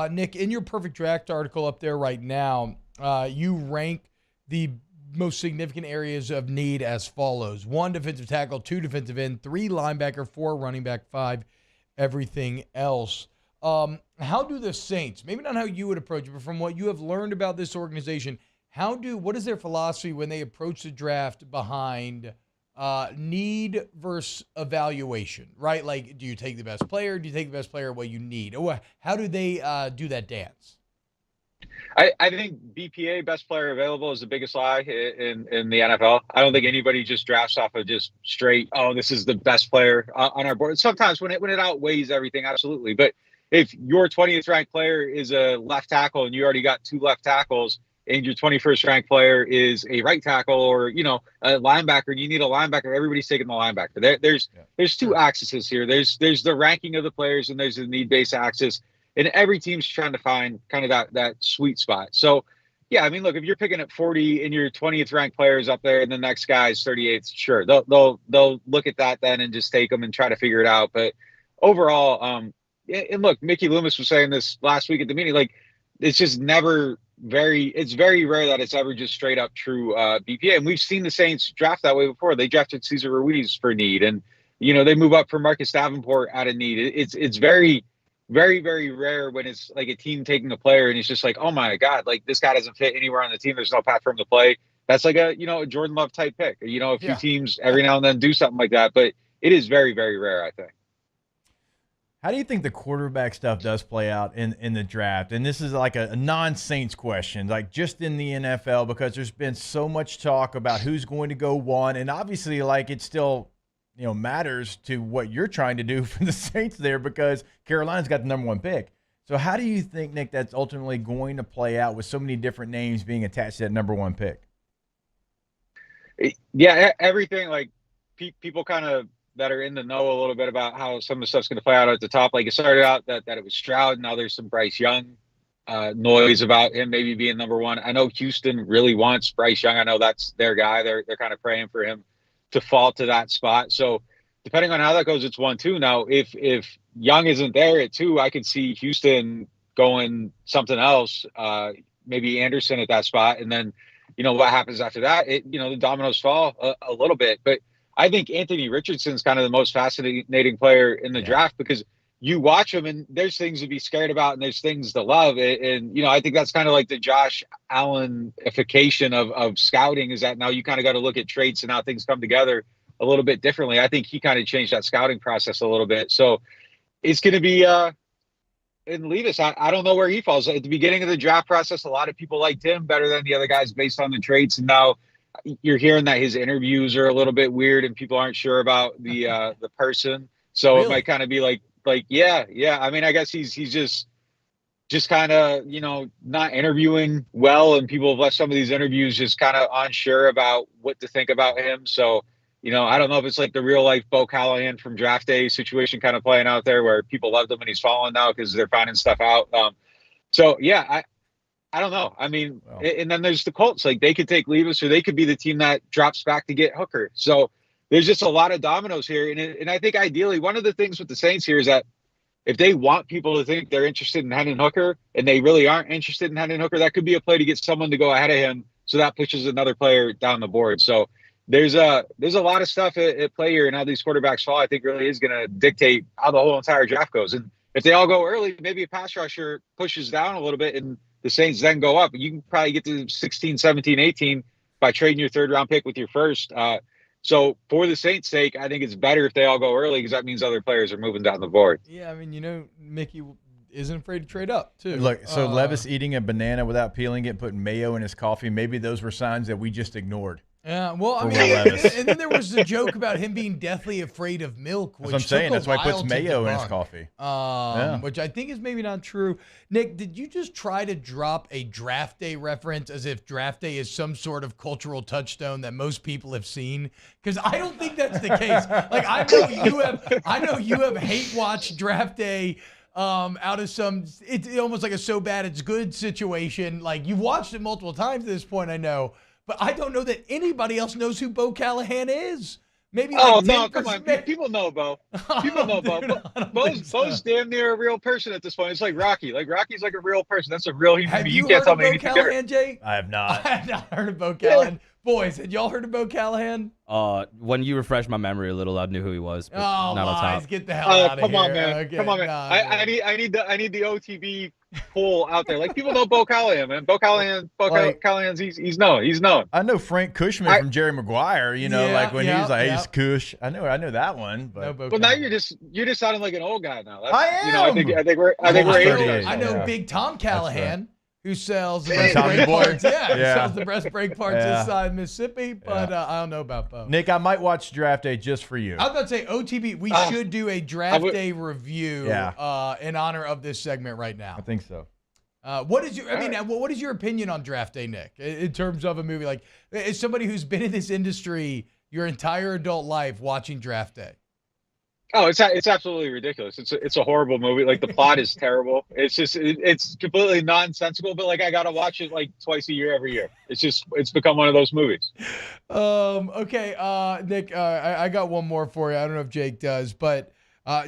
Nick, in your Perfect Draft article up there right now, you rank the most significant areas of need as follows: 1 defensive tackle, 2 defensive end, 3 linebacker, 4 running back, 5 everything else. How do the Saints, maybe not how you would approach it, but from what you have learned about this organization, what is their philosophy when they approach the draft behind need versus evaluation, right? Like, do you take the best player? Do you take the best player what you need? Or how do they do that dance? I think BPA, best player available, is the biggest lie in the NFL. I don't think anybody just drafts off of just straight, oh, this is the best player on our board. Sometimes when it outweighs everything, absolutely. But if your 20th ranked player is a left tackle and you already got 2 left tackles, and your 21st ranked player is a right tackle or, a linebacker, and you need a linebacker, everybody's taking the linebacker. There's 2 axes here. There's the ranking of the players, and there's the need-based axis. And every team's trying to find kind of that sweet spot. So, yeah, I mean, look, if you're picking at 40 and your 20th ranked player is up there and the next guy is 38th, sure, they'll look at that then and just take them and try to figure it out. But overall, and look, Mickey Loomis was saying this last week at the meeting, like, it's just it's very rare that it's ever just straight up true BPA. And we've seen the Saints draft that way before. They drafted Cesar Ruiz for need, and, they move up for Marcus Davenport out of need. It's very, very, very rare when it's like a team taking a player and it's just like, oh my God, like this guy doesn't fit anywhere on the team. There's no path for him to play. That's like a Jordan Love type pick. A few teams every now and then do something like that, but it is very, very rare, I think. How do you think the quarterback stuff does play out in the draft? And this is like a non-Saints question, like just in the NFL, because there's been so much talk about who's going to go 1. And obviously, like, it still matters to what you're trying to do for the Saints there, because Carolina's got the number 1 pick. So how do you think, Nick, that's ultimately going to play out with so many different names being attached to that number 1 pick? Yeah, everything, like, people kind of that are in the know a little bit about how some of the stuff's going to play out at the top. Like, it started out that it was Stroud. Now there's some Bryce Young noise about him maybe being number 1. I know Houston really wants Bryce Young. I know that's their guy. They're kind of praying for him to fall to that spot. So depending on how that goes, it's 1-2. Now, if Young isn't there at 2, I could see Houston going something else, maybe Anderson at that spot. And then, what happens after that, the dominoes fall a little bit. But I think Anthony Richardson's kind of the most fascinating player in the draft, because you watch him and there's things to be scared about and there's things to love. And I think that's kind of like the Josh Allen-ification of scouting, is that now you kind of got to look at traits and how things come together a little bit differently. I think he kind of changed that scouting process a little bit. So it's going to be and Levis, I don't know where he falls. At the beginning of the draft process, a lot of people liked him better than the other guys based on the traits. And now you're hearing that his interviews are a little bit weird and people aren't sure about the person. So Really? it might kind of be like, yeah. I mean, I guess he's just kind of, not interviewing well. And people have left some of these interviews just kind of unsure about what to think about him. So, I don't know if it's like the real life Bo Callahan from draft day situation kind of playing out there where people loved him and he's falling now because they're finding stuff out. So yeah, I don't know. I mean, and then there's the Colts. Like they could take Levis or they could be the team that drops back to get Hooker. So there's just a lot of dominoes here. And I think ideally one of the things with the Saints here is that if they want people to think they're interested in Hendon Hooker and they really aren't interested in Hendon Hooker, that could be a play to get someone to go ahead of him. So that pushes another player down the board. So there's a lot of stuff at play here, and how these quarterbacks fall, I think really is going to dictate how the whole entire draft goes. And if they all go early, maybe a pass rusher pushes down a little bit and the Saints then go up. You can probably get to 16, 17, 18 by trading your third round pick with your first. So for the Saints' sake, I think it's better if they all go early because that means other players are moving down the board. Yeah, I mean, Mickey isn't afraid to trade up, too. Look, so Levis eating a banana without peeling it, putting mayo in his coffee, maybe those were signs that we just ignored. Yeah, well, I mean, and then there was the joke about him being deathly afraid of milk, which That's what I'm saying. That's why he puts to mayo in his debunk. coffee. Which I think is maybe not true. Nick, did you just try to drop a draft day reference as if draft day is some sort of cultural touchstone that most people have seen? Because I don't think that's the case. Like I know you have hate watched draft day out of some, it's almost like a so bad it's good situation. Like you've watched it multiple times at this point, I know. But I don't know that anybody else knows who Bo Callahan is. Maybe like no, come on. People know Bo. People know Bo. Bo's damn near a real person at this point. It's like Rocky. Like Rocky's like a real person. That's a real human being. You can't tell heard me of Bo anything Callahan, different. Jay? I have not. I have not heard of Bo Callahan. Boys, had y'all heard of Bo Callahan? When you refreshed my memory a little, I knew who he was. But not on lies. top. Get the hell out of here. Come on, man. Okay, Come on, man. nah, I need the OTB poll out there. Like people know Bo Callahan, man. Bo Callahan's he's known. He's known. I know Frank Cushman from Jerry Maguire. Like when he was like, "Hey, he's Cush." I know that one. But now you're just sounding like an old guy now. I am. I think we're age. I know Big Tom Callahan, who sells the Hey, breast brake boy. parts. Yeah, sells the breast brake parts inside Mississippi. But I don't know about Bo. Nick, I might watch draft day just for you. I was about to say OTB. We should do a draft day review in honor of this segment right now. I think so. What is your opinion on draft day, Nick? In terms of a movie, like as somebody who's been in this industry your entire adult life watching draft day. Oh, it's absolutely ridiculous. It's a horrible movie. Like the plot is terrible. It's just it's completely nonsensical. But like I gotta watch it like twice a year every year. It's become one of those movies. Okay, Nick, I got one more for you. I don't know if Jake does, but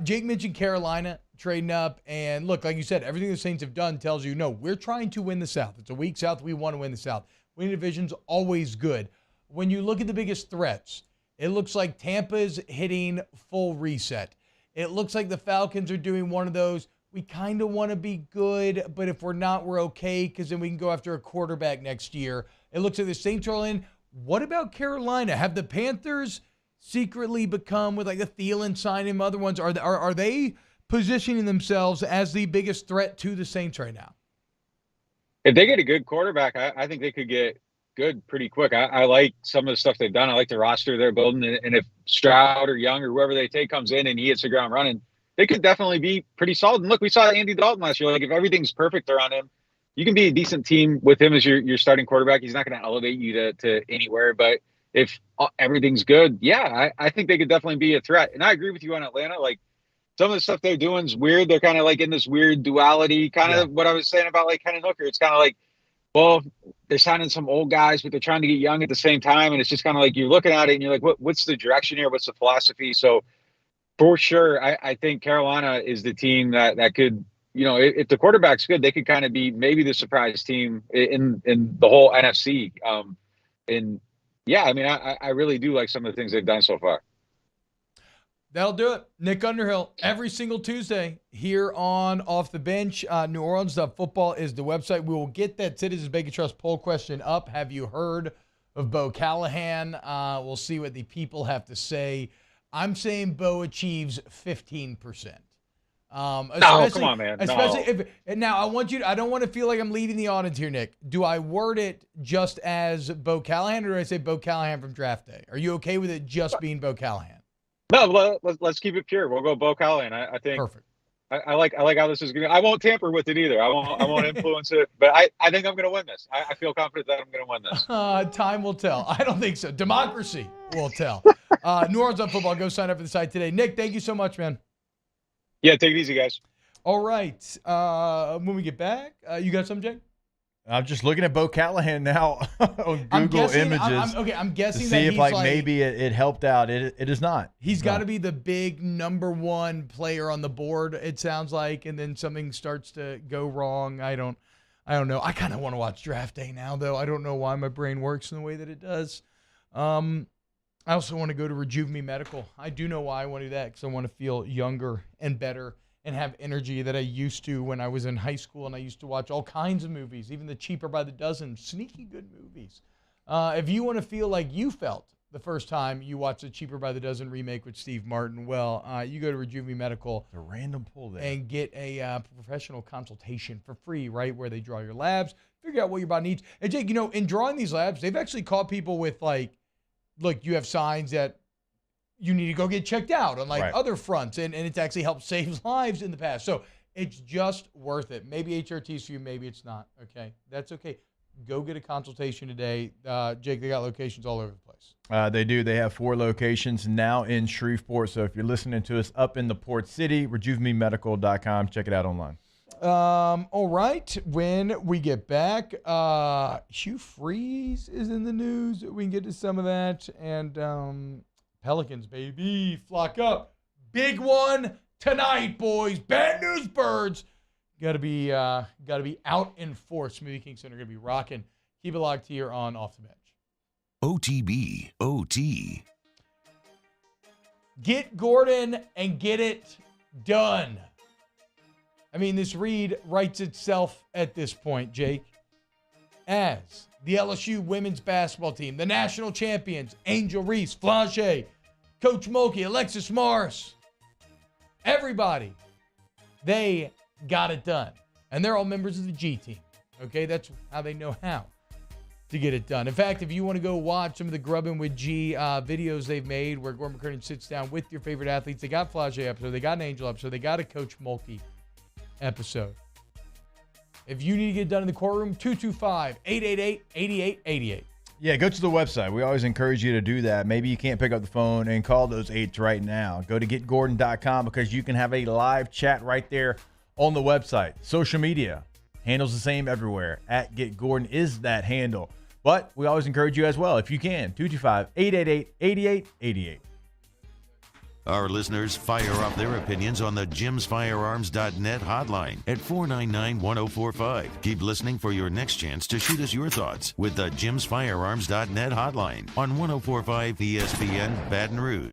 Jake mentioned Carolina trading up, and look, like you said, everything the Saints have done tells you, no, we're trying to win the South. It's a weak South. We want to win the South. Winning division's always good. When you look at the biggest threats, it looks like Tampa's hitting full reset. It looks like the Falcons are doing one of those, we kind of want to be good, but if we're not, we're okay, because then we can go after a quarterback next year. It looks like the Saints are in. What about Carolina? Have the Panthers secretly become, with like the Thielen sign and other ones, are they positioning themselves as the biggest threat to the Saints right now? If they get a good quarterback, I think they could get good pretty quick. I like some of the stuff they've done. I like the roster they're building. And if Stroud or Young or whoever they take comes in and he hits the ground running, they could definitely be pretty solid. And look, we saw Andy Dalton last year. Like if everything's perfect around him, you can be a decent team with him as your starting quarterback. He's not going to elevate you to anywhere. But if everything's good, I think they could definitely be a threat. And I agree with you on Atlanta. Like some of the stuff they're doing is weird. They're kind of like in this weird duality, kind of what I was saying about like Hendon Hooker. It's kind of like, well, they're signing some old guys, but they're trying to get young at the same time. And it's just kind of like you're looking at it and you're like, what's the direction here? What's the philosophy? So for sure, I think Carolina is the team that could, if the quarterback's good, they could kind of be maybe the surprise team in the whole NFC. I really do like some of the things they've done so far. That'll do it. Nick Underhill, every single Tuesday here on Off the Bench. New Orleans Football is the website. We will get that Citizens Bank Trust poll question up. Have you heard of Bo Callahan? We'll see what the people have to say. I'm saying Bo achieves 15%. No, come on, man. Especially No. if and now I don't want to feel like I'm leading the audience here, Nick. Do I word it just as Bo Callahan, or do I say Bo Callahan from draft day? Are you okay with it just being Bo Callahan? No, let's keep it pure. We'll go Bo Callahan. I think perfect. I like how this is going. I won't tamper with it either. I won't influence it. But I think I'm going to win this. I feel confident that I'm going to win this. Time will tell. I don't think so. Democracy will tell. New Orleans on Football. Go sign up for the site today. Nick, thank you so much, man. Yeah, take it easy, guys. All right. When we get back, you got some, Jake? I'm just looking at Bo Callahan now on Google Images. I'm guessing to that see if he's maybe it helped out. It is not. He's got to be the big number one player on the board, it sounds like, and then something starts to go wrong. I don't know. I kind of want to watch draft day now, though. I don't know why my brain works in the way that it does. I also want to go to Rejuve Me Medical. I do know why I want to do that, because I want to feel younger and better and have energy that I used to when I was in high school, and I used to watch all kinds of movies, even the cheaper by the dozen, sneaky good movies. If you want to feel like you felt the first time you watched the Cheaper by the Dozen remake with Steve Martin, well, you go to Rejuve Me Medical. A random pull there. And get a professional consultation for free, right, where they draw your labs, figure out what your body needs. And Jake, in drawing these labs, they've actually caught people with, like, look, you have signs that you need to go get checked out on other fronts, and it's actually helped save lives in the past. So it's just worth it. Maybe HRT's for you, maybe it's not. Okay, that's okay. Go get a consultation today. Jake, they got locations all over the place. They do. They have 4 locations now in Shreveport. So if you're listening to us up in the Port City, RejuveMeMedical.com. Check it out online. All right. When we get back, Hugh Freeze is in the news. We can get to some of that. And Pelicans, baby, flock up. Big one tonight, boys. Bad news, birds. Got to be out in force. Smoothie King Center going to be rocking. Keep it locked here on Off the Bench. OTB OT. Get Gordon and get it done. I mean, this read writes itself at this point, Jake. As the LSU women's basketball team, the national champions, Angel Reese, Flanche, Coach Mulkey, Alexis Morris, everybody, they got it done. And they're all members of the G team. Okay, that's how they know how to get it done. In fact, if you want to go watch some of the Grubbin' with G videos they've made where Gordon McKernan sits down with your favorite athletes, they got Flanche episode, they got an Angel episode, they got a Coach Mulkey episode. If you need to get it done in the courtroom, 225-888-8888. Yeah, go to the website. We always encourage you to do that. Maybe you can't pick up the phone and call those 8s right now. Go to getgordon.com because you can have a live chat right there on the website. Social media handles the same everywhere. At GetGordon is that handle. But we always encourage you as well, if you can, 225-888-8888. Our listeners fire off their opinions on the jimsfirearms.net hotline at 499-1045. Keep listening for your next chance to shoot us your thoughts with the jimsfirearms.net hotline on 1045 ESPN Baton Rouge.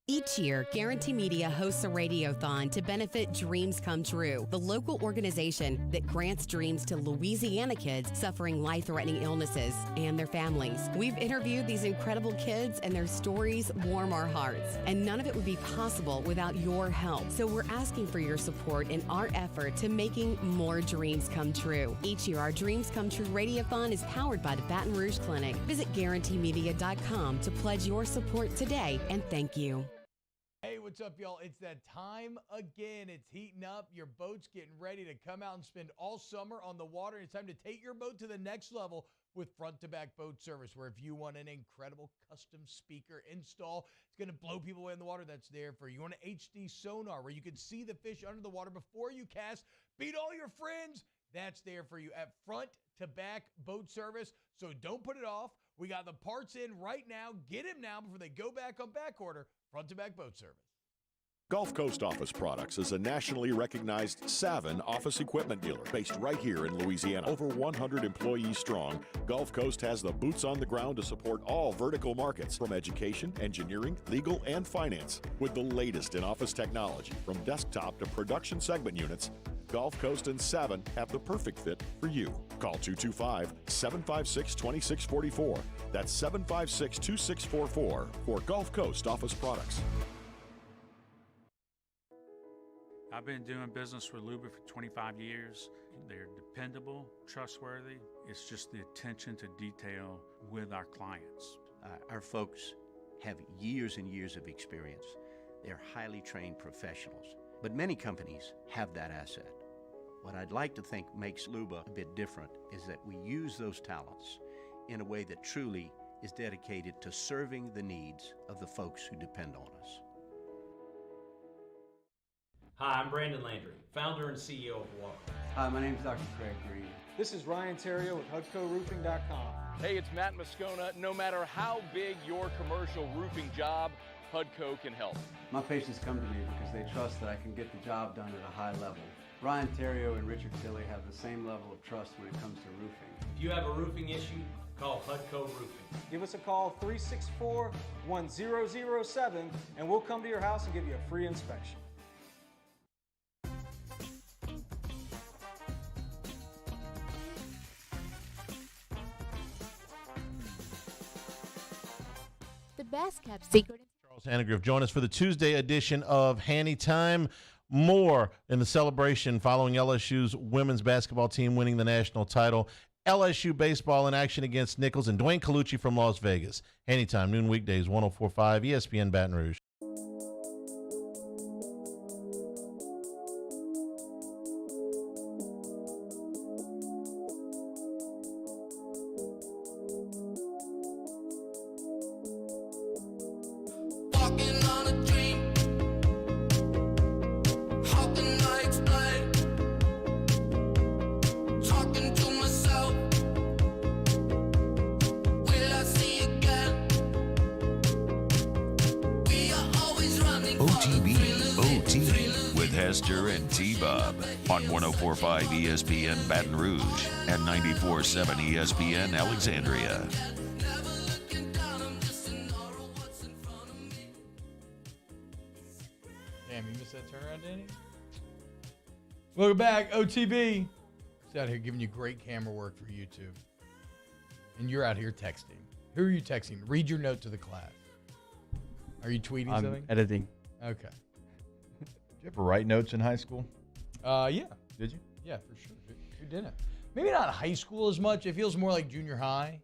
Each year, Guarantee Media hosts a radiothon to benefit Dreams Come True, the local organization that grants dreams to Louisiana kids suffering life-threatening illnesses and their families. We've interviewed these incredible kids, and their stories warm our hearts. And none of it would be possible without your help. So we're asking for your support in our effort to making more dreams come true. Each year, our Dreams Come True radiothon is powered by the Baton Rouge Clinic. Visit GuaranteeMedia.com to pledge your support today, and thank you. Hey, what's up, y'all? It's that time again. It's heating up. Your boat's getting ready to come out and spend all summer on the water. It's time to take your boat to the next level with front-to-back boat service, where if you want an incredible custom speaker install, it's going to blow people away in the water, that's there for you. You want an HD sonar where you can see the fish under the water before you cast, beat all your friends, that's there for you at front-to-back boat service. So don't put it off. We got the parts in right now. Get them now before they go back on back order. Front-to-back boat service. Gulf Coast Office Products is a nationally recognized Savin office equipment dealer based right here in Louisiana. Over 100 employees strong, Gulf Coast has the boots on the ground to support all vertical markets, from education, engineering, legal, and finance. With the latest in office technology, from desktop to production segment units, Gulf Coast and Savin have the perfect fit for you. Call 225-756-2644. That's 756-2644 for Gulf Coast Office Products. I've been doing business with Luba for 25 years. They're dependable, trustworthy. It's just the attention to detail with our clients. Our folks have years and years of experience. They're highly trained professionals, but many companies have that asset. What I'd like to think makes Luba a bit different is that we use those talents in a way that truly is dedicated to serving the needs of the folks who depend on us. Hi, I'm Brandon Landry, founder and CEO of Walker. Hi, my name is Dr. Craig Green. This is Ryan Terrio with HUDCORoofing.com. Hey, it's Matt Moscona. No matter how big your commercial roofing job, HUDCO can help. My patients come to me because they trust that I can get the job done at a high level. Ryan Terrio and Richard Tilley have the same level of trust when it comes to roofing. If you have a roofing issue, call HUDCO Roofing. Give us a call, 364-1007, and we'll come to your house and give you a free inspection. The best kept secret. Charles Hannegriff, join us for the Tuesday edition of Hanny Time. More in the celebration following LSU's women's basketball team winning the national title. LSU baseball in action against Nichols, and Dwayne Colucci from Las Vegas. Hanny Time, noon weekdays, 104.5 ESPN Baton Rouge. On 104.5 ESPN Baton Rouge and 94.7 ESPN Alexandria. Damn, you missed that turnaround, Danny? Welcome back, OTB. Just out here giving you great camera work for YouTube. And you're out here texting. Who are you texting? Read your note to the class. Are you tweeting something? Editing. Okay. Did you ever write notes in high school? Yeah. Did you? Yeah, for sure. Who didn't? Maybe not high school as much. It feels more like junior high.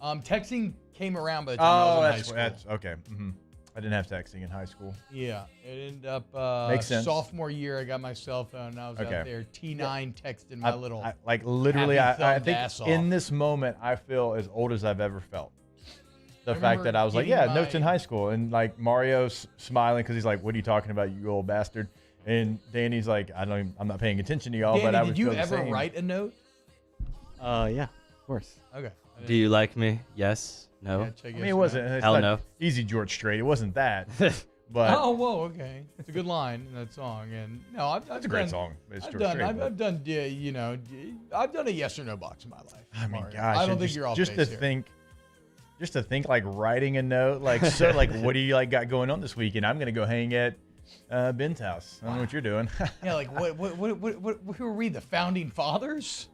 Texting came around by the time I was in high school. That's okay. Mm-hmm. I didn't have texting in high school. Yeah, it ended up Makes sense. sophomore year. I got my cell phone, and I was out there T9 texting my little. Like literally, I think ass off. in this moment, I feel as old as I've ever felt. The fact that I was like, yeah, notes in high school, and like Mario's smiling because he's like, "What are you talking about, you old bastard?" And Danny's like, I'm not paying attention to y'all, Danny, but I would did you feel the ever same. write a note? Yeah, of course. Okay. Do you like me? Yes. No. Yeah, I mean, it wasn't. It's Hell not no. Easy George Strait. It wasn't that. But oh, whoa, okay. It's a good line in that song, and no, I've It's a great song. It's I've George done, Strait, I've, but- I've done, you know, I've done a yes or no box in my life. I mean, Mario. gosh, I don't and think you're off just base to here. think. Just to think, like writing a note, like so, like what do you like got going on this weekend? I'm gonna go hang at Ben's house. I don't know what you're doing. Yeah, like what? Who are we? The founding fathers?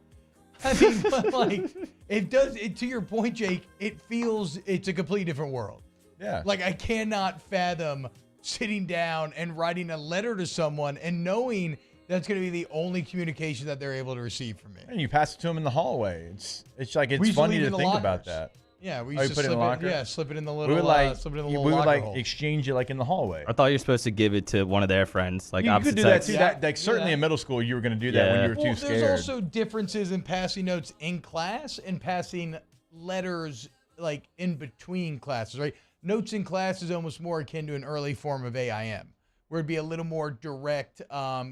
I mean, but like it does. To your point, Jake, it feels it's a completely different world. Yeah. Like I cannot fathom sitting down and writing a letter to someone and knowing that's going to be the only communication that they're able to receive from me. And you pass it to him in the hallway. It's like We it's used to funny leave it to in the think about lockers. that. Yeah, we Oh, used you to put it in slip the it. locker? Yeah, slip it in the little. We would like slip it in the we little would locker like hole. exchange it like in the hallway. I thought you were supposed to give it to one of their friends, like you opposite could do that sex. too. That like certainly in middle school you were going to do that when you were too scared. There's also differences in passing notes in class and passing letters like in between classes, right? Notes in class is almost more akin to an early form of AIM, where it'd be a little more direct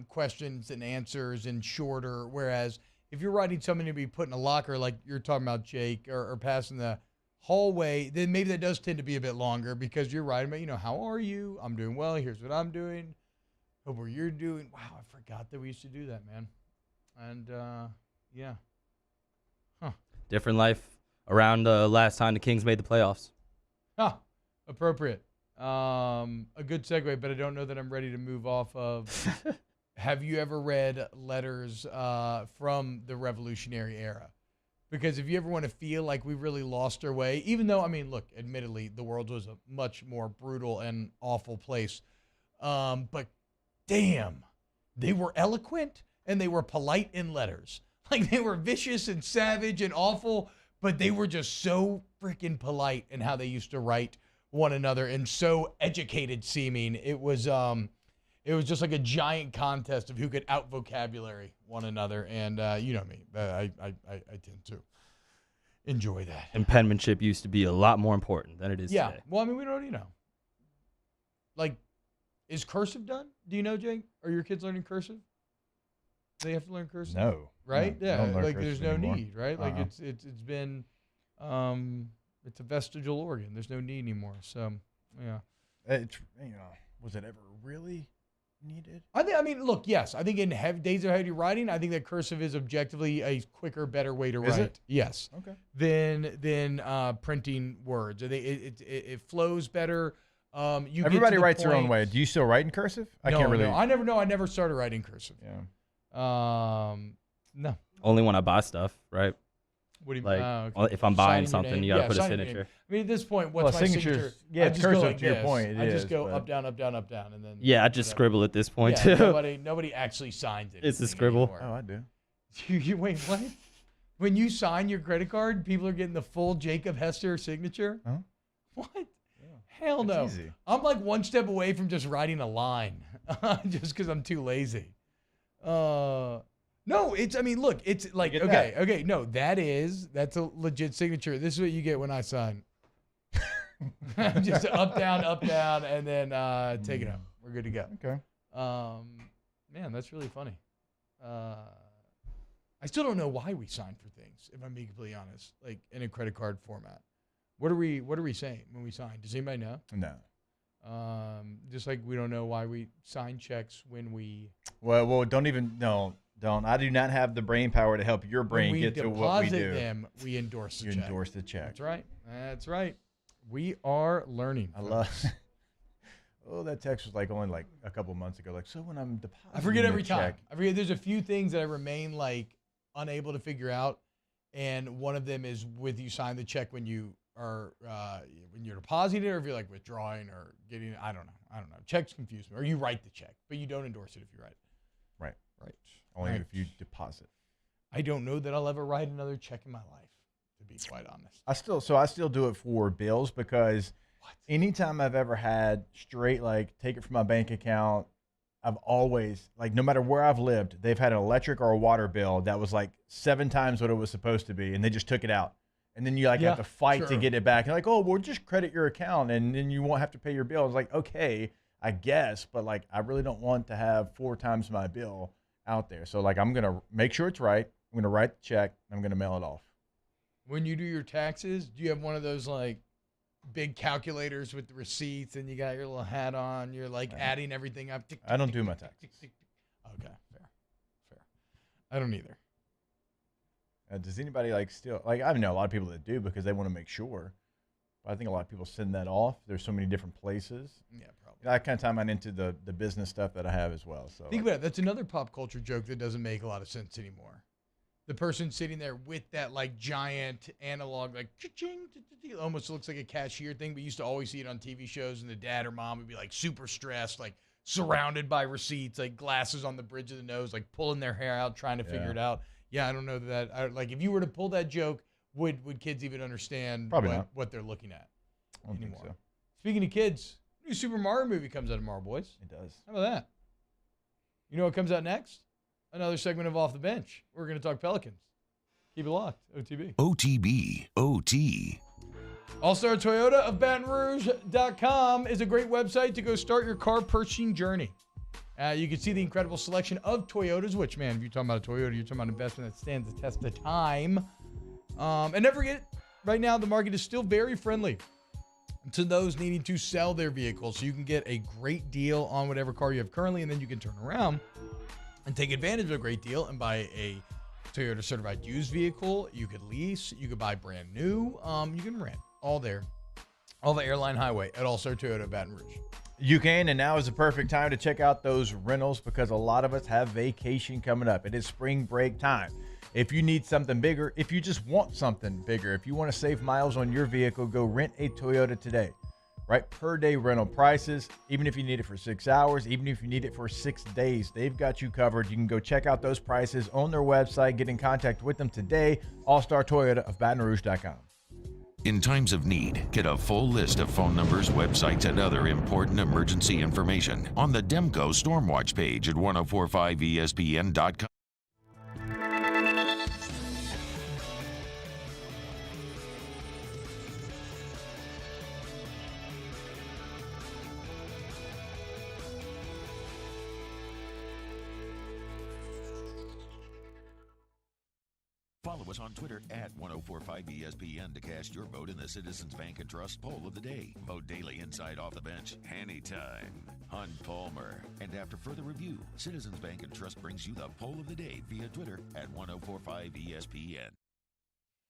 questions and answers and shorter. Whereas if you're writing something to be put in a locker, like you're talking about, Jake, or passing the hallway, then maybe that does tend to be a bit longer because you're writing about, how are you? I'm doing well. Here's what I'm doing. Hope where you're doing. Wow, I forgot that we used to do that, man. And yeah. Huh. Different life around last time the Kings made the playoffs. Huh. Appropriate. A good segue, but I don't know that I'm ready to move off of. Have you ever read letters from the Revolutionary era? Because if you ever want to feel like we really lost our way, even though, I mean, look, admittedly, the world was a much more brutal and awful place. But damn, they were eloquent and they were polite in letters. Like they were vicious and savage and awful, but they were just so freaking polite in how they used to write one another and so educated seeming. It was just like a giant contest of who could out vocabulary one another. And you know me, I tend to enjoy that. And penmanship used to be a lot more important than it is today. Well, I mean, we don't, like, is cursive done? Do you know, Jake? Are your kids learning cursive? Do they have to learn cursive? No. Right? No, Yeah. like there's no anymore. need, right? Like it's been, it's a vestigial organ. There's no need anymore. So, yeah. It's, was it ever really needed? I mean, look, yes. I think in days of heavy writing, I think that cursive is objectively a quicker, better way to write. Is it? Yes. Okay. Than printing words. I think it flows better. Everybody writes their own way. Do you still write in cursive? I can't really. No, I never started writing cursive. Yeah. No. Only when I buy stuff, right? What do you like? Okay. If I'm buying Signing your something, name. you got to put a signing your signature. name. I mean, at this point, what's my signature? Yeah, I it's just go cursive like to your this. point. I just go up, down, up, down, up, down, and then. Yeah, I just scribble at this point Yeah, too. nobody actually signs it. It's a scribble. Anymore. Oh, I do. You wait, what? When you sign your credit card, people are getting the full Jacob Hester signature? Huh? What? Hell no. Easy. I'm like one step away from just writing a line just because I'm too lazy. No, look, it's like, okay, no, that's a legit signature. This is what you get when I sign. Just up, down, and then take it out. We're good to go. Okay. Man, that's really funny. I still don't know why we sign for things, if I'm being completely honest, like in a credit card format. What are we saying when we sign? Does anybody know? No. Just like we don't know why we sign checks when we. Well, don't. I do not have the brain power to help your brain get to what we do. When we deposit them, we endorse the check. You endorse the check. That's right. We are learning. I love. Oh, that text was only a couple months ago. Like, so when I'm depositing, I forget every the check, time. I forget. There's a few things that I remain unable to figure out, and one of them is with you sign the check when you are when you're depositing it, or if you're withdrawing or getting. I don't know. Checks confuse me. Or you write the check, but you don't endorse it if you write it. Right. Right. Only if you deposit. I don't know that I'll ever write another check in my life, to be quite honest. I still do it for bills because anytime I've ever had straight take it from my bank account, I've always no matter where I've lived, they've had an electric or a water bill that was 7 times what it was supposed to be, and they just took it out. And then you have to fight to get it back. And we'll just credit your account and then you won't have to pay your bill. It's okay, I guess, but I really don't want to have 4 times my bill out there. So I'm going to make sure it's right. I'm going to write the check. I'm going to mail it off. When you do your taxes, do you have one of those big calculators with the receipts and you got your little hat on? You're adding everything up. I don't do my taxes. Okay, fair. I don't either. Does anybody still I know a lot of people that do because they want to make sure. But I think a lot of people send that off. There's so many different places. Yeah, probably. I kind of tie mine into the business stuff that I have as well. So think about it. That's another pop culture joke that doesn't make a lot of sense anymore. The person sitting there with that giant analog cha-ching, almost looks like a cashier thing, but you used to always see it on TV shows, and the dad or mom would be super stressed, surrounded by receipts, glasses on the bridge of the nose, pulling their hair out, trying to figure it out. Yeah, I don't know that. If you were to pull that joke, would kids even understand what they're looking at I don't anymore? think so. Speaking of kids, new Super Mario movie comes out tomorrow, boys. It does. How about that? You know what comes out next? Another segment of Off the Bench. We're going to talk Pelicans. Keep it locked. OTB. OTB. OT. All-Star Toyota of BatonRouge.com is a great website to go start your car purchasing journey. You can see the incredible selection of Toyotas, which, man, if you're talking about a Toyota, you're talking about an investment that stands the test of time. And never forget, right now, the market is still very friendly to those needing to sell their vehicles. So you can get a great deal on whatever car you have currently, and then you can turn around and take advantage of a great deal and buy a Toyota certified used vehicle. You could lease, you could buy brand new, you can rent, all there. All the Airline Highway at All-Star Toyota Baton Rouge. You can, and now is the perfect time to check out those rentals because a lot of us have vacation coming up. It is spring break time. If you need something bigger, if you just want something bigger, if you want to save miles on your vehicle, go rent a Toyota today. Right? Per day rental prices, even if you need it for 6 hours, even if you need it for 6 days, they've got you covered. You can go check out those prices on their website, get in contact with them today, All-Star Toyota of BatonRouge.com. In times of need, get a full list of phone numbers, websites, and other important emergency information on the Demco Stormwatch page at 1045ESPN.com. Follow us on Twitter at 1045ESPN to cast your vote in the Citizens Bank and Trust Poll of the Day. Vote daily inside Off the Bench, Anytime, Hunt Palmer. And after further review, Citizens Bank and Trust brings you the Poll of the Day via Twitter at 1045ESPN.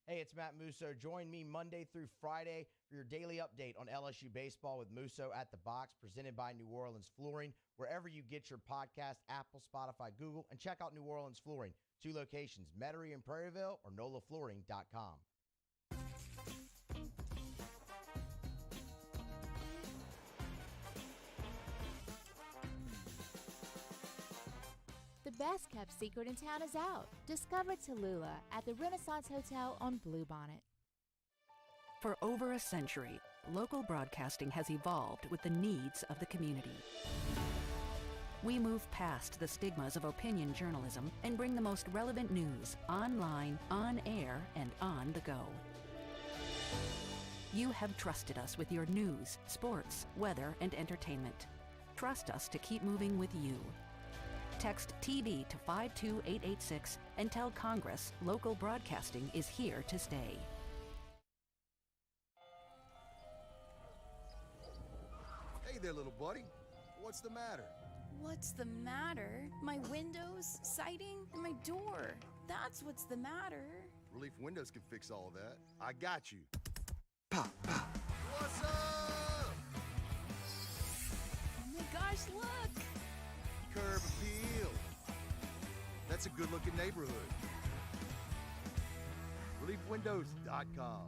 Hey, it's Matt Musso. Join me Monday through Friday for your daily update on LSU baseball with Musso at the Box, presented by New Orleans Flooring. Wherever you get your podcast, Apple, Spotify, Google, and check out New Orleans Flooring. 2 locations, Metairie and Prairieville or NOLAFlooring.com. The best kept secret in town is out. Discover Tallulah at the Renaissance Hotel on Bluebonnet. For over a century, local broadcasting has evolved with the needs of the community. We move past the stigmas of opinion journalism and bring the most relevant news online, on air, and on the go. You have trusted us with your news, sports, weather, and entertainment. Trust us to keep moving with you. Text TV to 52886 and tell Congress local broadcasting is here to stay. Hey there, little buddy. What's the matter? What's the matter? My windows, siding, and my door. That's what's the matter. Relief Windows can fix all of that. I got you. Pop, pop. What's up? Oh my gosh, look! Curb appeal. That's a good-looking neighborhood. ReliefWindows.com.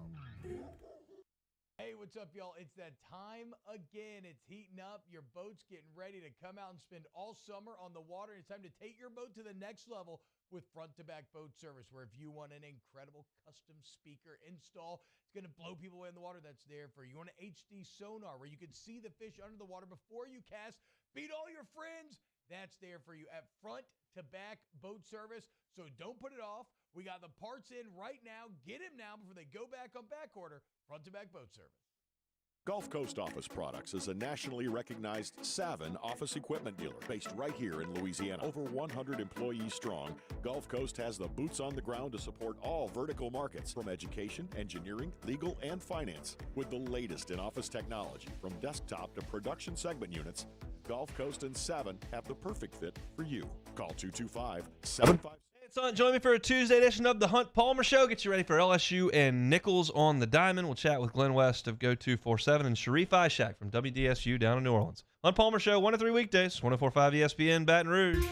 Hey, what's up, y'all? It's that time again. It's heating up. Your boat's getting ready to come out and spend all summer on the water. It's time to take your boat to the next level with front-to-back boat service, where if you want an incredible custom speaker install, it's going to blow people away in the water, that's there for you. You want an HD sonar where you can see the fish under the water before you cast, beat all your friends, that's there for you at front-to-back boat service. So don't put it off. We got the parts in right now. Get them now before they go back on back order. Front-to-back boat service. Gulf Coast Office Products is a nationally recognized Savin office equipment dealer based right here in Louisiana. Over 100 employees strong, Gulf Coast has the boots on the ground to support all vertical markets, from education, engineering, legal, and finance. With the latest in office technology, from desktop to production segment units, Gulf Coast and Savin have the perfect fit for you. Call 225-75... Son, join me for a Tuesday edition of the Hunt Palmer Show. Get you ready for LSU and Nichols on the diamond. We'll chat with Glenn West of Go247 and Sharif Ishak from WDSU down in New Orleans. Hunt Palmer Show, 1 to 3 weekdays, 1045 ESPN Baton Rouge.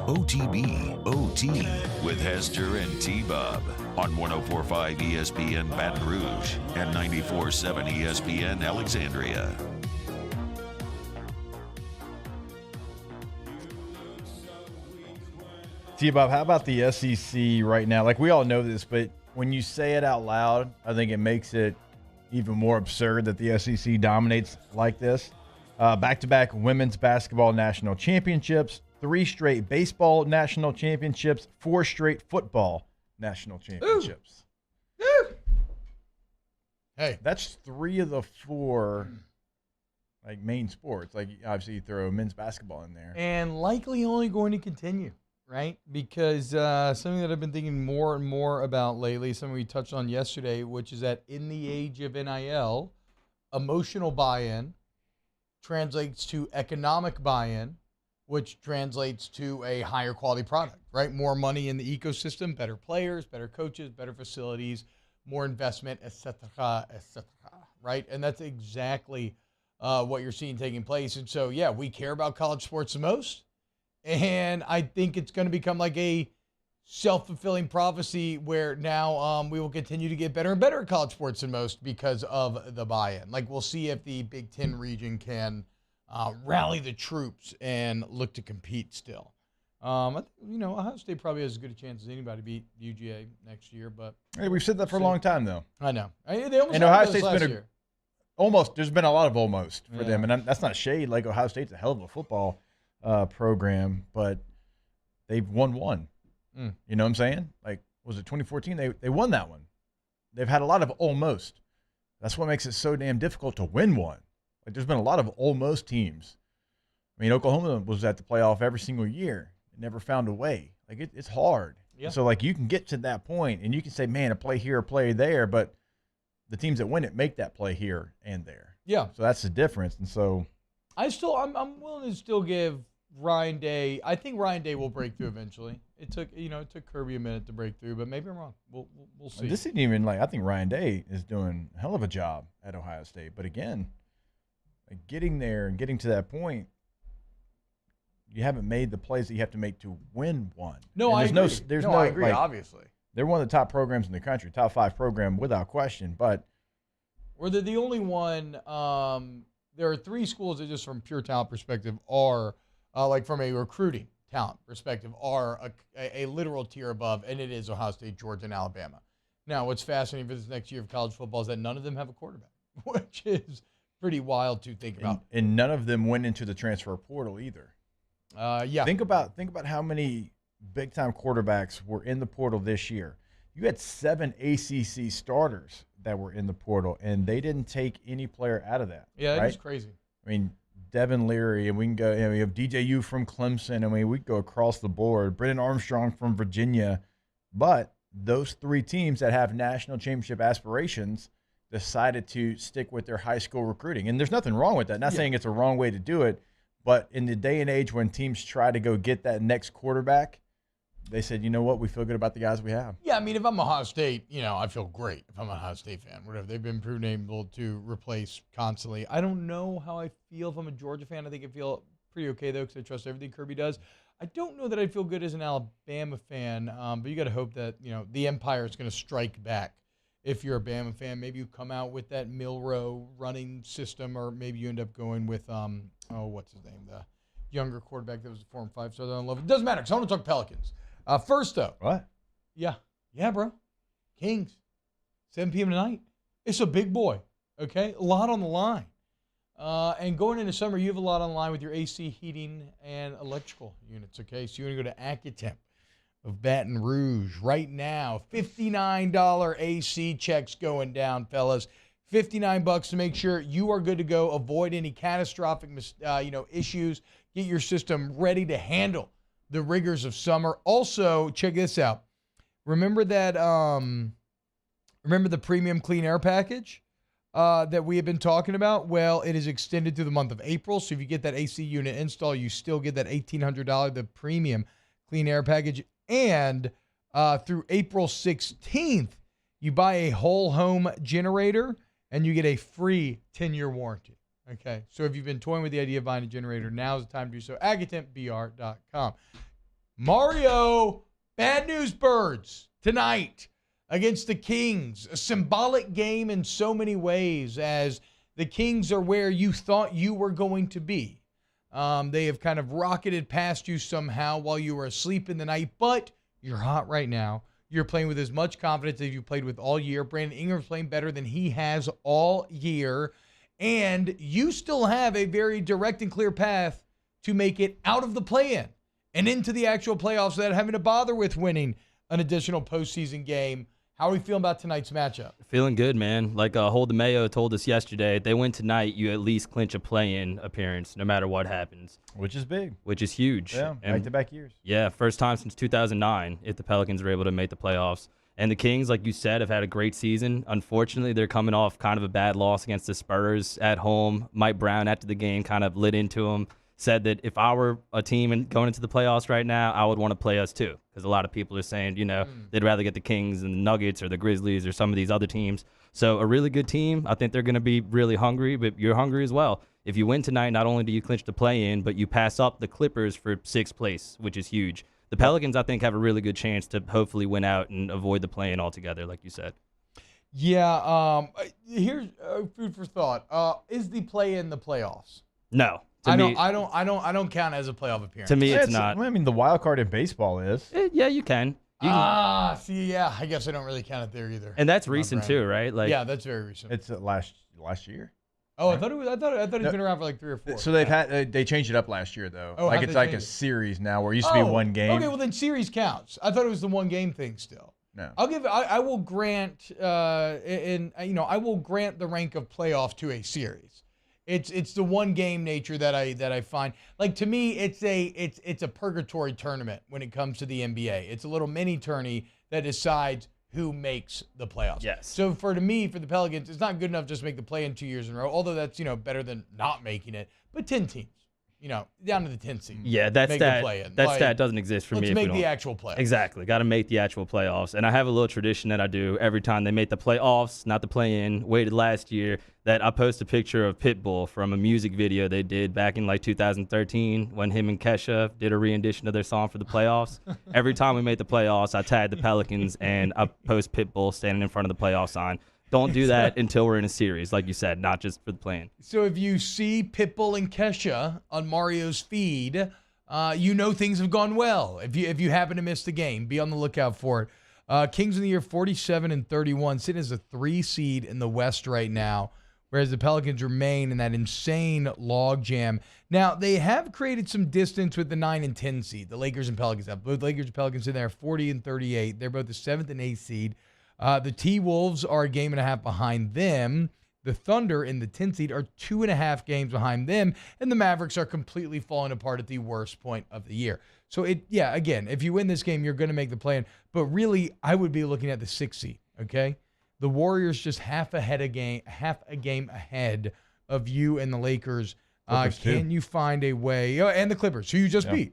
OTB OT with Hester and T-Bob on 1045 ESPN Baton Rouge and 94.7 ESPN Alexandria. T-Bob, how about the SEC right now? Like, we all know this, but when you say it out loud, I think it makes it even more absurd that the SEC dominates like this. Back-to-back women's basketball national championships, 3 straight baseball national championships, 4 straight football national championships. Ooh. Hey, that's 3 of the 4 like main sports. Like obviously you throw men's basketball in there, and likely only going to continue, right? Because something that I've been thinking more and more about lately, something we touched on yesterday, which is that in the age of NIL, emotional buy-in translates to economic buy-in, which translates to a higher quality product, right? More money in the ecosystem, better players, better coaches, better facilities, more investment, et cetera, right? And that's exactly what you're seeing taking place. And so, yeah, we care about college sports the most. And I think it's going to become like a self-fulfilling prophecy where now we will continue to get better and better at college sports than most because of the buy-in. Like, we'll see if the Big Ten region can rally the troops and look to compete still. Ohio State probably has as good a chance as anybody to beat UGA next year. But hey, we've said that for a long time, though. I know. They almost and Ohio State's State's been year. Almost. There's been a lot of almost for them, and that's not shade. Like Ohio State's a hell of a football program, but they've won one. You know what I'm saying? Like, was it 2014? They won that one. They've had a lot of almost. That's what makes it so damn difficult to win one. Like, there's been a lot of almost teams. I mean, Oklahoma was at the playoff every single year. It never found a way. Like, it's hard. Yeah. So, like, you can get to that point, and you can say, man, a play here, a play there, but the teams that win it make that play here and there. Yeah. So that's the difference. And so I'm willing to still give Ryan Day. I think Ryan Day will break through eventually. It took Kirby a minute to break through, but maybe I'm wrong. We'll see. This isn't even I think Ryan Day is doing a hell of a job at Ohio State. But again, like getting there and getting to that point, you haven't made the plays that you have to make to win one. No, I agree. I agree, obviously. They're one of the top programs in the country, top 5 program without question. But they're the only one. There are 3 schools that just from pure talent perspective are like from a recruiting talent perspective are a literal tier above, and it is Ohio State, Georgia, and Alabama. Now, what's fascinating for this next year of college football is that none of them have a quarterback, which is pretty wild to think about. And none of them went into the transfer portal either. Yeah. Think about how many big-time quarterbacks were in the portal this year. You had 7 ACC starters that were in the portal, and they didn't take any player out of that. Yeah, right? It's crazy. I mean, Devin Leary, and we can go. We have DJU from Clemson, and we go across the board. Brennan Armstrong from Virginia, but those 3 teams that have national championship aspirations decided to stick with their high school recruiting, and there's nothing wrong with that. Not saying it's a wrong way to do it, but in the day and age when teams try to go get that next quarterback, they said, you know what, we feel good about the guys we have. Yeah, I mean, if I'm Ohio State, I feel great if I'm an Ohio State fan. Whatever. They've been proven able to replace constantly. I don't know how I feel if I'm a Georgia fan. I think I feel pretty okay, though, because I trust everything Kirby does. I don't know that I feel good as an Alabama fan, but you got to hope that, the Empire is going to strike back. If you're a Bama fan, maybe you come out with that Milroe running system, or maybe you end up going with, what's his name? The younger quarterback that was a former 5-star that I love. It doesn't matter, because I want to talk Pelicans. First, though. What? Yeah, bro. Kings, 7 p.m. tonight. It's a big boy, okay? A lot on the line. And going into summer, you have a lot on the line with your AC heating and electrical units, okay? So you're going to go to AccuTemp of Baton Rouge right now. $59 AC checks going down, fellas. $59 to make sure you are good to go. Avoid any catastrophic issues. Get your system ready to handle the rigors of summer. Also, check this out. Remember that the premium clean air package that we have been talking about? Well, it is extended to the month of April. So if you get that AC unit install, you still get that $1,800, the premium clean air package. And through April 16th, you buy a whole home generator and you get a free 10-year warranty. Okay, so if you've been toying with the idea of buying a generator, now's the time to do so. AccuTempBR.com. Mario, Bad News Birds tonight against the Kings. A symbolic game in so many ways, as the Kings are where you thought you were going to be. They have kind of rocketed past you somehow while you were asleep in the night, but you're hot right now. You're playing with as much confidence as you played with all year. Brandon Ingram's playing better than he has all year. And you still have a very direct and clear path to make it out of the play-in and into the actual playoffs without having to bother with winning an additional postseason game. How are we feeling about tonight's matchup? Feeling good, man. Like Hold the Mayo told us yesterday, if they win tonight, you at least clinch a play-in appearance no matter what happens. Which is big. Which is huge. Yeah, back-to-back years. Yeah, first time since 2009 if the Pelicans are able to make the playoffs. And the Kings, like you said, have had a great season. Unfortunately, they're coming off kind of a bad loss against the Spurs at home. Mike Brown, after the game, kind of lit into him, said that if I were a team and going into the playoffs right now, I would want to play us too. Because a lot of people are saying, they'd rather get the Kings and the Nuggets or the Grizzlies or some of these other teams. So a really good team. I think they're going to be really hungry, but you're hungry as well. If you win tonight, not only do you clinch the play-in, but you pass up the Clippers for 6th place, which is huge. The Pelicans, I think, have a really good chance to hopefully win out and avoid the play-in altogether, like you said. Yeah. Here's food for thought. Is the play-in the playoffs? No. I don't count as a playoff appearance. To me, it's not. I mean, the wild card in baseball is. Yeah, you can. Yeah. I guess I don't really count it there either. And that's recent too, right? Like, yeah, that's very recent. It's last year. Oh, I thought it's been around for like 3 or 4. So they changed it up last year though. Oh, like it's like a series now, where it used to be one game. Okay, well then series counts. I thought it was the one game thing still. No. I will grant I will grant the rank of playoff to a series. It's the one game nature that I find. Like, to me, it's a purgatory tournament when it comes to the NBA. It's a little mini tourney that decides who makes the playoffs. Yes. So for the Pelicans, it's not good enough just to make the play-in 2 years in a row, although that's, better than not making it. But 10 teams, down to the 10 seed. Yeah, that stat doesn't exist for me. Let's make the actual playoffs. Exactly. Got to make the actual playoffs. And I have a little tradition that I do every time they make the playoffs, not the play-in. Waited last year that I post a picture of Pitbull from a music video they did back in like 2013 when him and Kesha did a rendition of their song for the playoffs. Every time we made the playoffs, I tag the Pelicans and I post Pitbull standing in front of the playoff sign. Don't do that until we're in a series, like you said, not just for the play-in. So if you see Pitbull and Kesha on Mario's feed, things have gone well. If you happen to miss the game, be on the lookout for it. Kings in the year 47-31, sitting as a 3 seed in the West right now, whereas the Pelicans remain in that insane logjam. Now, they have created some distance with the 9 and 10 seed. The Lakers and Pelicans have. Both Lakers and Pelicans in there 40-38. They're both the 7th and 8th seed. The T-Wolves are a game and a half behind them. The Thunder in the 10 seed are 2.5 games behind them. And the Mavericks are completely falling apart at the worst point of the year. So, again, if you win this game, you're going to make the play-in. But really, I would be looking at the 6th seed, okay? The Warriors just half a game ahead of you and the Lakers. Can you find a way? Oh, and the Clippers, who you just beat.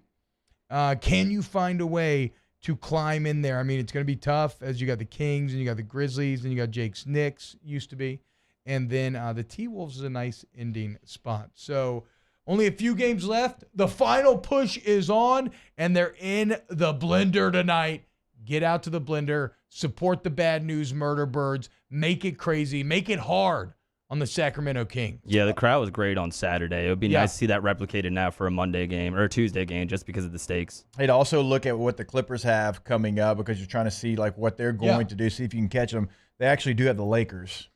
Can you find a way to climb in there? I mean, it's going to be tough as you got the Kings and you got the Grizzlies and you got Jake's Knicks, used to be. And then the T-Wolves is a nice ending spot. So only a few games left. The final push is on, and they're in the blender tonight. Get out to the blender. Support the Bad News Murder Birds. Make it crazy. Make it hard on the Sacramento Kings. Yeah, the crowd was great on Saturday. It would be nice to see that replicated now for a Monday game or a Tuesday game just because of the stakes. I'd also look at what the Clippers have coming up because you're trying to see like what they're going to do, see if you can catch them. They actually do have the Lakers.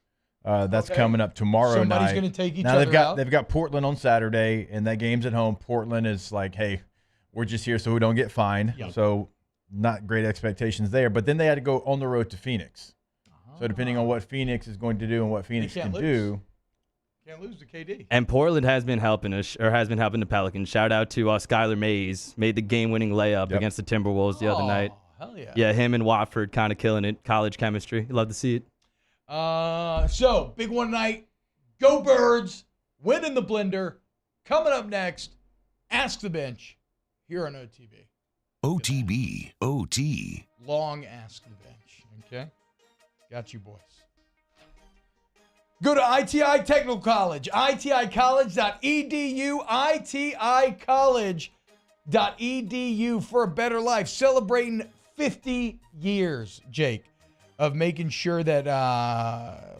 That's coming up tomorrow night. Somebody's going to take each other out. They've got Portland on Saturday, and that game's at home. Portland is like, hey, we're just here so we don't get fined. Yep. So not great expectations there. But then they had to go on the road to Phoenix. So depending on what Phoenix is going to do and what Phoenix can do. Can't lose to KD. And Portland has been helping us, or has been helping the Pelicans. Shout out to Skylar Mays. Made the game-winning layup against the Timberwolves the other night. Hell yeah. Yeah, him and Watford kind of killing it. College chemistry. Love to see it. So, big one tonight. Go Birds. Win in the blender. Coming up next, Ask the Bench here on OTB. OTB. OT. Long Ask the Bench. Okay? Got you, boys. Go to ITI Technical College, iticollege.edu, iticollege.edu for a better life. Celebrating 50 years, Jake, of making sure that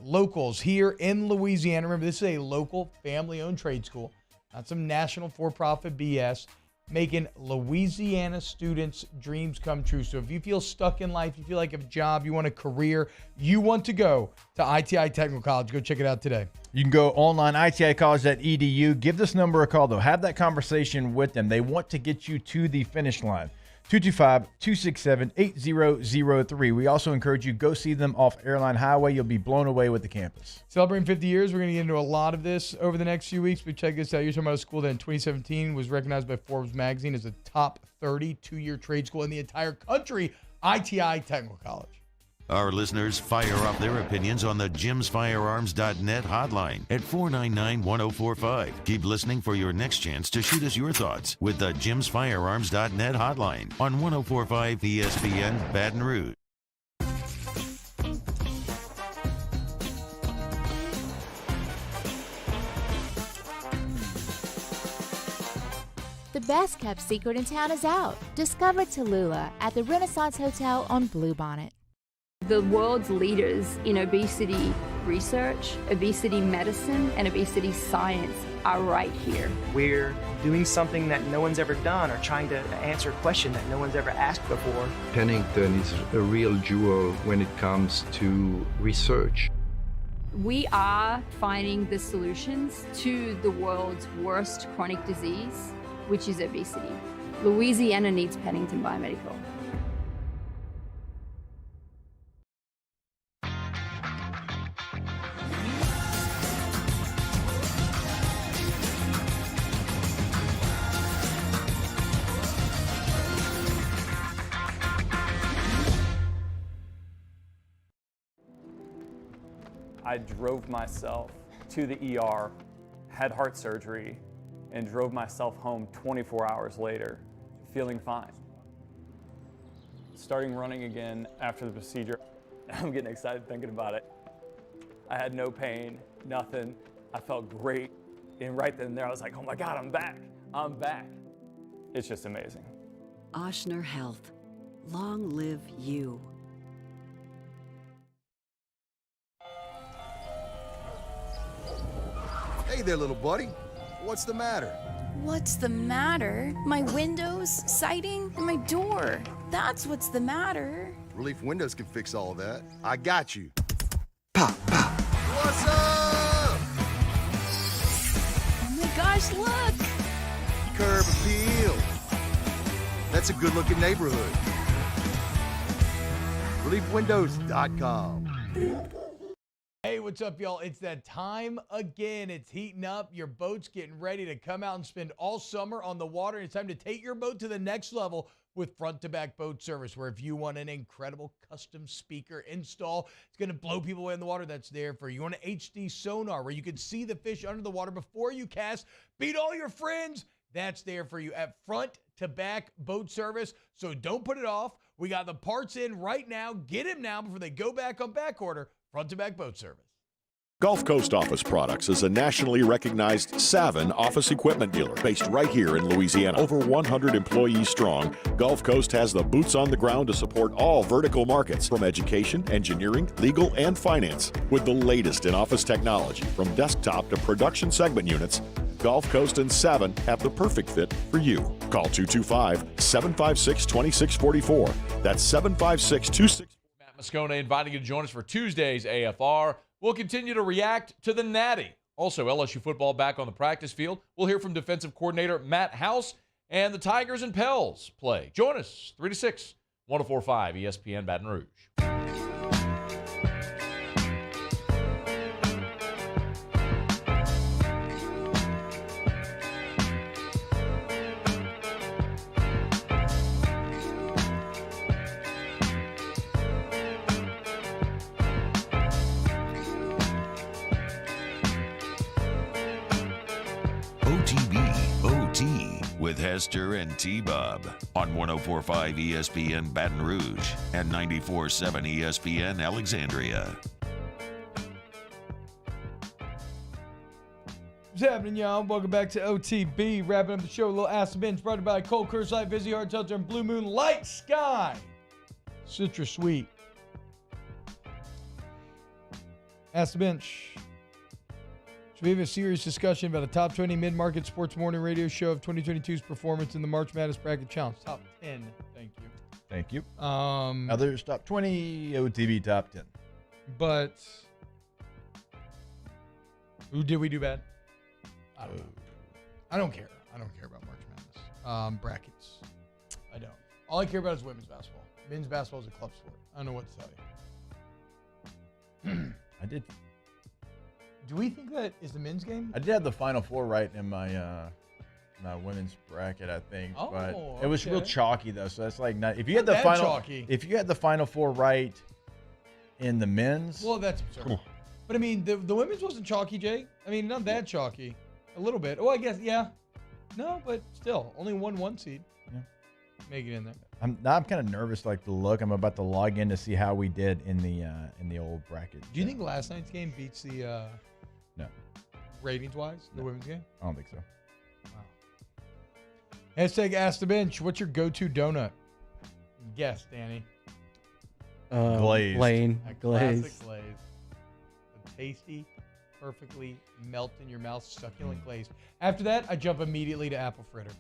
locals here in Louisiana, remember this is a local family-owned trade school, not some national for-profit BS, making Louisiana students' dreams come true. So if you feel stuck in life, you feel like you have a job, you want a career, you want to go to ITI Technical College, go check it out today. You can go online, iticollege.edu. Give this number a call, though. Have that conversation with them. They want to get you to the finish line. 225-267-8003. We also encourage you, go see them off Airline Highway. You'll be blown away with the campus. Celebrating 50 years, we're going to get into a lot of this over the next few weeks, but check this out. You're talking about a school that in 2017 was recognized by Forbes magazine as a top 30 two-year trade school in the entire country, ITI Technical College. Our listeners fire off their opinions on the jimsfirearms.net hotline at 499-1045. Keep listening for your next chance to shoot us your thoughts with the jimsfirearms.net hotline on 1045 ESPN Baton Rouge. The best kept secret in town is out. Discover Tallulah at the Renaissance Hotel on Bluebonnet. The world's leaders in obesity research, obesity medicine, and obesity science are right here. We're doing something that no one's ever done or trying to answer a question that no one's ever asked before. Pennington is a real jewel when it comes to research. We are finding the solutions to the world's worst chronic disease, which is obesity. Louisiana needs Pennington Biomedical. I drove myself to the ER, had heart surgery, and drove myself home 24 hours later, feeling fine. Starting running again after the procedure, I'm getting excited thinking about it. I had no pain, nothing. I felt great. And right then and there, I was like, oh my God, I'm back. I'm back. It's just amazing. Ochsner Health. Long live you. Hey there, little buddy. What's the matter? What's the matter? My windows, siding, and my door. That's what's the matter. Relief Windows can fix all that. I got you. Pop, pop. What's up? Oh my gosh, look! Curb appeal. That's a good-looking neighborhood. ReliefWindows.com. Hey, what's up, y'all? It's that time again. It's heating up. Your boat's getting ready to come out and spend all summer on the water. It's time to take your boat to the next level with front-to-back boat service, where if you want an incredible custom speaker install, it's going to blow people away in the water, that's there for you. You want an HD sonar where you can see the fish under the water before you cast, beat all your friends, that's there for you at front-to-back boat service. So don't put it off. We got the parts in right now. Get them now before they go back on back order. Front-to-back boat service. Gulf Coast Office Products is a nationally recognized Savin office equipment dealer based right here in Louisiana. Over 100 employees strong, Gulf Coast has the boots on the ground to support all vertical markets, from education, engineering, legal, and finance. With the latest in office technology, from desktop to production segment units, Gulf Coast and Savin have the perfect fit for you. Call 225-756-2644. That's 756-2644. Moscone inviting you to join us for Tuesday's AFR. We'll continue to react to the Natty. Also, LSU football back on the practice field. We'll hear from defensive coordinator Matt House, and the Tigers and Pels play. Join us 3 to 6, 104.5 ESPN Baton Rouge. With Hester and T-Bob on 104.5 ESPN Baton Rouge and 94.7 ESPN Alexandria. What's happening, y'all? Welcome back to OTB. Wrapping up the show, a little Ask the Bench, brought to you by Cold Curse Light, Vizzy Hard Seltzer, and Blue Moon Light Sky. Citrus Sweet. Ask the Bench. So we have a serious discussion about a top 20 mid-market sports morning radio show of 2022's performance in the March Madness Bracket Challenge. Top 10. Thank you. Thank you. Others top 20, OTB top 10. But who did we do bad? I don't know. I don't care. I don't care about March Madness. Brackets. I don't. All I care about is women's basketball. Men's basketball is a club sport. I don't know what to tell you. I did. Do we think that is the men's game? I did have the Final Four right in my my women's bracket, I think. But it was real chalky though, so that's like not. If you had the final, chalky. If you had the Final Four right in the men's, Well, that's absurd. But I mean, the women's wasn't chalky, Jay. I mean, not that chalky. A little bit. Oh, I guess yeah. No, but still, only 1 seed. Yeah. Make it in there. I'm kind of nervous, like to look. I'm about to log in to see how we did in the old bracket. Do you think last night's game beats the no ratings wise the women's game? I don't think so. Wow. Hashtag Ask the Bench. What's your go-to donut? Guess, Danny. Glazed. Plain A glazed. classic glaze. A tasty, perfectly melt in your mouth, succulent glaze. After that, I jump immediately to apple fritter.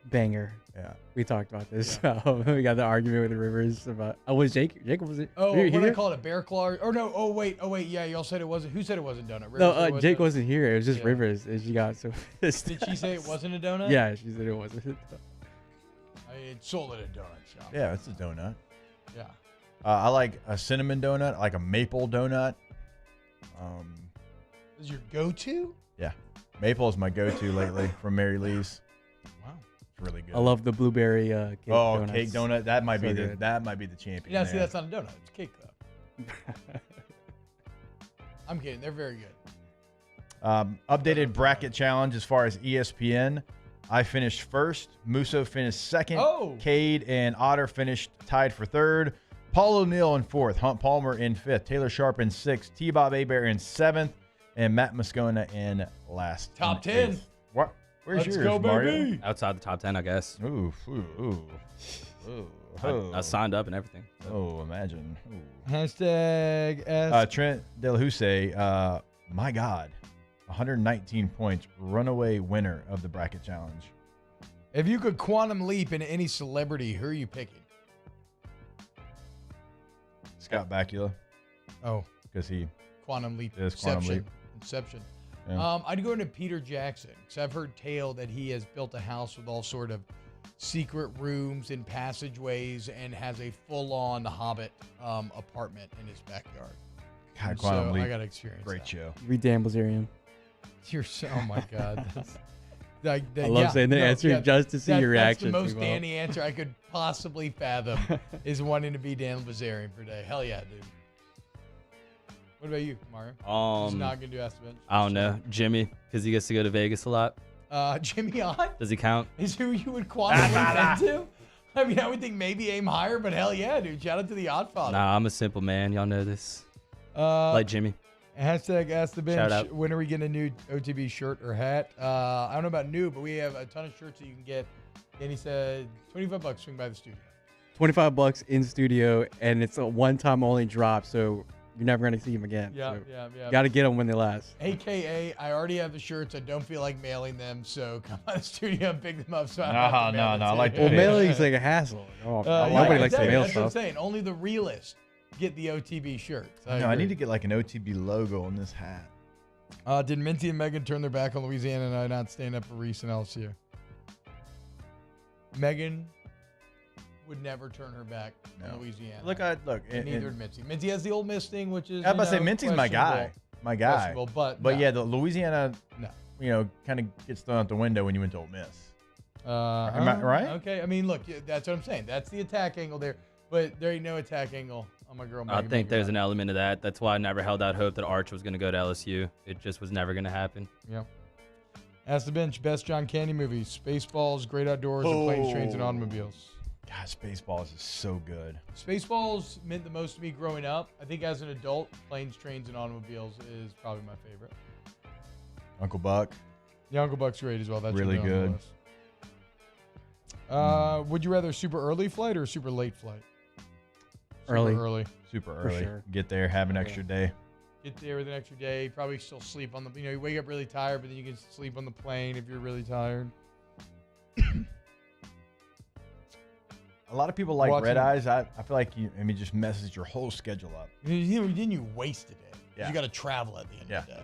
Banger. Yeah. We talked about this. We got the argument with Rivers about. Oh, was Jake? Jake was it? Oh, here, what did I here? call it? A bear claw? Or no? Oh wait. Yeah, y'all said it wasn't. Who said it wasn't donut? Rivers No, said it wasn't Jake donut? wasn't here. It was just Yeah. Rivers, and she got so pissed. Did she say it wasn't a donut? Yeah, she said it wasn't. It's sold at a donut shop. Yeah, it's a donut. Yeah. I like a cinnamon donut, I like a maple donut. Is your go-to? Yeah, maple is my go-to lately from Mary Lee's. Wow, it's really good. I love the blueberry cake donuts. Cake donut. That might So be good. the champion. Yeah, see, there. that's not a donut. It's cake though. I'm kidding. They're very good. Updated bracket challenge as far as ESPN. I finished first. Musso finished second. Oh. Cade and Otter finished tied for third. Paul O'Neill in fourth. Hunt Palmer in fifth. Taylor Sharp in sixth. T-Bob Hebert in seventh. And Matt Moscona in last. Top in 10. eighth. What? Where's Let's yours, go, Mario? baby. Outside the top 10, I guess. Ooh. I signed up and everything. Oh, imagine. Ooh. Hashtag ask. Trent Delahousse, my God, 119 points, runaway winner of the bracket challenge. If you could quantum leap into any celebrity, who are you picking? Scott Bakula. Oh, because he quantum leap. is quantum leap. Inception. Yeah. I'd go into Peter Jackson because I've heard tale that he has built a house with all sort of secret rooms and passageways and has a full-on Hobbit apartment in his backyard. God, quantum leap. I got to experience Great that. show. Read Dan Blazarian. You're so, oh my God. That's, I love saying the answer just to see your reaction. That's the most Danny answer I could possibly fathom is wanting to be Dan Blazarian for a day. Hell yeah, dude. What about you, Mario? Who's not going to do Ask the Bench? I don't know. Jimmy, because he gets to go to Vegas a lot. Jimmy on? Does he count? Is who you would quantum leap into? I mean, I would think maybe aim higher, but hell yeah, dude. Shout out to the Oddfather. Nah, I'm a simple man. Y'all know this. Like Jimmy. Hashtag Ask the Shout Bench. out. When are we getting a new OTB shirt or hat? I don't know about new, but we have a ton of shirts that you can get. Danny said $25 swing by the studio. $25 in studio, and it's a one-time only drop, so you're never gonna see them again. Yeah, so yeah. You gotta get them when they last. AKA, I already have the shirts. I don't feel like mailing them, so come by the studio and pick them up. So I don't have to mail them I to like you. Well, mailing's like a hassle. Nobody likes to mail That's what I'm stuff. saying. Only the realists get the OTB shirts. No, I need to get like an OTB logo on this hat. Did Minty and Megan turn their back on Louisiana and I not stand up for Reese and LSU? Megan would never turn her back on Louisiana. Look. And neither did Minty. Minty has the Ole Miss thing, which is. I was about to say Minty's my guy. Questionable, but no. yeah, the Louisiana, No. kind of gets thrown out the window when you went to Ole Miss. Am I right? Okay. I mean, look, that's what I'm saying. That's the attack angle there, but there ain't no attack angle on my girl. I Megan think there's McGrath. an element of that. That's why I never held out hope that Arch was going to go to LSU. It just was never going to happen. Yeah. Ask the Bench, best John Candy movies: Spaceballs, Great Outdoors, and Planes, Trains, and Automobiles. God, Spaceballs is so good. Spaceballs meant the most to me growing up. I think as an adult, Planes, Trains, and Automobiles is probably my favorite. Uncle Buck. Yeah, Uncle Buck's great as well. That's really on the good. list. Would you rather super early flight or super late flight? Early. Super early. Super For early. sure. Get there, have an extra day. Get there with an extra day. Probably still sleep on the, you wake up really tired, but then you can sleep on the plane if you're really tired. A lot of people like red eyes. I feel like just messes your whole schedule up. Then you waste a day. Yeah. You got to travel at the end of the day.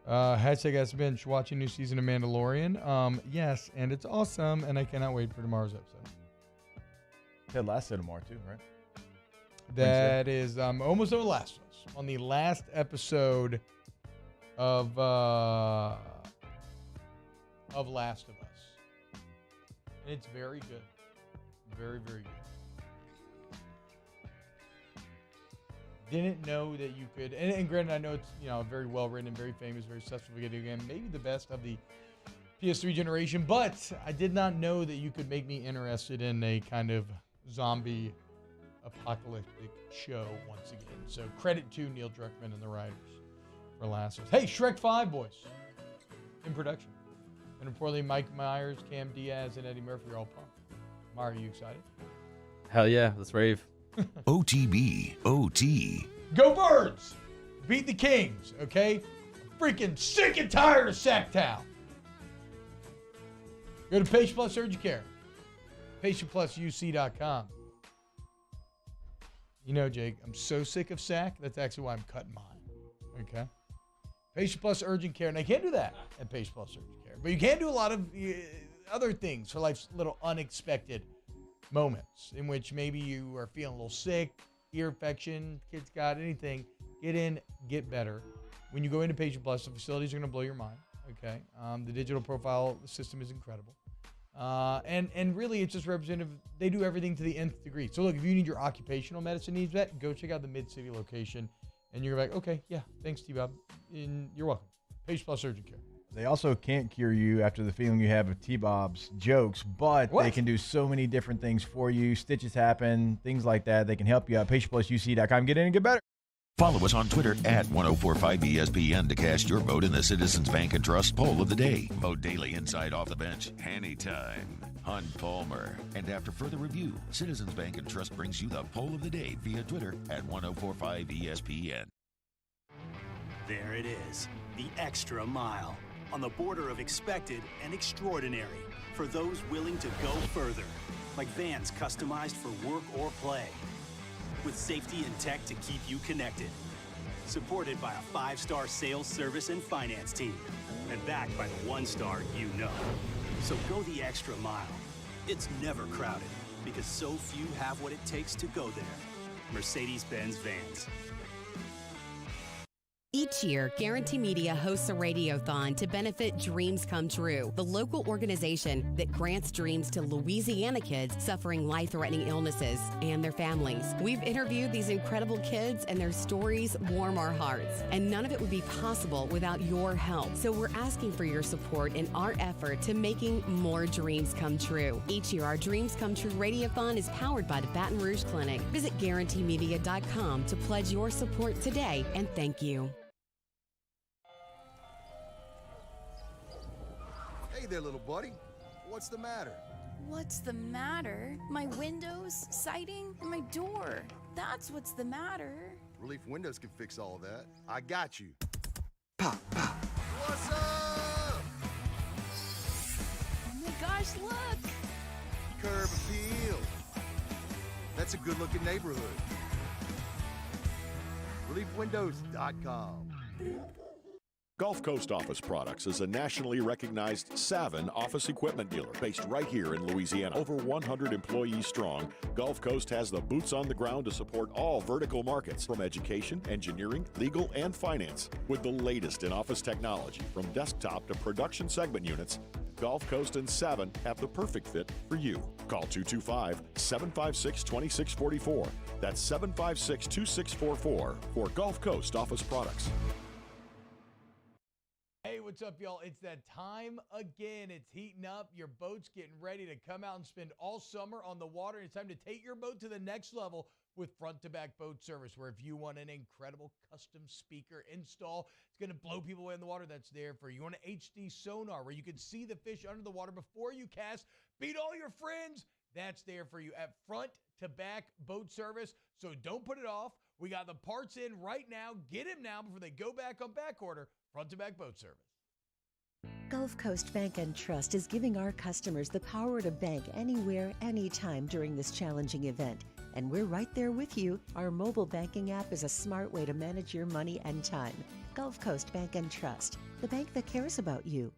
Hashtag has been watching new season of Mandalorian. Yes, and it's awesome, and I cannot wait for tomorrow's episode. Ted Lasso tomorrow too, right? That is almost over Last of Us. On the last episode of Last of Us. And it's very good. Very, very good. Didn't know that you could, and granted, I know it's very well written and very famous, very successful video game, maybe the best of the PS3 generation, but I did not know that you could make me interested in a kind of zombie apocalyptic show once again. So credit to Neil Druckmann and the writers for Last of Us. Hey, Shrek 5 boys in production, and reportedly Mike Myers, Cam Diaz, and Eddie Murphy are all pumped. Mar, are you excited? Hell yeah, let's rave. OTB, OT. Go Birds! Beat the Kings, okay? Freaking sick and tired of Sacktown. Go to Patient Plus Urgent Care. PatientPlusUC.com. Jake, I'm so sick of Sack, that's actually why I'm cutting mine, okay? Patient Plus Urgent Care, and I can't do that at Patient Plus Urgent Care, but you can do a lot of other things for life's little unexpected moments in which maybe you are feeling a little sick, ear infection, kids got anything. Get in, get better. When you go into Patient Plus, the facilities are going to blow your mind, okay? The digital profile system is incredible. And really, it's just representative. They do everything to the nth degree. So look, if you need your occupational medicine needs met, go check out the Mid-City location. And you're like, okay, yeah, thanks, T-Bob. And you're welcome. Patient Plus Urgent Care. They also can't cure you after the feeling you have of T-Bob's jokes, but they can do so many different things for you. Stitches happen, things like that. They can help you out. PatientPlusUC.com. Get in and get better. Follow us on Twitter at 1045ESPN to cast your vote in the Citizens Bank and Trust poll of the day. Vote daily inside Off the Bench, Anytime, Hunt Palmer. And after further review, Citizens Bank and Trust brings you the poll of the day via Twitter at 1045ESPN. There it is, the extra mile. On the border of expected and extraordinary for those willing to go further, like vans customized for work or play, with safety and tech to keep you connected, supported by a 5-star sales, service, and finance team, and backed by the 1-star you know. So go the extra mile. It's never crowded because so few have what it takes to go there. Mercedes-Benz Vans. Each year, Guarantee Media hosts a radiothon to benefit Dreams Come True, the local organization that grants dreams to Louisiana kids suffering life-threatening illnesses and their families. We've interviewed these incredible kids, and their stories warm our hearts. And none of it would be possible without your help. So we're asking for your support in our effort to making more dreams come true. Each year, our Dreams Come True radiothon is powered by the Baton Rouge Clinic. Visit GuaranteeMedia.com to pledge your support today, and thank you. Hey there, little buddy. What's the matter? What's the matter? My windows, siding, and my door. That's what's the matter. Relief Windows can fix all of that. I got you. Pop, pop. What's up? Oh my gosh, look! Curb appeal. That's a good-looking neighborhood. ReliefWindows.com. Gulf Coast Office Products is a nationally recognized Savin office equipment dealer based right here in Louisiana. Over 100 employees strong, Gulf Coast has the boots on the ground to support all vertical markets, from education, engineering, legal, and finance. With the latest in office technology, from desktop to production segment units, Gulf Coast and Savin have the perfect fit for you. Call 225-756-2644. That's 756-2644 for Gulf Coast Office Products. Hey, what's up, y'all? It's that time again. It's heating up. Your boat's getting ready to come out and spend all summer on the water. It's time to take your boat to the next level with front-to-back boat service, where if you want an incredible custom speaker install, it's going to blow people away in the water, that's there for you. You want an HD sonar where you can see the fish under the water before you cast, beat all your friends, that's there for you at front-to-back boat service. So don't put it off. We got the parts in right now. Get him now before they go back on back order. Front-to-back boat service. Gulf Coast Bank and Trust is giving our customers the power to bank anywhere, anytime during this challenging event. And we're right there with you. Our mobile banking app is a smart way to manage your money and time. Gulf Coast Bank and Trust, the bank that cares about you.